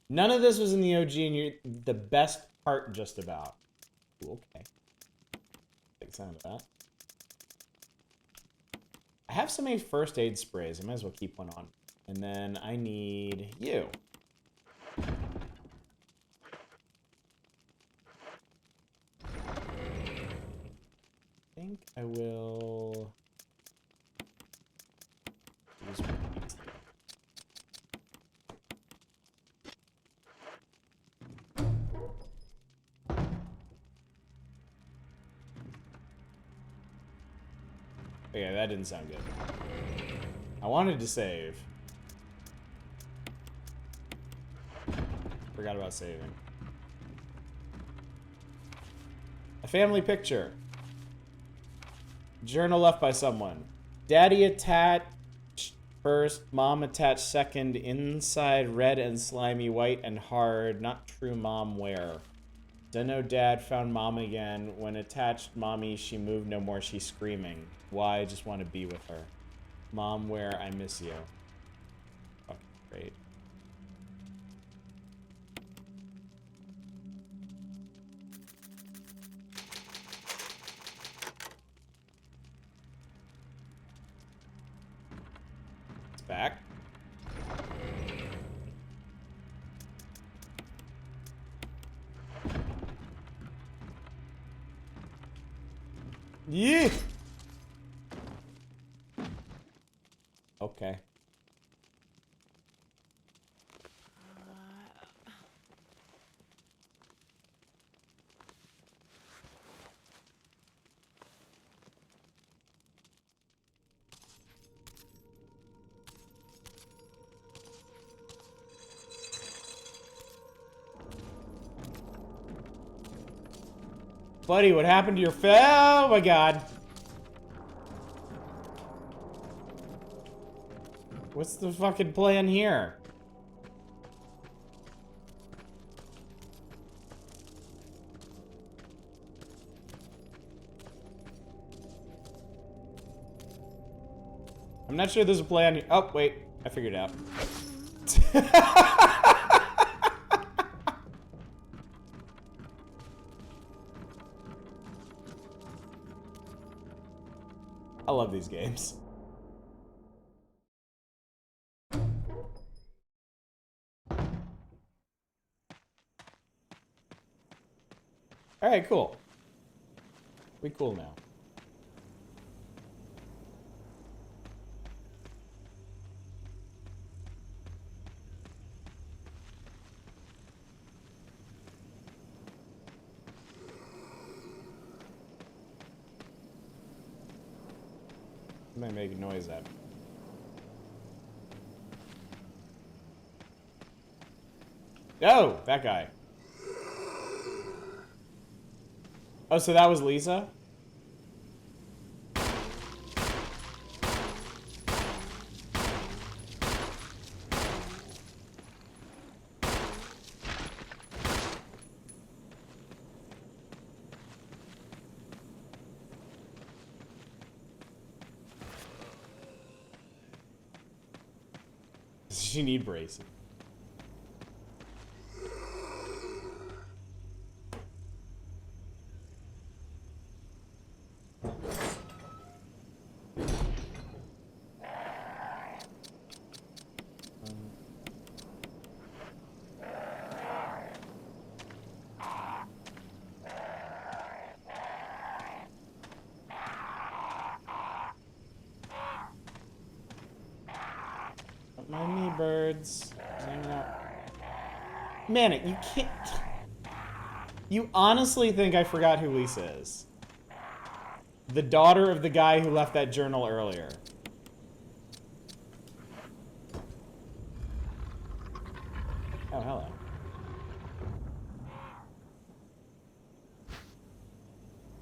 None of this was in the OG, and you're the best part just about. Ooh, okay. Big sound of that. I have so many first aid sprays. I might as well keep one on. And then I need you. I think I will use Okay, that didn't sound good. I wanted to save. Forgot about saving. A family picture. Journal left by someone. Daddy attached first, mom attached second, inside red and slimy, white and hard, not true mom where. Dunno dad found mom again. When attached mommy, she moved no more, she's screaming. Why? I just want to be with her. Mom where? I miss you. Fucking great. It's back. Yeah. Okay. Buddy, what happened to your oh my god. What's the fucking plan here? I'm not sure there's a plan here. Oh, wait. I figured it out. I love these games. Alright, cool. We cool now. Might make a noise at me. Oh, that guy. Oh, so that was Lisa? Does she need braces? Don't mind me, birds. Hanging out. Man, you can't. You honestly think I forgot who Lisa is? The daughter of the guy who left that journal earlier. Oh, hello.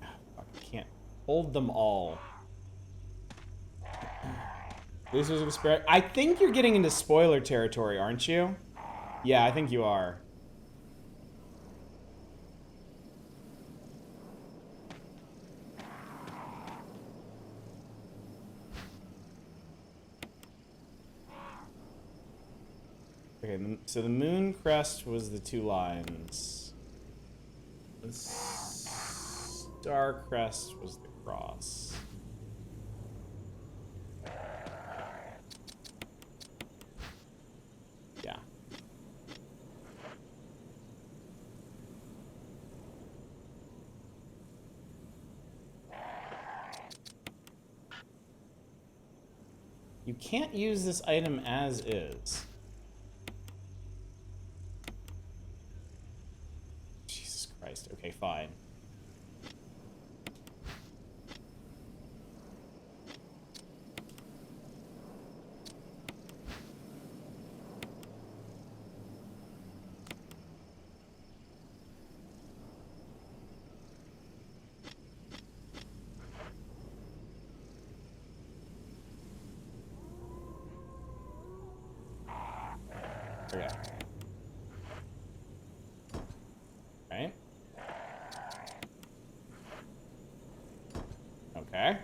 I can't hold them all. Lisa's experiment. I think you're getting into spoiler territory, aren't you? Yeah, I think you are. Okay, so the moon crest was the two lines. The star crest was the cross. Yeah. You can't use this item as is. Jesus Christ. Okay, fine. Okay. Right. Okay.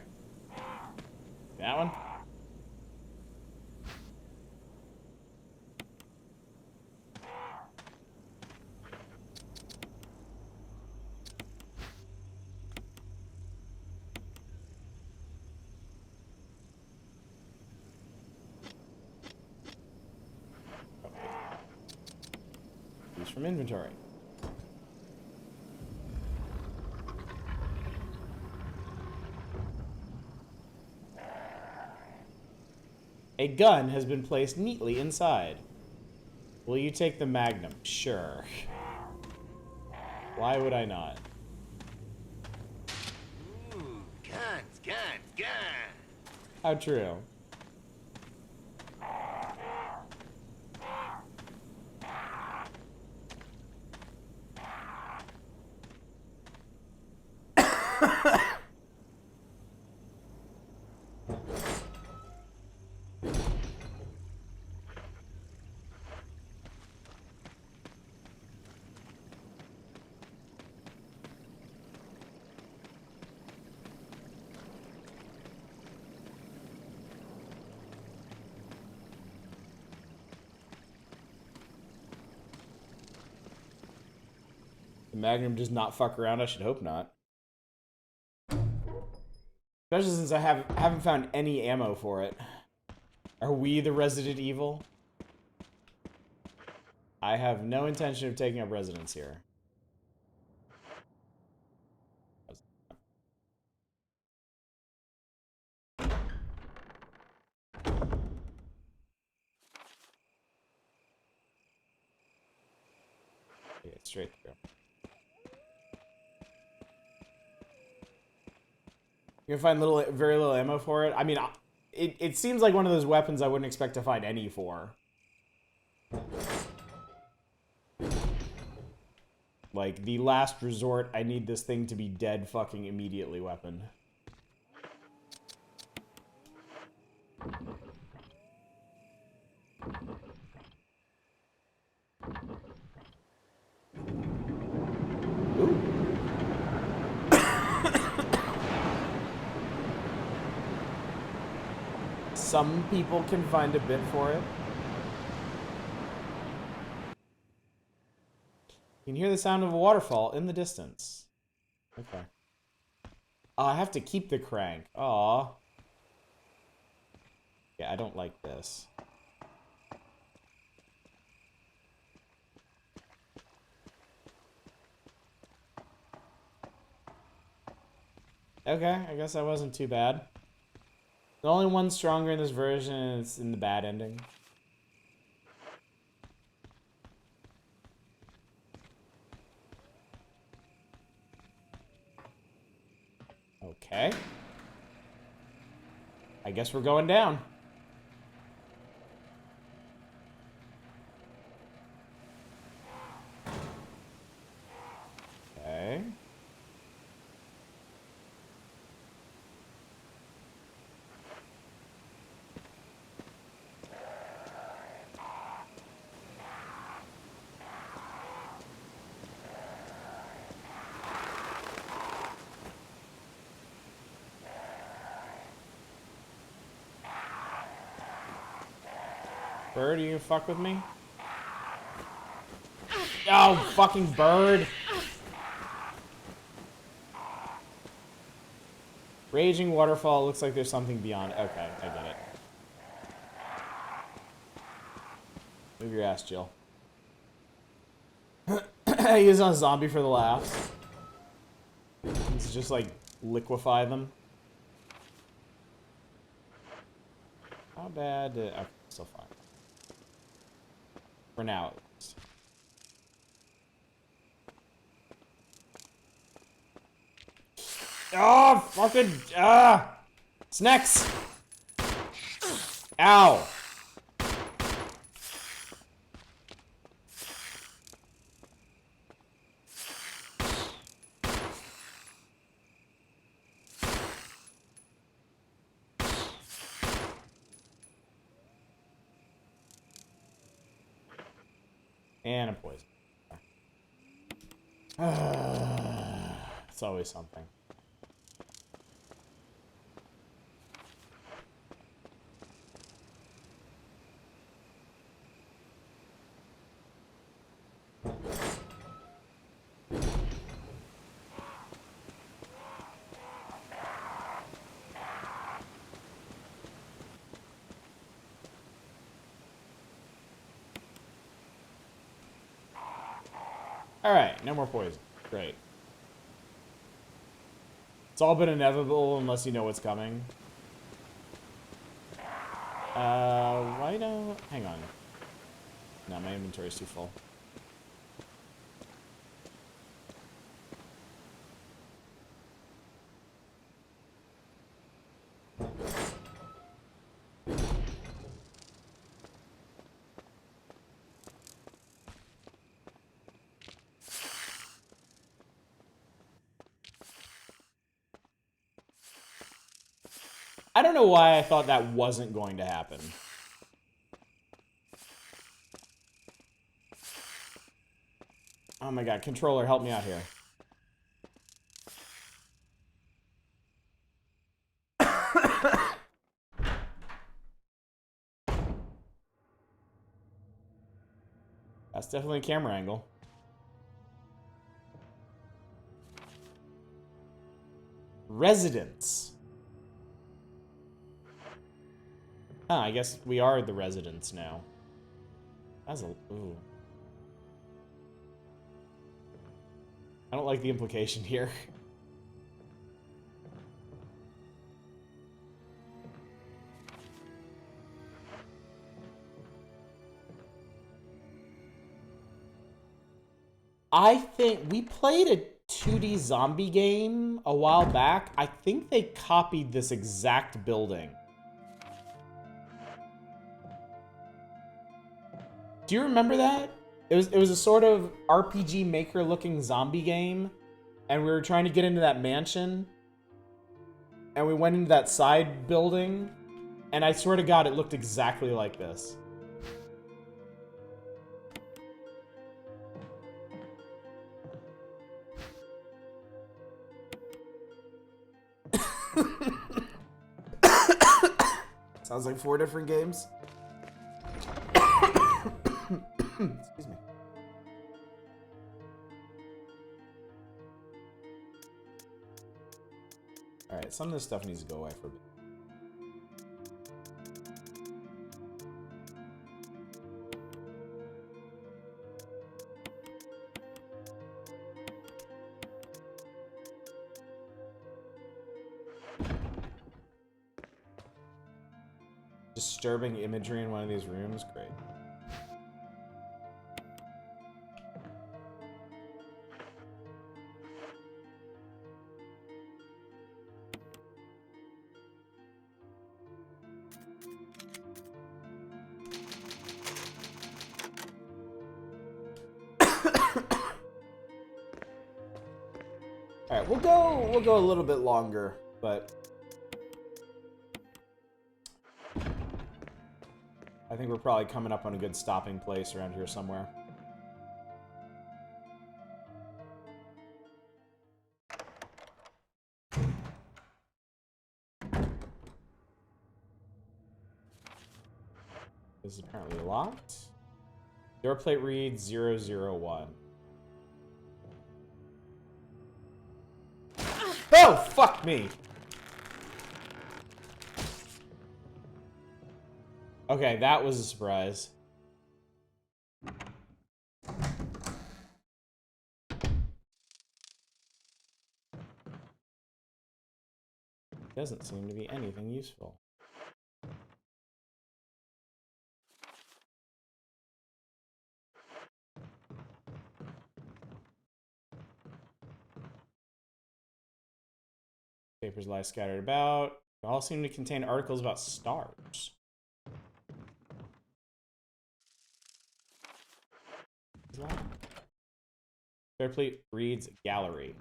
That one. Use from inventory. A gun has been placed neatly inside. Will you take the Magnum? Sure. Why would I not? Ooh, guns. How true. The Magnum does not fuck around. I should hope not. Especially since I haven't found any ammo for it. Are we the Resident Evil? I have no intention of taking up residence here. Okay, straight through. You can find very little ammo for it. I mean, it seems like one of those weapons I wouldn't expect to find any for. Like, the last resort, I need this thing to be dead fucking immediately weapon. Ooh. Some people can find a bit for it. You can hear the sound of a waterfall in the distance. Okay. Oh, I have to keep the crank. Aw. Yeah, I don't like this. Okay, I guess that wasn't too bad. The only one stronger in this version is in the bad ending. Okay. I guess we're going down. Okay. Bird, are you gonna fuck with me? Oh, fucking bird. Raging waterfall. Looks like there's something beyond. Okay, I get it. Move your ass, Jill. He's on a zombie for the laughs. Let's just, like, liquefy them. How bad? Okay, still fine. For now, at least. Oh, fucking, snacks! Ow! And a poison. It's always something. Alright, no more poison. Great. It's all been inevitable unless you know what's coming. Why don't... Hang on. No, my inventory's too full. I don't know why I thought that wasn't going to happen. Oh my god, controller, help me out here. That's definitely a camera angle. Residents. Huh, I guess we are the residents now. That's a... Ooh. I don't like the implication here. I think we played a 2D zombie game a while back. I think they copied this exact building. Do you remember that? It was a sort of RPG Maker looking zombie game, and we were trying to get into that mansion, and we went into that side building, and I swear to God, it looked exactly like this. Sounds like 4 different games. Excuse me. Alright, some of this stuff needs to go away for a bit. Disturbing imagery in one of these rooms? Great. Alright, we'll go a little bit longer, but I think we're probably coming up on a good stopping place around here somewhere. This is apparently locked. Door plate reads 001. Oh, fuck me! Okay, that was a surprise. Doesn't seem to be anything useful. Papers lie scattered about. They all seem to contain articles about stars. Fairplate reads gallery.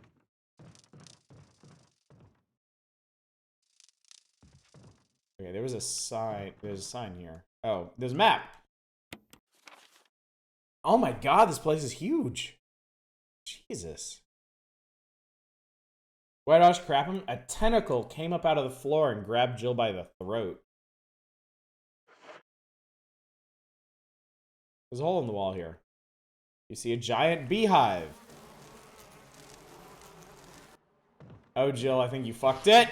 Okay, there was a sign. There's a sign here. Oh, there's a map. Oh my god, this place is huge. Jesus. White Osh Crapham, a tentacle came up out of the floor and grabbed Jill by the throat. There's a hole in the wall here. You see a giant beehive. Oh, Jill, I think you fucked it.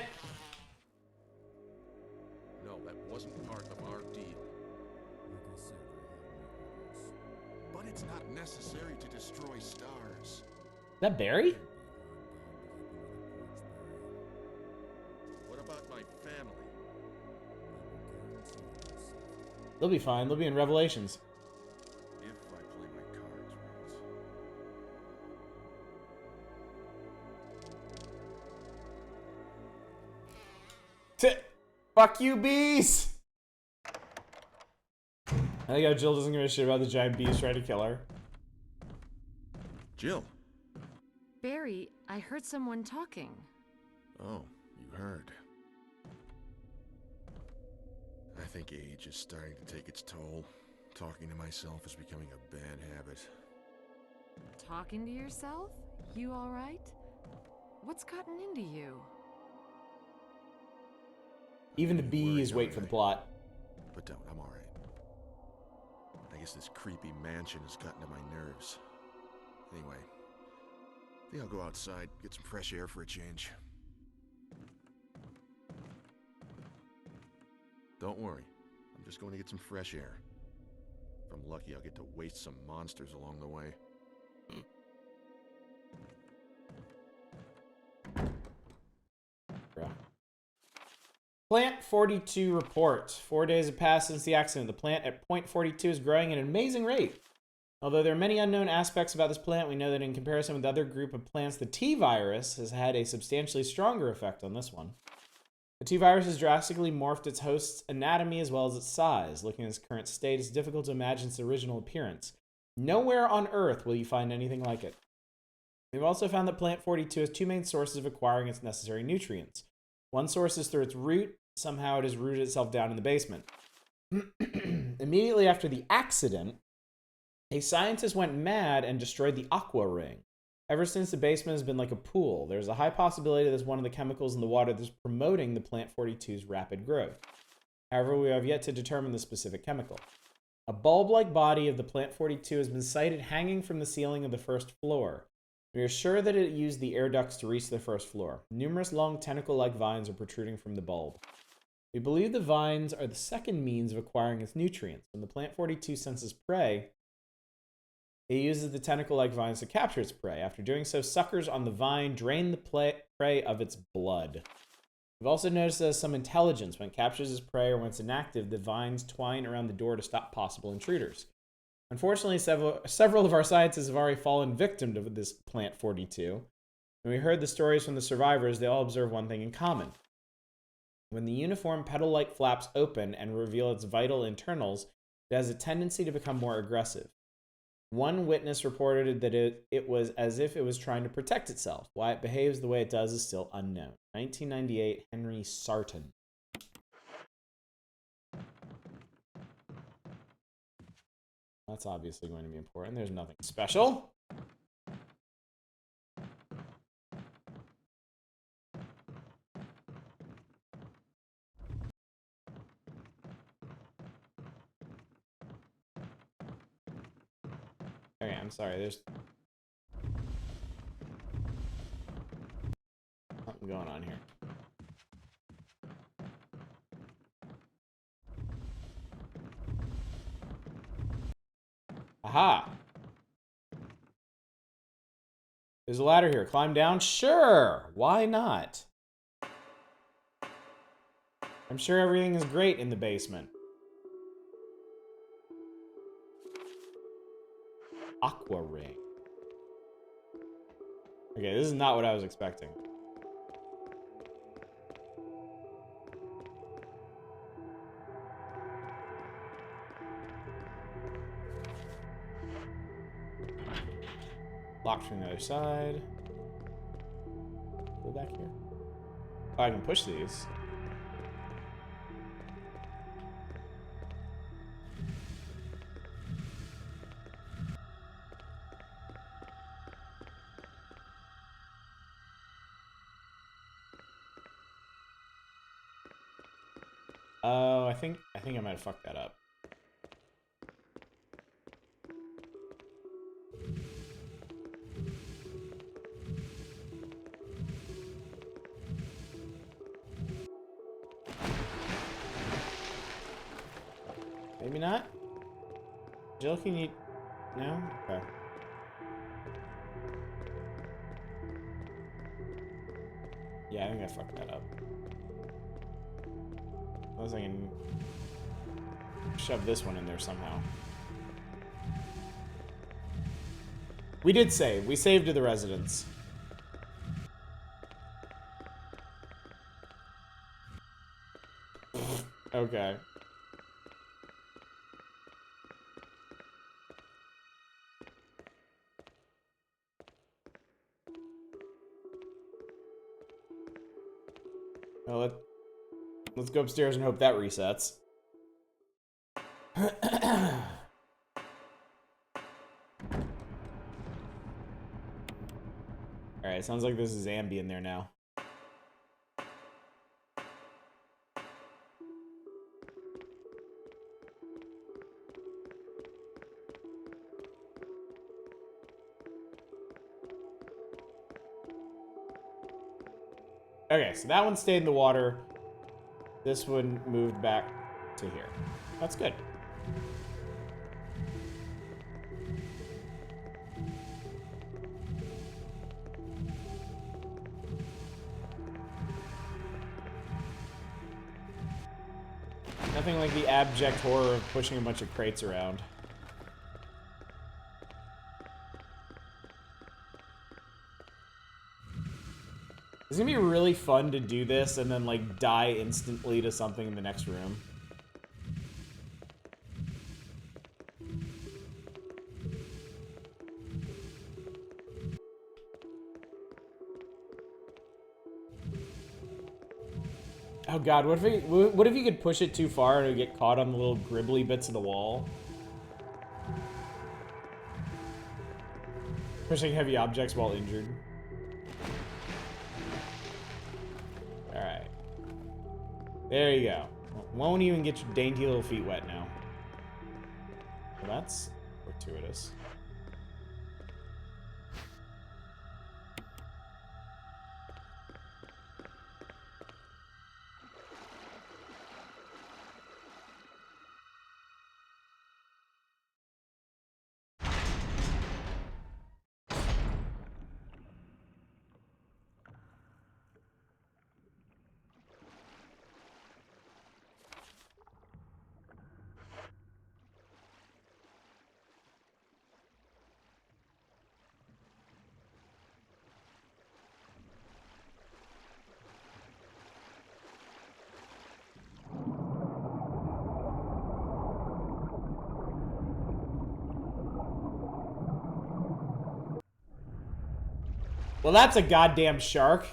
No, that wasn't part of our deal. But it's not necessary to destroy stars. Is that Barry? What about my family? They'll be fine. They'll be in Revelations. If I play my cards right. Fuck you, bees! I think how Jill doesn't give a shit about the giant bees trying to kill her. Jill. Barry, I heard someone talking. Oh, you heard. I think age is starting to take its toll. Talking to myself is becoming a bad habit. Talking to yourself? You alright? What's gotten into you? Even the bees wait for the plot. But don't, I'm alright. I guess this creepy mansion has gotten to my nerves. Anyway, I think I'll go outside, get some fresh air for a change. Don't worry, I'm just going to get some fresh air. If I'm lucky, I'll get to waste some monsters along the way. Plant 42 report. 4 days have passed since the accident. The plant at point 42 is growing at an amazing rate. Although there are many unknown aspects about this plant, we know that in comparison with the other group of plants, the T-virus has had a substantially stronger effect on this one. The T-virus has drastically morphed its host's anatomy as well as its size. Looking at its current state, it's difficult to imagine its original appearance. Nowhere on Earth will you find anything like it. We've also found that plant 42 has two main sources of acquiring its necessary nutrients. One source is through its root. Somehow it has rooted itself down in the basement. Immediately after the accident, a scientist went mad and destroyed the aqua ring. Ever since, the basement has been like a pool. There's a high possibility that it's one of the chemicals in the water that's promoting the plant 42's rapid growth. However, we have yet to determine the specific chemical. A bulb-like body of the plant 42 has been sighted hanging from the ceiling of the first floor. We are sure that it used the air ducts to reach the first floor. Numerous long tentacle-like vines are protruding from the bulb. We believe the vines are the second means of acquiring its nutrients. When the plant 42 senses prey, it uses the tentacle-like vines to capture its prey. After doing so, suckers on the vine drain the prey of its blood. We've also noticed it has some intelligence. When it captures its prey or when it's inactive, the vines twine around the door to stop possible intruders. Unfortunately, several of our scientists have already fallen victim to this plant 42. When we heard the stories from the survivors, they all observe one thing in common. When the uniform petal-like flaps open and reveal its vital internals, it has a tendency to become more aggressive. One witness reported that it was as if it was trying to protect itself. Why it behaves the way it does is still unknown. 1998, Henry Sarton. That's obviously going to be important. There's nothing special. Okay, I'm sorry, there's something going on here. Aha! There's a ladder here. Climb down? Sure! Why not? I'm sure everything is great in the basement. Aqua ring. Okay, this is not what I was expecting. Locked from the other side. Go back here. Oh, I can push these. Oh, I think I might have fucked that up. Maybe not? Jill, can you... No? Okay. Yeah, I think I fucked that up. Unless I can shove this one in there somehow. We did save. We saved to the residence. Okay. Well, let's go upstairs and hope that resets. Alright, sounds like there's a Zambi in there now. Okay, so that one stayed in the water. This one moved back to here. That's good. Nothing like the abject horror of pushing a bunch of crates around. It's gonna be really fun to do this and then, like, die instantly to something in the next room. Oh god, what if you could push it too far and it would get caught on the little gribbly bits of the wall? Pushing heavy objects while injured. Alright. There you go. Won't even get your dainty little feet wet now. Well, that's fortuitous. Well, that's a goddamn shark.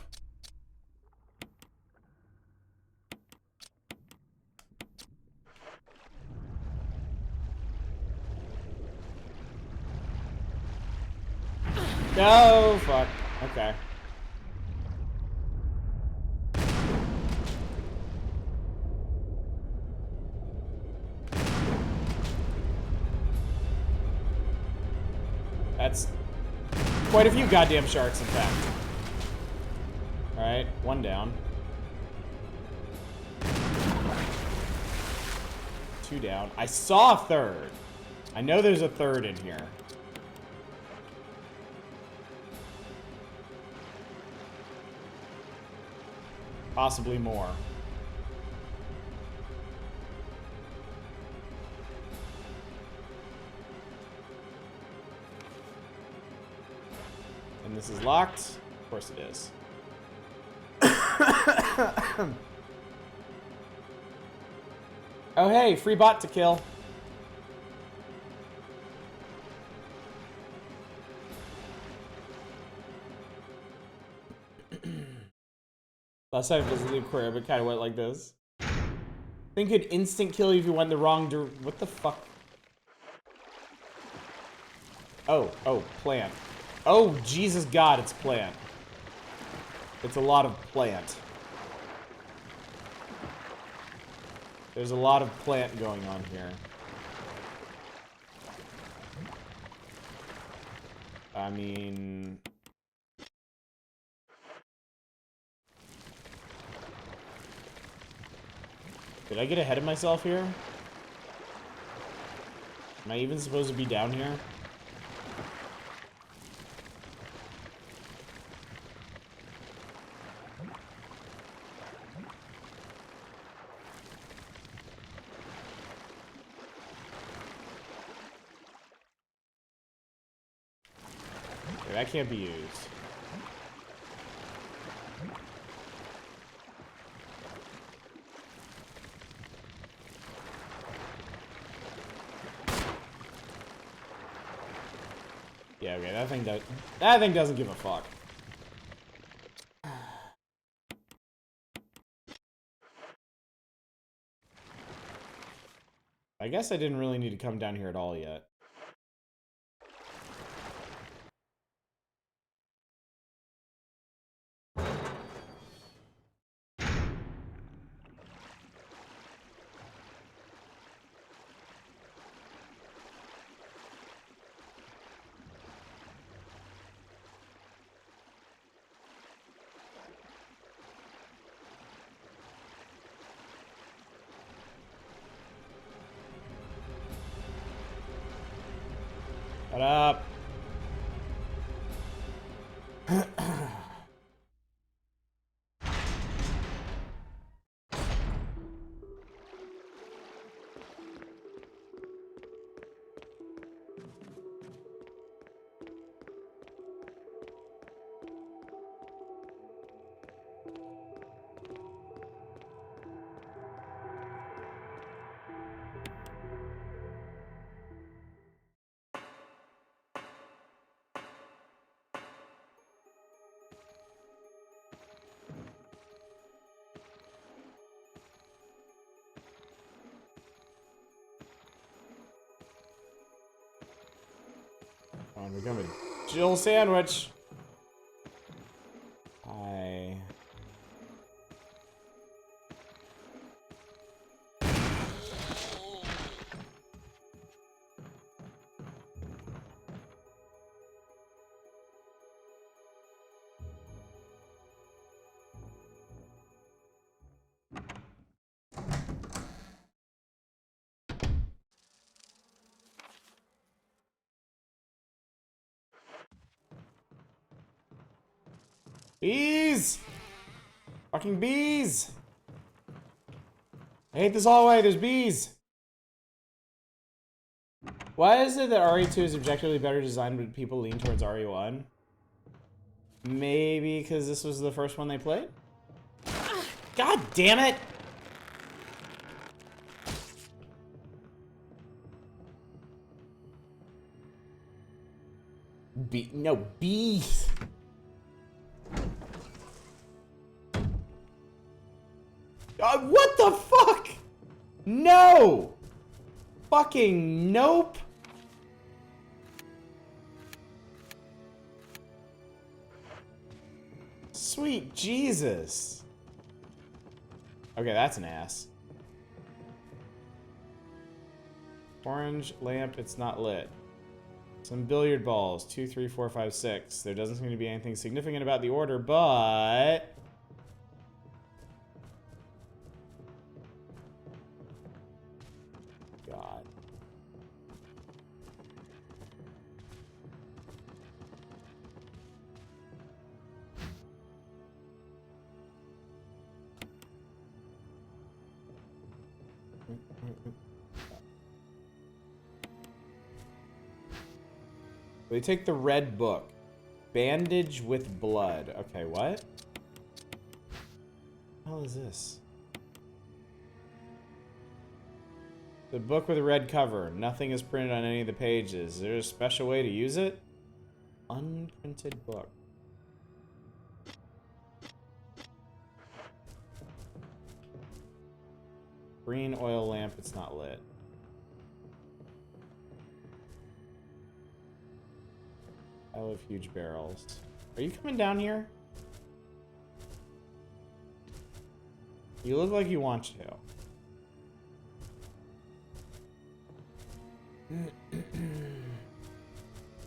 No, fuck. Okay. That's quite a few goddamn sharks, in fact. Alright, one down. Two down. I saw a third. I know there's a third in here. Possibly more. And this is locked? Of course it is. Oh hey, free bot to kill. Last time I visited the aquarium, it kind of went like this. Think it'd instant kill you if you went the wrong direction. What the fuck? Oh, plant. Oh, Jesus God, it's plant. It's a lot of plant. There's a lot of plant going on here. I mean... Did I get ahead of myself here? Am I even supposed to be down here? Okay, that can't be used. Yeah, okay, that thing doesn't give a fuck. I guess I didn't really need to come down here at all yet. Shut up. Come on, become a Jill sandwich. Hi. Bees! Fucking bees! I hate this hallway, there's bees! Why is it that RE2 is objectively better designed but people lean towards RE1? Maybe because this was the first one they played? God damn it! No, bees! What the fuck? No! Fucking nope! Sweet Jesus. Okay, that's an ass. Orange lamp, it's not lit. Some billiard balls, 2, 3, 4, 5, 6. There doesn't seem to be anything significant about the order, but... God. They take the red book. Bandage with blood. Okay, what? What the hell is this? The book with a red cover. Nothing is printed on any of the pages. Is there a special way to use it? Unprinted book. Green oil lamp, it's not lit. I love huge barrels. Are you coming down here? You look like you want to.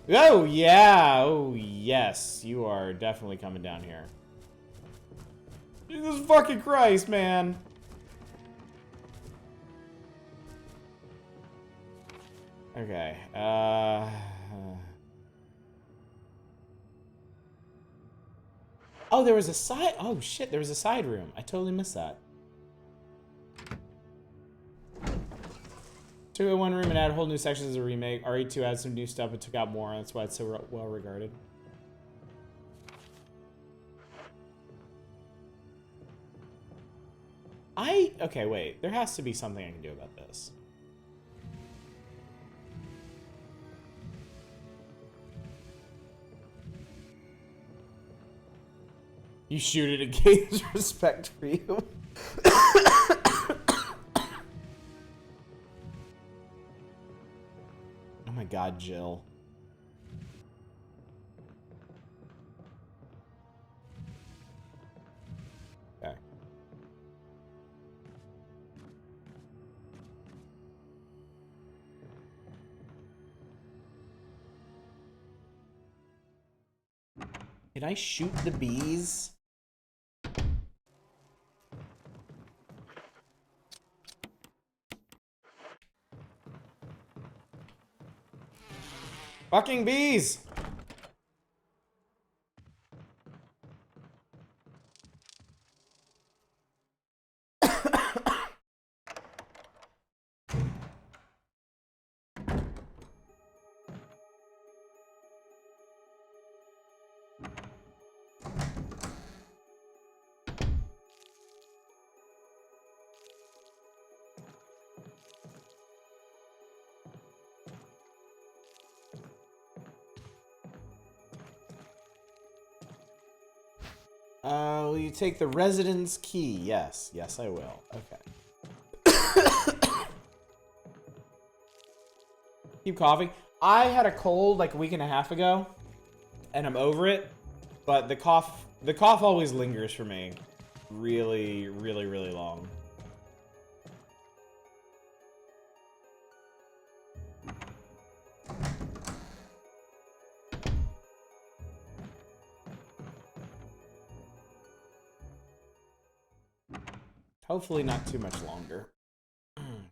Oh, yeah. Oh, yes. You are definitely coming down here. Jesus fucking Christ, man. Okay. Oh, there was a side... Oh, shit. There was a side room. I totally missed that. 201 room and add whole new sections as a remake. RE2 adds some new stuff but took out more. That's why it's so well regarded. Okay, wait. There has to be something I can do about this. You shoot it and gains respect for you. Oh my god, Jill. Okay. Can I shoot the bees? Fucking bees! Will you take the residence key? Yes. Yes, I will. Okay. Keep coughing. I had a cold like a week and a half ago, and I'm over it. But the cough always lingers for me really, really, really long. Hopefully not too much longer.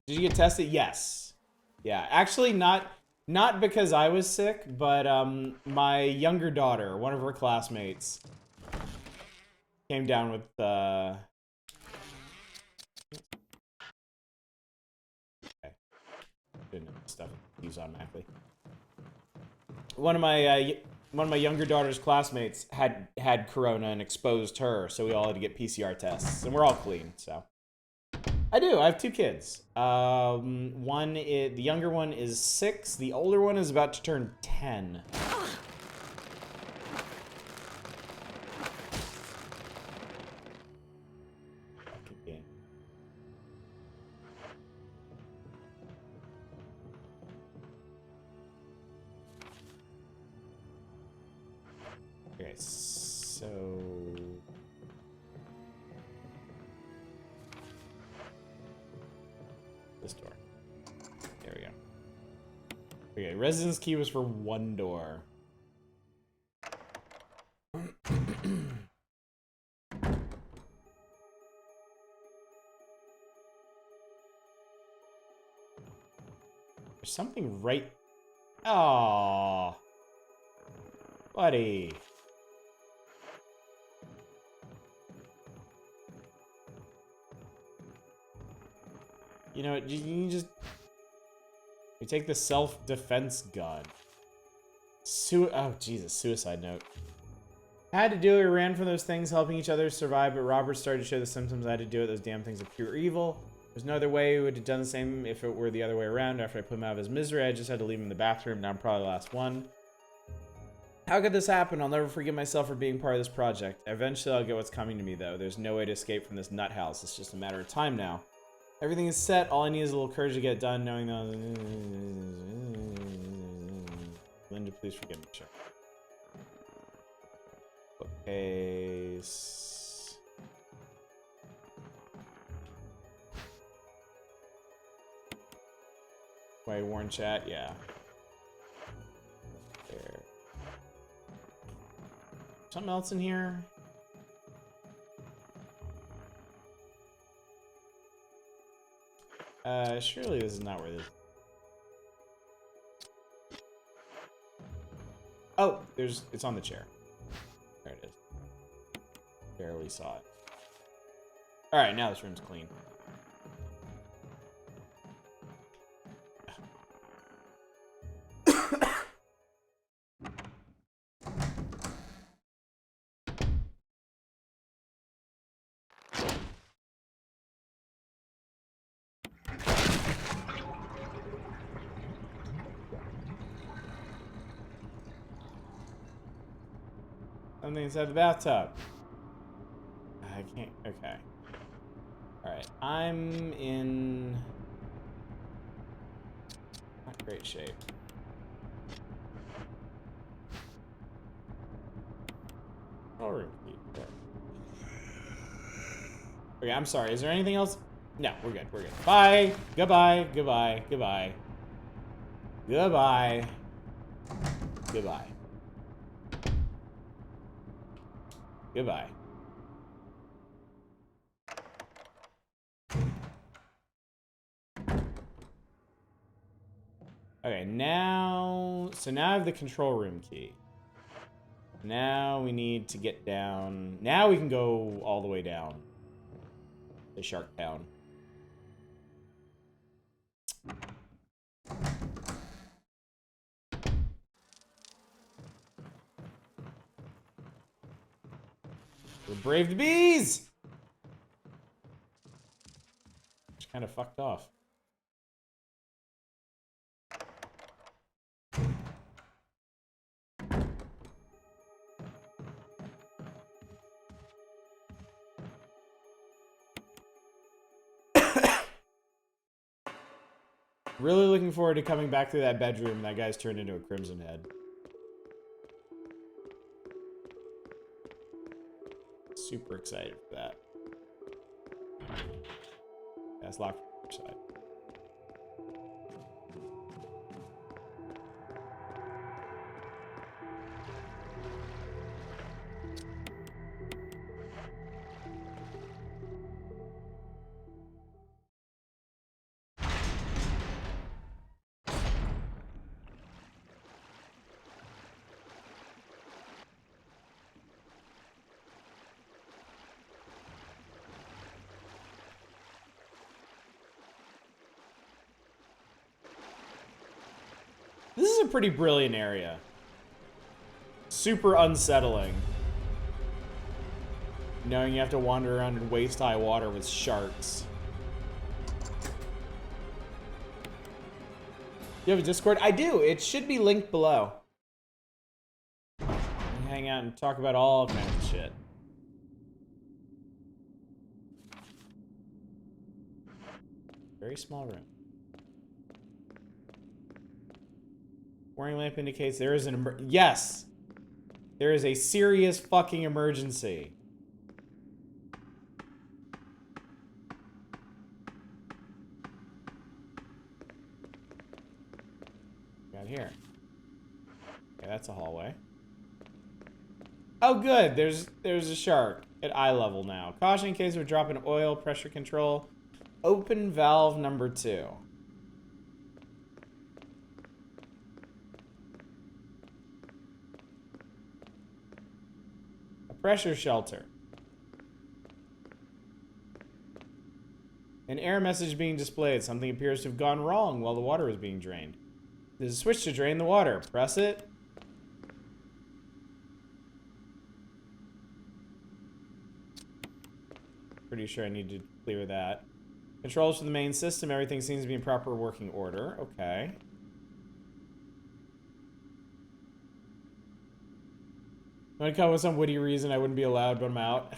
Did you get tested? Yes. Yeah, actually not because I was sick, but my younger daughter, one of her classmates, came down with okay. Didn't know stuff use automatically. One of my younger daughter's classmates had corona and exposed her, so we all had to get PCR tests, and we're all clean. So I do. I have 2 kids. The younger one is 6. The older one is about to turn 10. Okay, so this door. There we go. Okay, residence key was for 1 door. There's something right. Oh, buddy. You know, you take the self-defense gun. Oh, Jesus, suicide note. Had to do it, we ran from those things, helping each other survive, but Robert started to show the symptoms. I had to do it, those damn things are pure evil. There's no other way, we would have done the same if it were the other way around. After I put him out of his misery, I just had to leave him in the bathroom. Now I'm probably the last one. How could this happen? I'll never forgive myself for being part of this project. Eventually I'll get what's coming to me, though. There's no way to escape from this nut house. It's just a matter of time now. Everything is set. All I need is a little courage to get it done, knowing that... Linda, please forgive me. Sure. Bookcase. Way warn chat, yeah. There. Something else in here? Surely this is not where this. Oh, it's on the chair. There it is. Barely saw it. Alright, now this room's clean. Something inside the bathtub. I can't. Okay. Alright. I'm in not great shape. Oh, okay, I'm sorry. Is there anything else? No, we're good. We're good. Bye. Goodbye. Goodbye. Goodbye. Goodbye. Goodbye. Goodbye. Okay, now... So now I have the control room key. Now we need to get down... Now we can go all the way down. To Shark Town. We braved the bees! Which kind of fucked off. Really looking forward to coming back through that bedroom and that guy's turned into a Crimson Head. Super excited for that. That's locked from the other side. This is a pretty brilliant area. Super unsettling. Knowing you have to wander around in waist-high water with sharks. You have a Discord? I do. It should be linked below. We hang out and talk about all kinds of shit. Very small room. Warning lamp indicates there is an yes! There is a serious fucking emergency. Got here. Okay, that's a hallway. Oh good, there's a shark at eye level now. Caution in case of a drop in oil, pressure control. Open valve number 2. Pressure shelter. An error message being displayed. Something appears to have gone wrong while the water is being drained. There's a switch to drain the water. Press it. Pretty sure I need to clear that. Controls for the main system. Everything seems to be in proper working order. Okay. I'm gonna come up with some witty reason I wouldn't be allowed, but I'm out.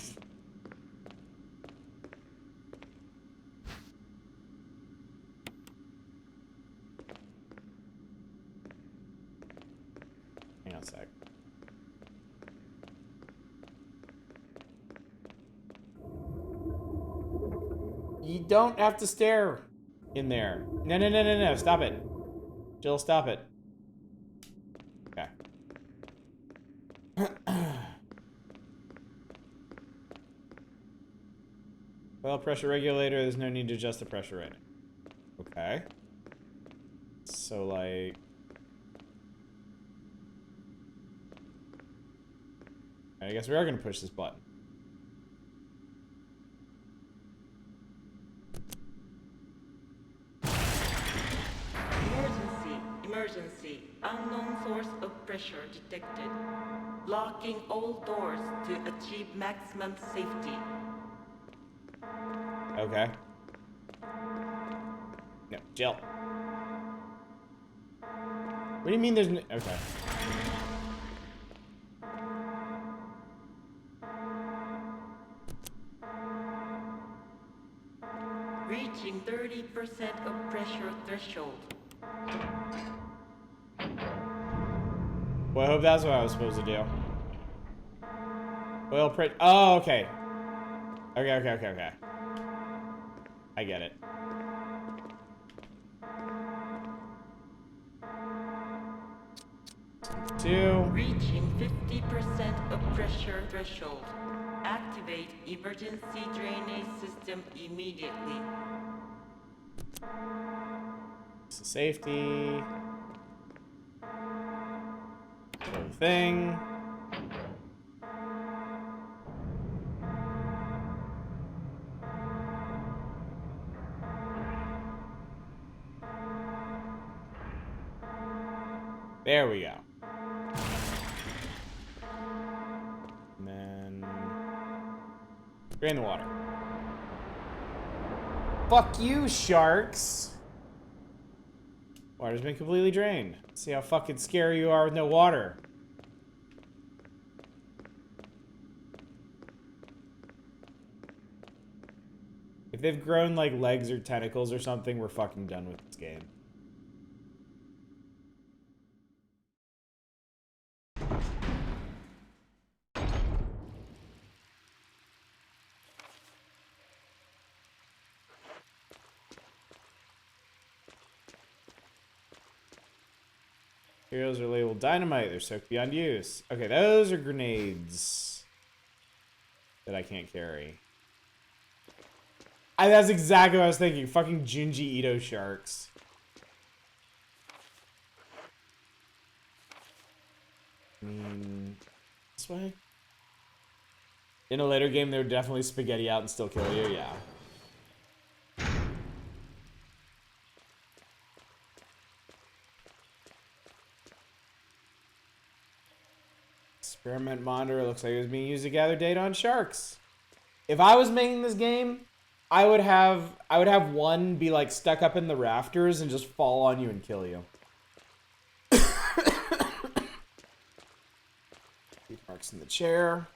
Hang on a sec. You don't have to stare in there. No, no, no, no, no. Stop it. Jill, stop it. Okay. Well, pressure regulator, there's no need to adjust the pressure rating. Okay. So, like... I guess we are going to push this button. Emergency. Unknown source of pressure detected. Locking all doors to achieve maximum safety. Okay. No, Jill. What do you mean there's no... Okay. Reaching 30% of pressure threshold. Well, I hope that's what I was supposed to do. Oil print. Oh, okay. Okay. I get it. Two. Reaching 50% of pressure threshold. Activate emergency drainage system immediately. Safety. Little thing. There we go. And then drain the water. Fuck you, sharks. Water's been completely drained. See how fucking scary you are with no water. If they've grown like legs or tentacles or something, we're fucking done with this game. Materials are labeled dynamite. They're soaked beyond use. Okay, those are grenades that I can't carry. That's exactly what I was thinking. Fucking Junji Ito sharks. This way? In a later game, they would definitely spaghetti out and still kill you. Yeah. Experiment monitor looks like it was being used to gather data on sharks. If I was making this game, I would have one be like stuck up in the rafters and just fall on you and kill you. Marks in the chair.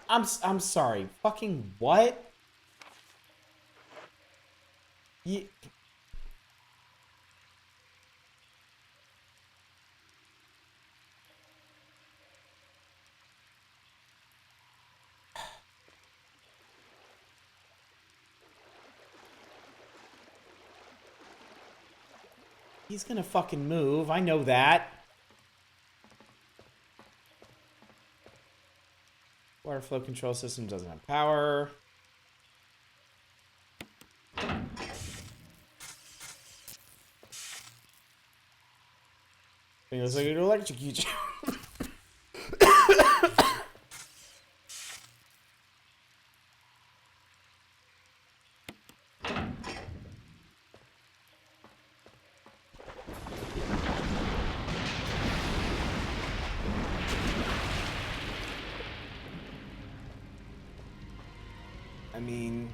I'm sorry. Fucking what? He's gonna fucking move. I know that. Water flow control system doesn't have power. It looks like it'll electrocute you. I mean...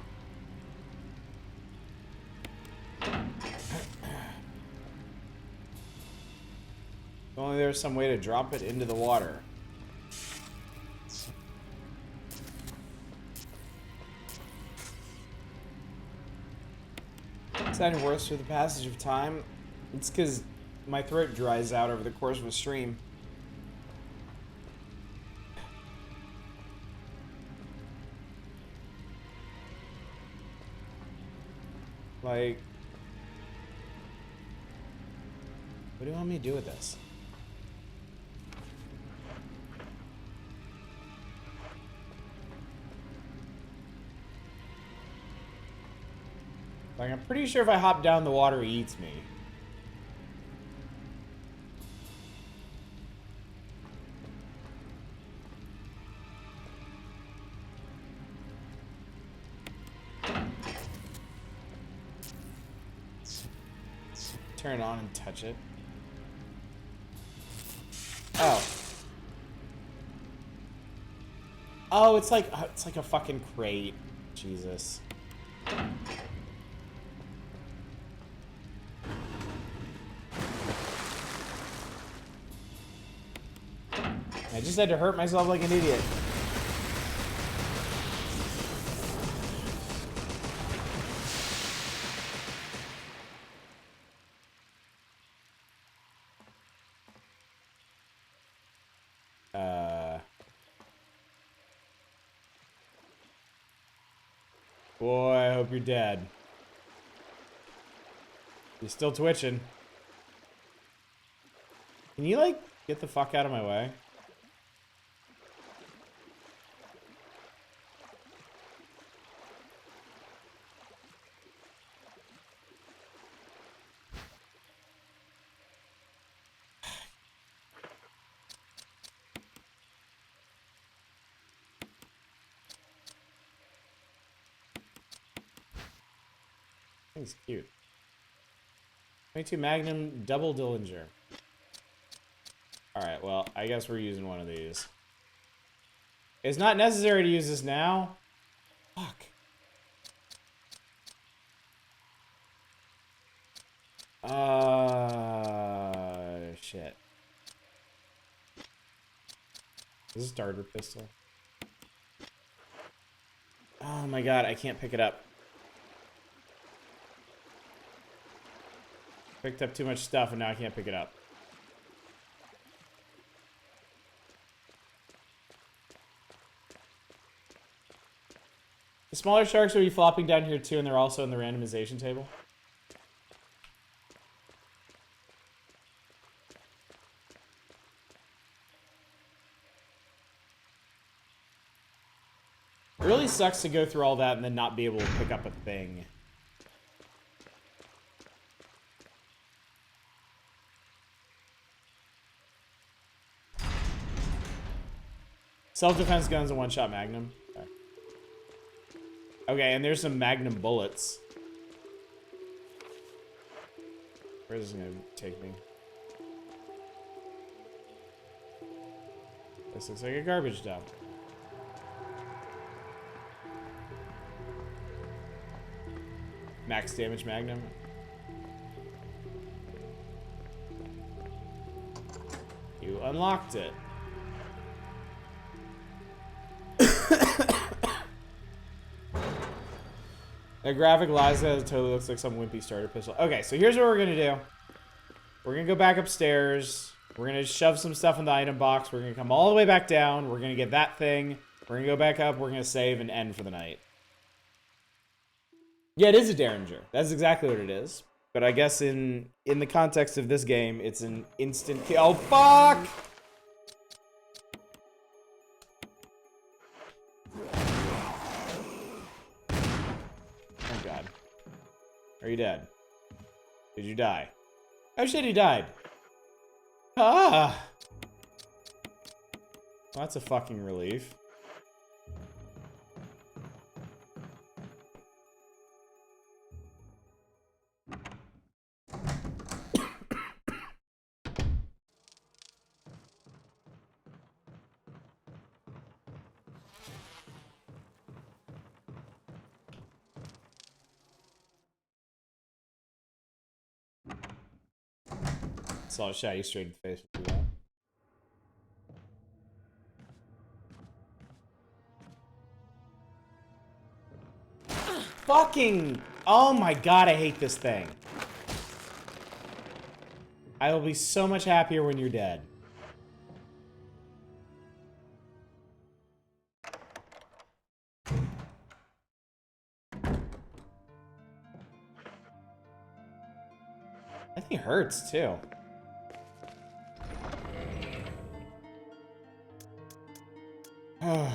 If only there was some way to drop it into the water. It's gotten worse with the passage of time. It's because my throat dries out over the course of a stream. Like, what do you want me to do with this? Like, I'm pretty sure if I hop down, the water eats me. Turn it on and touch it. Oh. Oh, it's like a fucking crate. Jesus. I just had to hurt myself like an idiot. Boy, I hope you're dead. You're still twitching. Can you, like, get the fuck out of my way? Thing's cute. 22 Magnum Double Dillinger. Alright, well, I guess we're using one of these. It's not necessary to use this now. Fuck. Shit. This is a starter pistol. Oh my god, I can't pick it up. Picked up too much stuff and now I can't pick it up. The smaller sharks will be flopping down here too, and they're also in the randomization table. It really sucks to go through all that and then not be able to pick up a thing. Self-defense guns and one-shot Magnum. Okay. Okay, and there's some Magnum bullets. Where is this gonna take me? This looks like a garbage dump. Max damage Magnum. You unlocked it. The graphic lies that it totally looks like some wimpy starter pistol. Okay, so here's what we're gonna do. We're gonna go back upstairs. We're gonna shove some stuff in the item box. We're gonna come all the way back down. We're gonna get that thing. We're gonna go back up. We're gonna save and end for the night. Yeah, it is a Derringer. That's exactly what it is. But I guess in the context of this game, it's an instant kill. Oh, fuck! Oh, God. Are you dead? Did you die? Oh, shit, he died. Ah! Well, that's a fucking relief. Saw a shot you straight in the face with that. Fucking! Oh my god, I hate this thing. I will be so much happier when you're dead. I think it hurts too. Alright.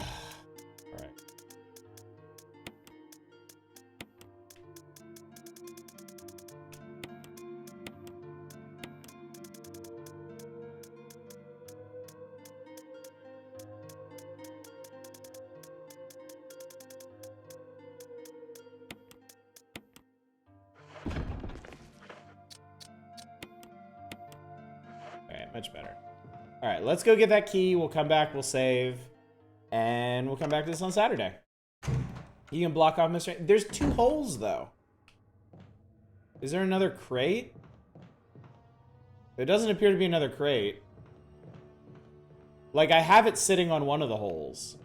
Alright, much better. Alright, let's go get that key. We'll come back, we'll save. And we'll come back to this on Saturday. You can block off Mr. There's 2 holes, though. Is there another crate? There doesn't appear to be another crate. Like, I have it sitting on one of the holes.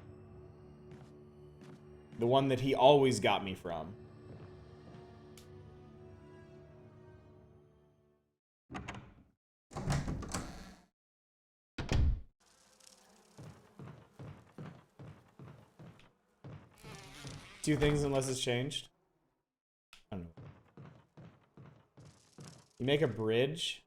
The one that he always got me from. Two things unless it's changed. I don't know. You make a bridge.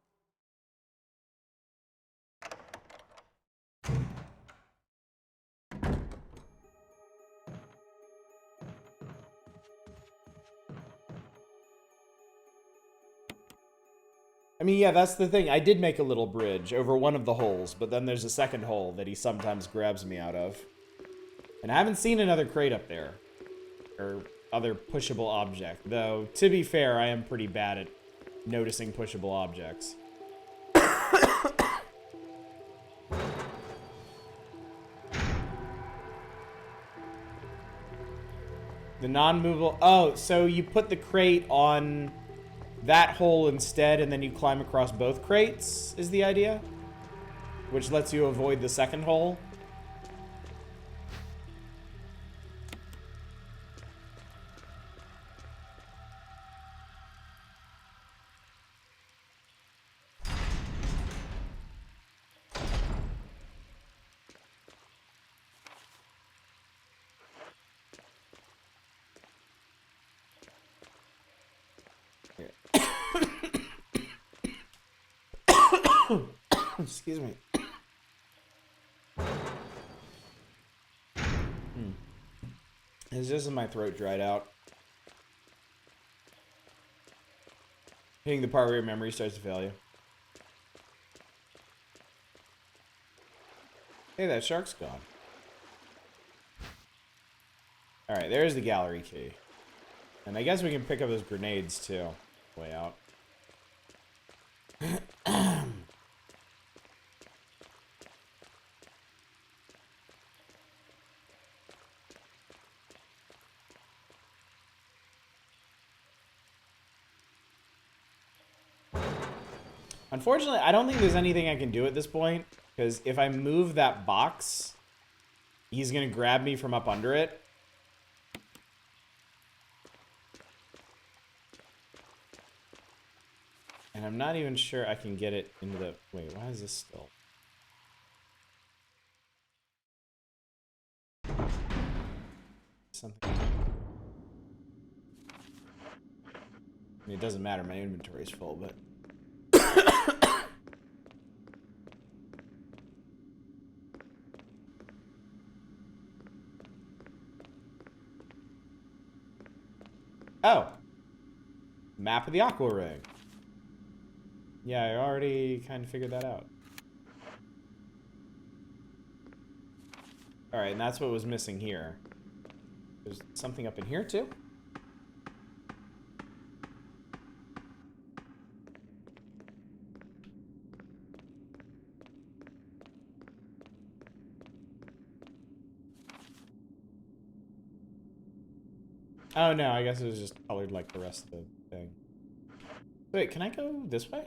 I mean, yeah, that's the thing. I did make a little bridge over one of the holes, but then there's a second hole that he sometimes grabs me out of. And I haven't seen another crate up there. Or other pushable object. Though, to be fair, I am pretty bad at noticing pushable objects. The non-movable... Oh, so you put the crate on that hole instead, and then you climb across both crates, is the idea? Which lets you avoid the second hole. Excuse me. It's just my throat dried out. Hitting the part where your memory starts to fail you. Hey, that shark's gone. Alright, there's the gallery key. And I guess we can pick up those grenades too. Way out. Unfortunately, I don't think there's anything I can do at this point, because if I move that box, he's going to grab me from up under it. And I'm not even sure I can get it into the... Wait, why is this still... Something... I mean, it doesn't matter, my inventory is full, but... Oh! Map of the Aqua Ring. Yeah, I already kind of figured that out. Alright, and that's what was missing here. There's something up in here, too? Oh no, I guess it was just colored like the rest of the thing. Wait, can I go this way?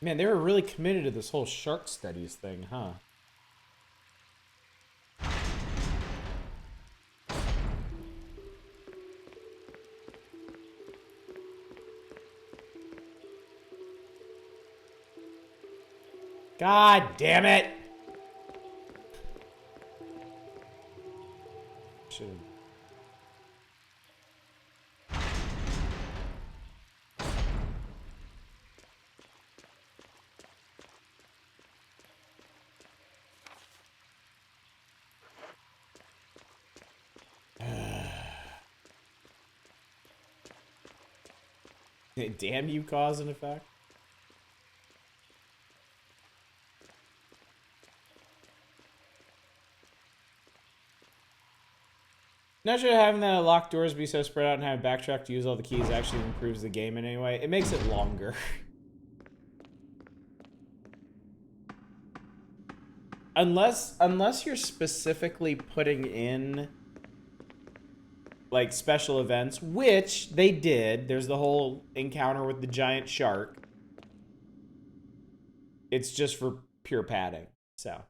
Man, they were really committed to this whole shark studies thing, huh? God damn it! Should've... Damn you, cause and effect. Not sure having that locked doors be so spread out and having backtrack to use all the keys actually improves the game in any way. It makes it longer. unless you're specifically putting in like special events, which they did. There's the whole encounter with the giant shark. It's just for pure padding. So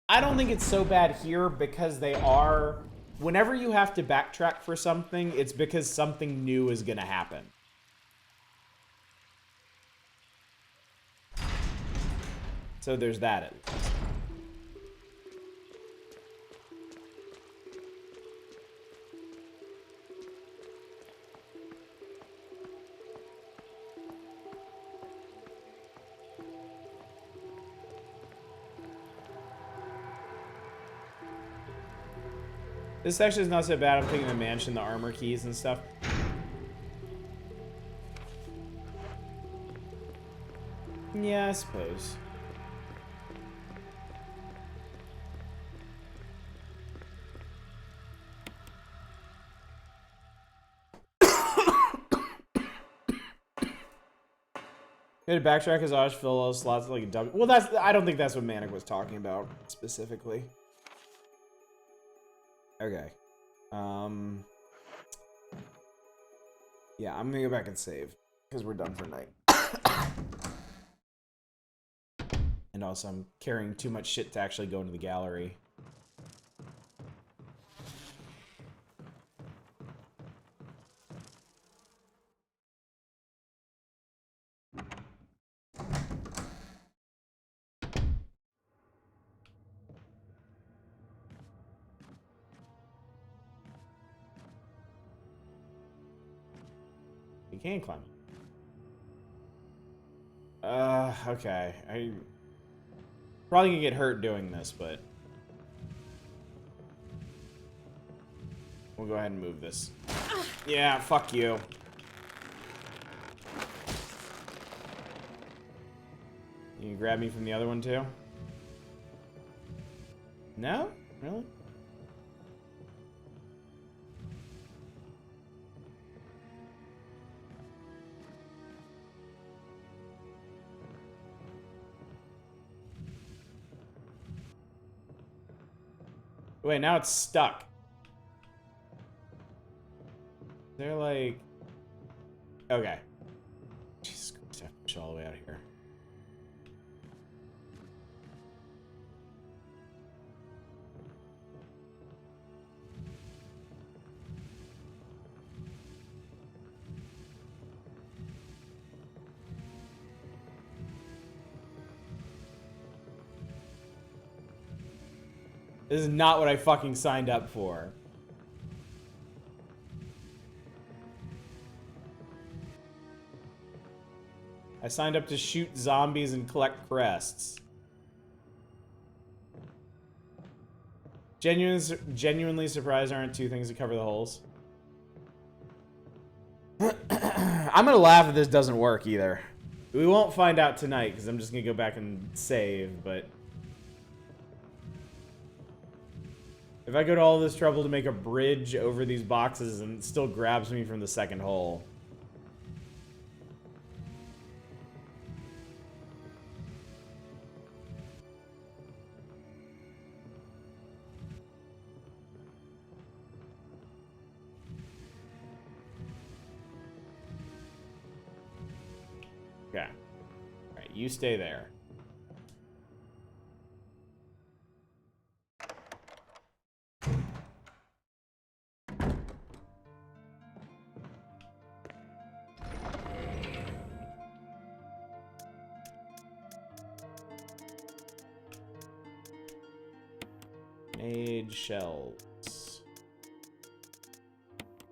I don't think it's so bad here because they are, whenever you have to backtrack for something, it's because something new is gonna happen. So there's that at least. This section is not so bad. I'm taking the mansion, the armor keys and stuff. Yeah, I suppose. You had to backtrack his Osh fill all slots like a W. Well, that's, I don't think that's what Manic was talking about specifically. Okay. Yeah, I'm gonna go back and save because we're done for night. And also, I'm carrying too much shit to actually go into the gallery. You can climb. Okay. I probably gonna get hurt doing this, but we'll go ahead and move this. Yeah, fuck you. You can grab me from the other one too? No? Really? Wait, now it's stuck. They're like... Okay. Jesus Christ, I have to push all the way out of here. This is not what I fucking signed up for. I signed up to shoot zombies and collect crests. Genuinely surprised there aren't two things to cover the holes. I'm gonna laugh if this doesn't work either. We won't find out tonight because I'm just gonna go back and save, but... If I go to all this trouble to make a bridge over these boxes and it still grabs me from the second hole. Okay. Alright, you stay there. Grenade shells.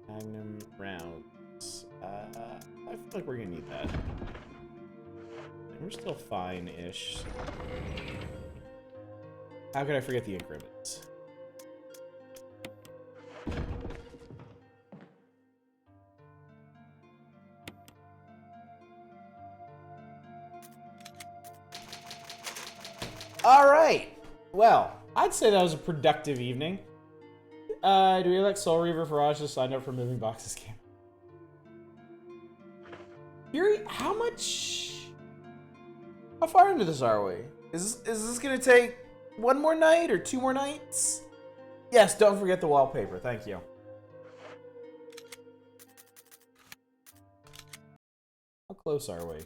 Magnum rounds. I feel like we're gonna need that. And we're still fine-ish. How could I forget the ink ribbons? All right. Well, I'd say that was a productive evening. Do we elect Soul Reaver Farage to sign up for Moving Boxes game? Fury, how far into this are we? Is this gonna take one more night or 2 more nights? Yes, don't forget the wallpaper. Thank you. How close are we?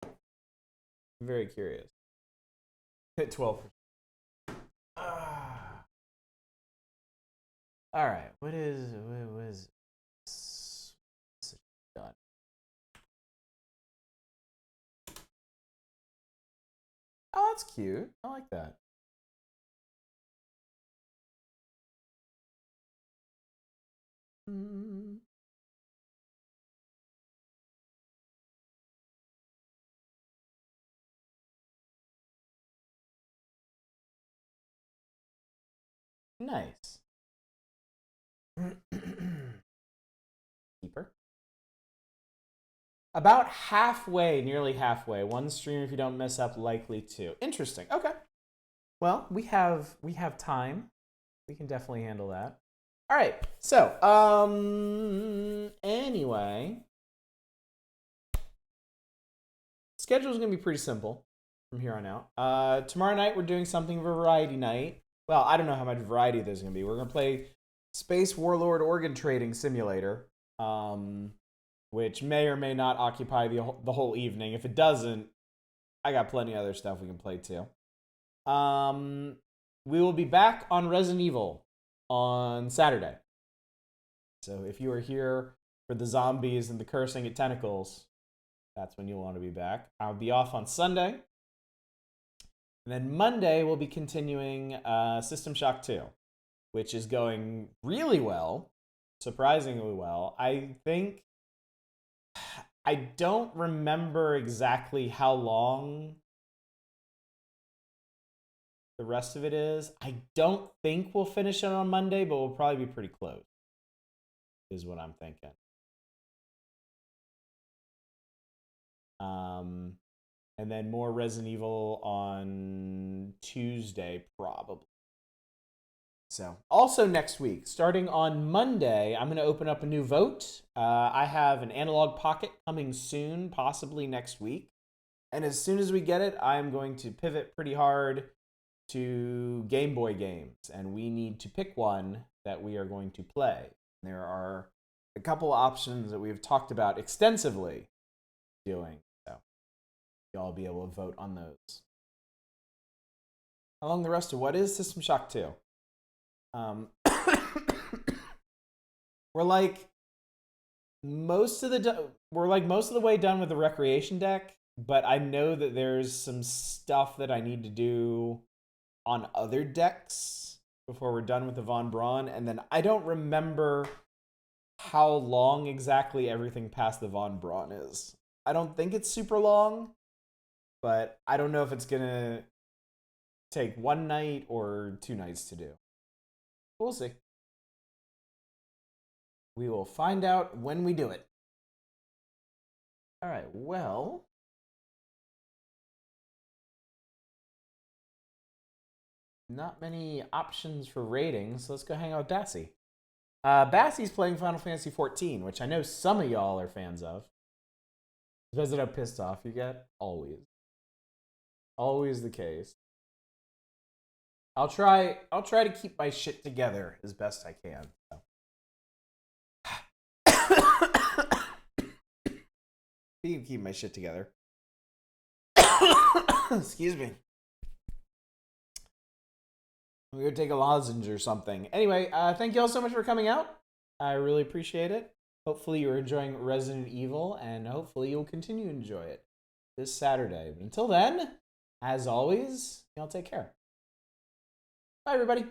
I'm very curious. Hit 12%. All right. What is done? Oh, that's cute. I like that. Nice. Keeper. About halfway, nearly halfway. One stream if you don't mess up, likely 2. Interesting. Okay. Well, we have time. We can definitely handle that. All right. So, anyway, schedule's gonna be pretty simple from here on out. Tomorrow night we're doing something of a variety night. Well, I don't know how much variety there's gonna be. We're gonna play Space Warlord Organ Trading Simulator, which may or may not occupy the whole evening. If it doesn't, I got plenty of other stuff we can play too. We will be back on Resident Evil on Saturday. So if you are here for the zombies and the cursing at tentacles, that's when you'll want to be back. I'll be off on Sunday. And then Monday, we'll be continuing System Shock 2, which is going really well, surprisingly well. I don't remember exactly how long the rest of it is. I don't think we'll finish it on Monday, but we'll probably be pretty close, is what I'm thinking. And then more Resident Evil on Tuesday, probably. So, also next week, starting on Monday, I'm going to open up a new vote. I have an Analog Pocket coming soon, possibly next week. And as soon as we get it, I'm going to pivot pretty hard to Game Boy games. And we need to pick one that we are going to play. There are a couple options that we've talked about extensively doing. So, y'all be able to vote on those. Along the rest of what is System Shock 2? We're like most of the way done with the recreation deck, but I know that there's some stuff that I need to do on other decks before we're done with the Von Braun, and then I don't remember how long exactly everything past the Von Braun is. I don't think it's super long, but I don't know if it's gonna take 1 night or 2 nights to do. We'll see. We will find out when we do it. All right, well, not many options for ratings, so let's go hang out with Bassy. Bassy's playing Final Fantasy XIV, which I know some of y'all are fans of. Depends on how pissed off you get. Always. Always the case. I'll try to keep my shit together as best I can. So. You can keep my shit together. Excuse me. We're gonna take a lozenge or something. Anyway, thank you all so much for coming out. I really appreciate it. Hopefully you're enjoying Resident Evil, and hopefully you'll continue to enjoy it this Saturday. But until then, as always, y'all take care. Bye, everybody.